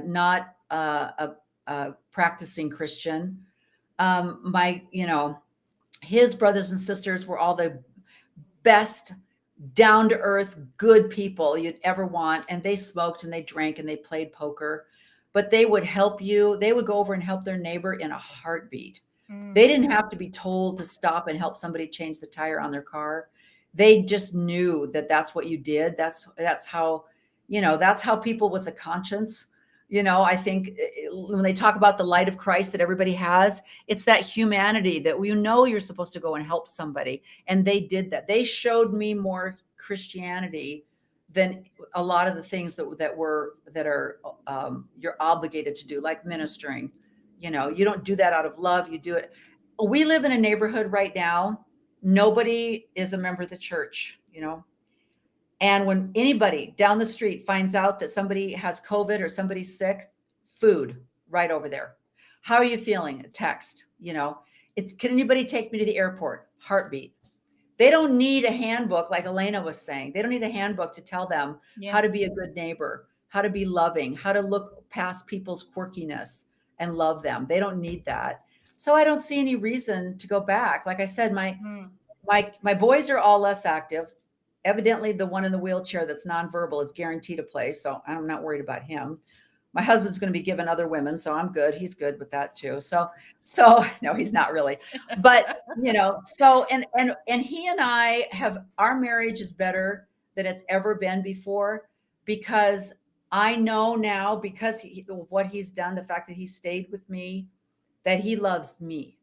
not a practicing Christian. His brothers and sisters were all the best, down to earth, good people you'd ever want. And they smoked and they drank and they played poker, but they would help you. They would go over and help their neighbor in a heartbeat. They didn't have to be told to stop and help somebody change the tire on their car. They just knew that that's what you did. That's how, that's how people with a conscience, I think when they talk about the light of Christ that everybody has, it's that humanity that you're supposed to go and help somebody. And they did that. They showed me more Christianity than a lot of the things that are you're obligated to do, like ministering. You don't do that out of love. You do it. We live in a neighborhood right now. Nobody is a member of the church, And when anybody down the street finds out that somebody has COVID or somebody's sick, food right over there. How are you feeling? A text, can anybody take me to the airport? Heartbeat. They don't need a handbook like Elena was saying. They don't need a handbook to tell them how to be a good neighbor, how to be loving, how to look past people's quirkiness and love them. They don't need that. So I don't see any reason to go back. Like I said, my boys are all less active. Evidently, the one in the wheelchair that's nonverbal is guaranteed to play. So I'm not worried about him. My husband's going to be given other women. So I'm good. He's good with that too. So no, he's not really, but so, and he and I our marriage is better than it's ever been before, because I know now, because of what he's done, the fact that he stayed with me, that he loves me,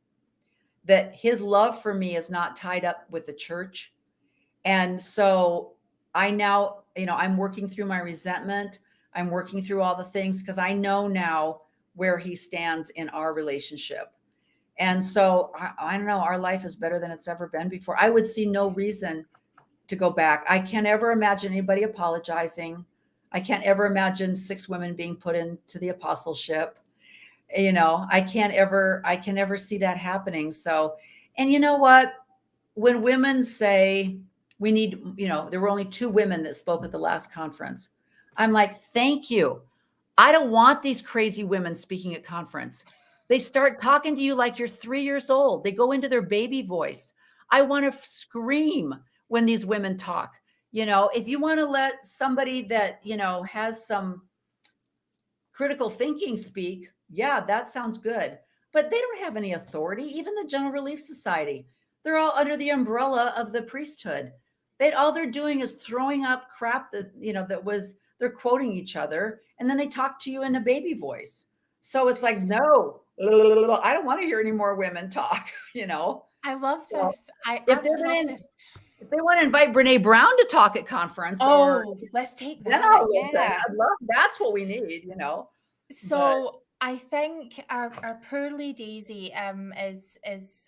that his love for me is not tied up with the church. And so I now, I'm working through my resentment. I'm working through all the things because I know now where he stands in our relationship. And so I don't know, our life is better than it's ever been before. I would see no reason to go back. I can't ever imagine anybody apologizing. I can't ever imagine 6 women being put into the apostleship. I can never see that happening. So, and you know what? When women say we need, there were only 2 women that spoke at the last conference. I'm like, thank you. I don't want these crazy women speaking at conference. They start talking to you like you're 3 years old. They go into their baby voice. I want to scream when these women talk. If you want to let somebody that, has some critical thinking speak, yeah, that sounds good. But they don't have any authority. Even the General Relief Society, they're all under the umbrella of the priesthood. All they're doing is throwing up crap that, they're quoting each other, and then they talk to you in a baby voice. So it's like, no, I don't want to hear any more women talk, I love this. I if absolutely love this. If they want to invite Brene Brown to talk at conference, let's take that. Then I'd love, that's what we need, So I think our poorly Daisy is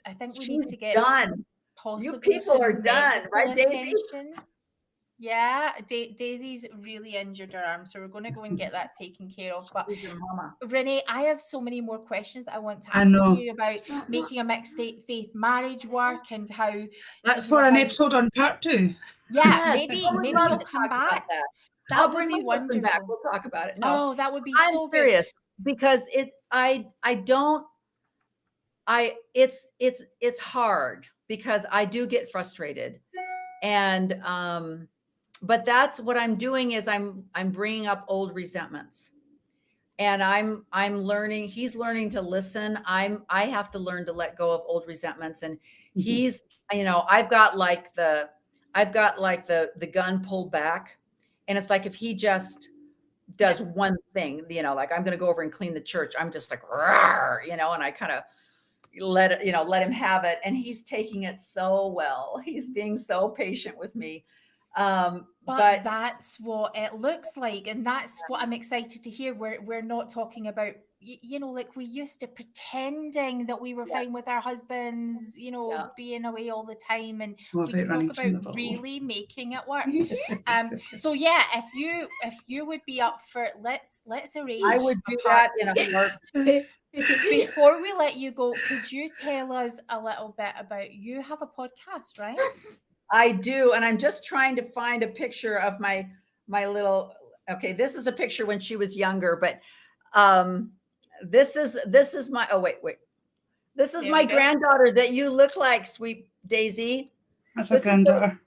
I think we need to get done. You people are done, right, Daisy? Yeah, Daisy's really injured her arm, so we're going to go and get that taken care of. But Rene, I have so many more questions that I want to ask you about making a mixed faith marriage work and how. That's for an episode on part 2. Yeah, maybe you'll come back. That would be wonderful. Back. We'll talk about it. No, oh, that would be I'm so serious good. Because it's hard because I do get frustrated, and but that's what I'm doing is I'm bringing up old resentments, And I'm learning, he's learning to listen. I have to learn to let go of old resentments. And he's, I've got like the gun pulled back. And it's like, if he just does one thing, like I'm going to go over and clean the church, I'm just like, and I kind of let him have it. And he's taking it so well. He's being so patient with me. But that's what it looks like. And that's what I'm excited to hear. We're not talking about, like we used to pretending that we were fine with our husbands, being away all the time. And we can talk about really making it work. So yeah, if you would be up for it, let's arrange. I would do that in a heartbeat. Before we let you go, could you tell us a little bit about, you have a podcast, right? I do. And I'm just trying to find a picture of my little, okay, this is a picture when she was younger, but this is my, oh, wait. This is my granddaughter that you look like, sweet Daisy. That's a granddaughter.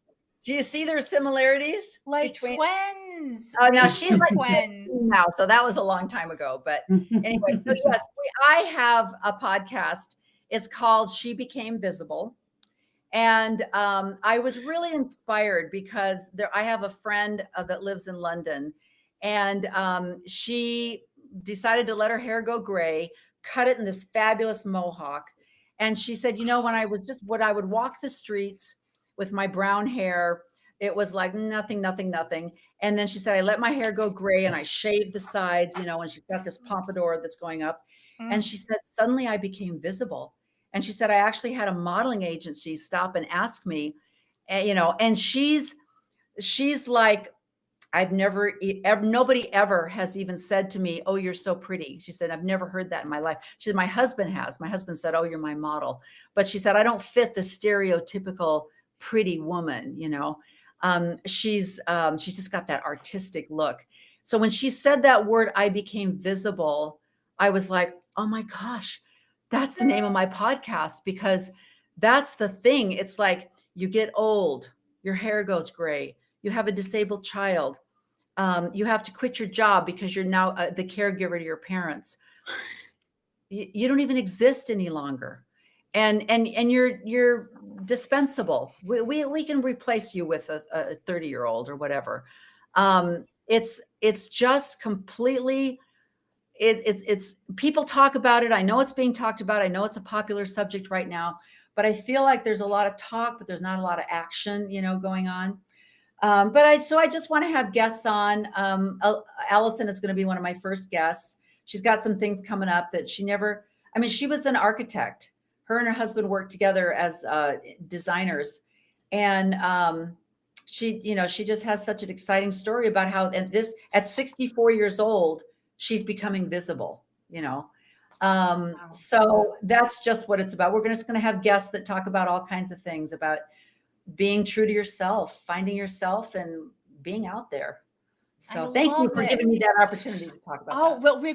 Do you see their similarities? Like twins. Oh, now she's like twins now. So that was a long time ago. But anyway, so yes, I have a podcast. It's called She Became Visible. And I was really inspired because I have a friend that lives in London, and she decided to let her hair go gray, cut it in this fabulous mohawk. And she said, when I would walk the streets with my brown hair, it was like nothing. And then she said, I let my hair go gray and I shaved the sides, and she's got this pompadour that's going up. And she said, suddenly I became visible. And she said, I actually had a modeling agency stop and ask me, and she's like, nobody ever has even said to me, oh, you're so pretty. She said, I've never heard that in my life. She said, my husband said, oh, you're my model. But she said, I don't fit the stereotypical pretty woman, she's just got that artistic look. So when she said that word, I became visible, I was like, oh my gosh, that's the name of my podcast, because that's the thing. It's like you get old, your hair goes gray, you have a disabled child, you have to quit your job because you're now the caregiver to your parents. You don't even exist any longer, and you're dispensable. We can replace you with a 30-year-old or whatever. It's just completely. It's people talk about it. I know it's being talked about. I know it's a popular subject right now, but I feel like there's a lot of talk, but there's not a lot of action, going on. But I just want to have guests on. Allison is going to be one of my first guests. She's got some things coming up that she was an architect. Her and her husband worked together as designers. And she just has such an exciting story about how at 64 years old, she's becoming visible, So that's just what it's about. We're just going to have guests that talk about all kinds of things about being true to yourself, finding yourself, and being out there. So thank you for giving me that opportunity to talk about that. Well, we're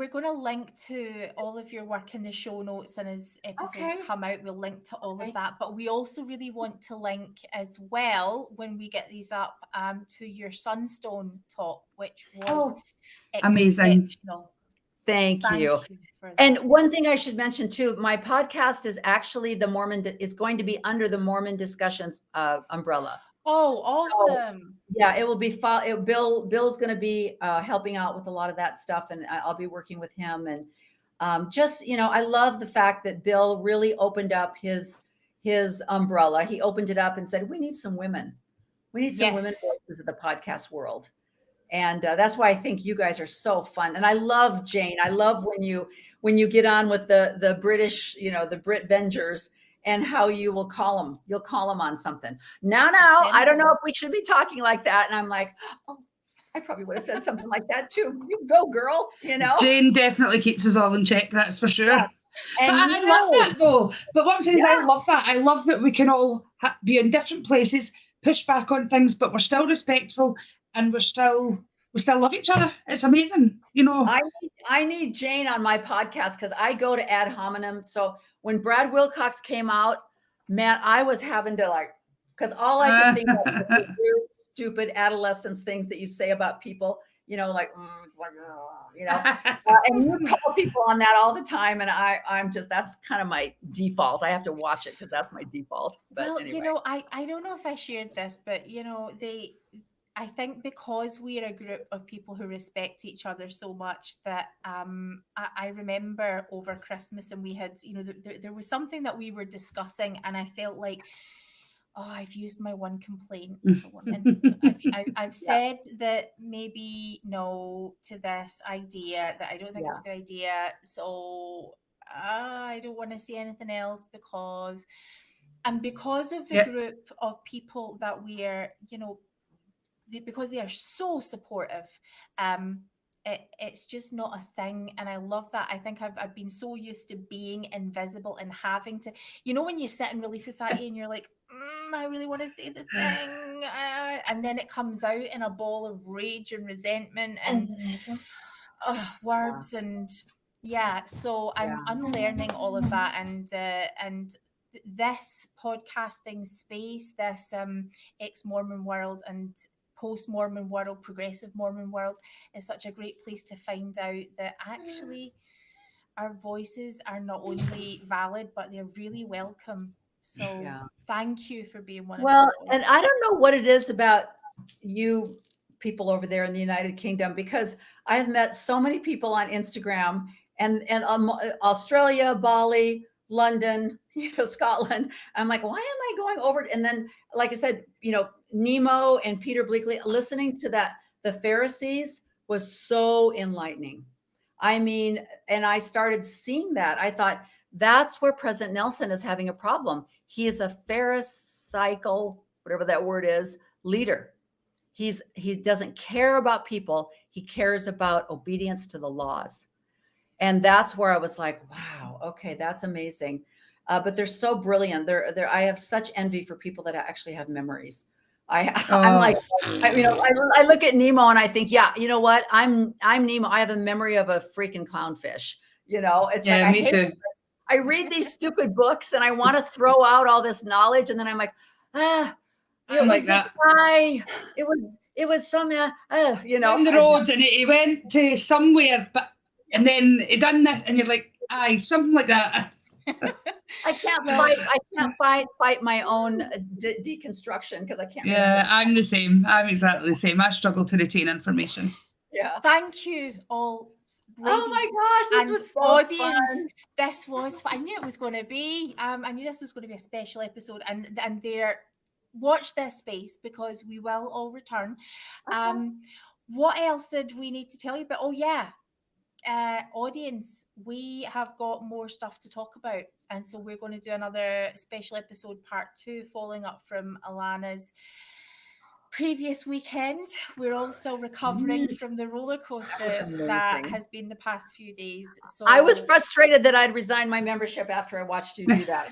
gonna link to all of your work in the show notes, and as episodes come out, we'll link to all of that. But we also really want to link as well, when we get these up, to your Sunstone talk, which was amazing. Exceptional. Thank you. And one thing I should mention too, my podcast is actually is going to be under the Mormon Discussions umbrella. Oh, awesome. So, yeah, it will be Bill's going to be helping out with a lot of that stuff, and I'll be working with him. And I love the fact that Bill really opened up his umbrella. He opened it up and said, we need some women. We need some women voices in the podcast world. And that's why I think you guys are so fun. And I love Jane. I love when you get on with the British, the Brit Vengers, and how you will call them. You'll call them on something. Now, I don't know if we should be talking like that. And I'm like, oh, I probably would have said something like that too. You go, girl. Jane definitely keeps us all in check. That's for sure. Yeah. But I love that though. But what I'm saying is, I love that. I love that we can all be in different places, push back on things, but we're still respectful, and we still love each other. It's amazing, I need Jane on my podcast because I go to ad hominem. So when Brad Wilcox came out, man, I was having to because all I can think of is weird, stupid adolescence things that you say about people. like, and you call people on that all the time. And I'm just, that's kind of my default. I have to watch it because that's my default. But well, anyway. I don't know if I shared this, but I think because we're a group of people who respect each other so much that I remember over Christmas, and we had, there was something that we were discussing, and I felt like, oh, I've used my one complaint as a woman. I've said that maybe no to this idea, that I don't think it's a good idea. So I don't want to say anything else because of the group of people that we're, because they are so supportive, it's just not a thing. And I love that. I think I've been so used to being invisible and having to, when you sit in Relief Society and you're like, I really want to say the thing, and then it comes out in a ball of rage and resentment and words and so I'm unlearning all of that, and this podcasting space, this ex-Mormon world and post-Mormon world, progressive Mormon world, is such a great place to find out that actually our voices are not only valid, but they're really welcome. So thank you for being one of those voices. And I don't know what it is about you people over there in the United Kingdom, because I have met so many people on Instagram and Australia, Bali, London, Scotland. I'm like, why am I going over? And then, like I said, Nemo and Peter Bleakley, listening to that, the Pharisees, was so enlightening. I mean, and I started seeing that. I thought, that's where President Nelson is having a problem. He is a Pharisaical, whatever that word is, leader. He doesn't care about people. He cares about obedience to the laws. And that's where I was like, wow, okay, that's amazing. But they're so brilliant. I have such envy for people that actually have memories. I'm like, I look at Nemo and I think, you know what? I'm Nemo. I have a memory of a freaking clownfish. It's like, me too. I read these stupid books and I want to throw out all this knowledge. And then I'm like, it was that guy. It was some, on the road, and he went to somewhere, and then he done this, and you're like, aye, something like that. I can't fight my own deconstruction because I can't. Yeah, I'm the same. I'm exactly the same. I struggle to retain information. Yeah. Thank you all, ladies. Oh my gosh, this was so audience. Fun. This was fun. I knew it was going to be. I knew this was going to be a special episode, and watch this space because we will all return. What else did we need to tell you about? Oh yeah. Audience, we have got more stuff to talk about, and so we're going to do another special episode, part 2, following up from Alana's previous weekend. We're all still recovering from the roller coaster that has been the past few days. So I was frustrated that I'd resigned my membership after I watched you do that.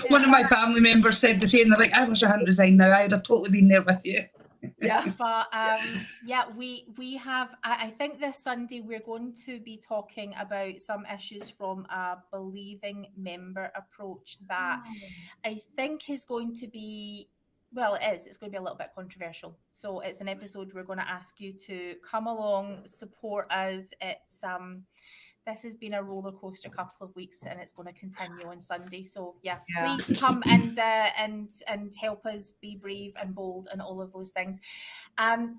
One of my family members said the same. They're like, I wish I hadn't resigned now. I'd have totally been there with you. Yeah, but we have. I think this Sunday we're going to be talking about some issues from a believing member approach that I think is going to be. Well, it is. It's going to be a little bit controversial. So it's an episode we're going to ask you to come along, support us. It's this has been a roller coaster couple of weeks, and it's going to continue on Sunday. So please come and help us be brave and bold and all of those things.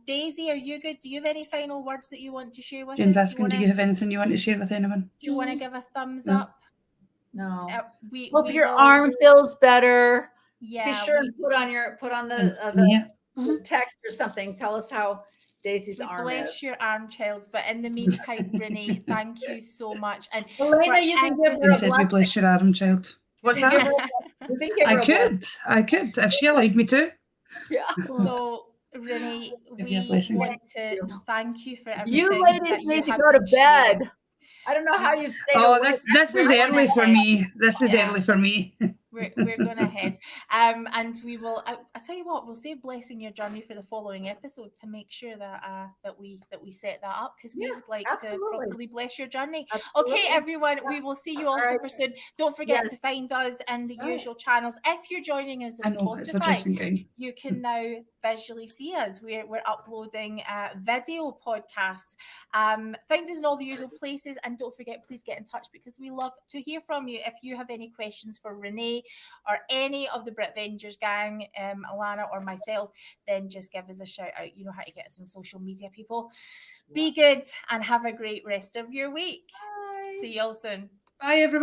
Daisy, are you good? Do you have any final words that you want to share with Jen's us? asking, do you have anything you want to share with anyone? Do you want to give a thumbs up? No. We hope your arm feels better. Yeah. Be sure and put on the text or something. Tell us how Daisy's arm is. Bless your arm, child. But in the meantime, Renee, thank you so much. And Elena, you can give her a blessing. Bless your arm, child. What's that? I could if she allowed me to. Yeah. So Renee, we want to thank you for everything. You ladies need to go to bed. I don't know how you've stayed. Oh, this is early for me. This is early for me. we're going ahead. And we will, I tell you what, we'll save blessing your journey for the following episode to make sure that that we set that up, because we would like to properly bless your journey. Absolutely. Okay, everyone, we will see you all super soon. Don't forget to find us in the usual channels. If you're joining us on Spotify, you can now visually see us. We're uploading video podcasts. Find us in all the usual places, and don't forget, please get in touch, because we love to hear from you. If you have any questions for Rene or any of the Brit Vengers gang, Alana or myself, then just give us a shout out. You know how to get us on social media, people. Be good and have a great rest of your week. Bye. See you all soon. Bye, everyone.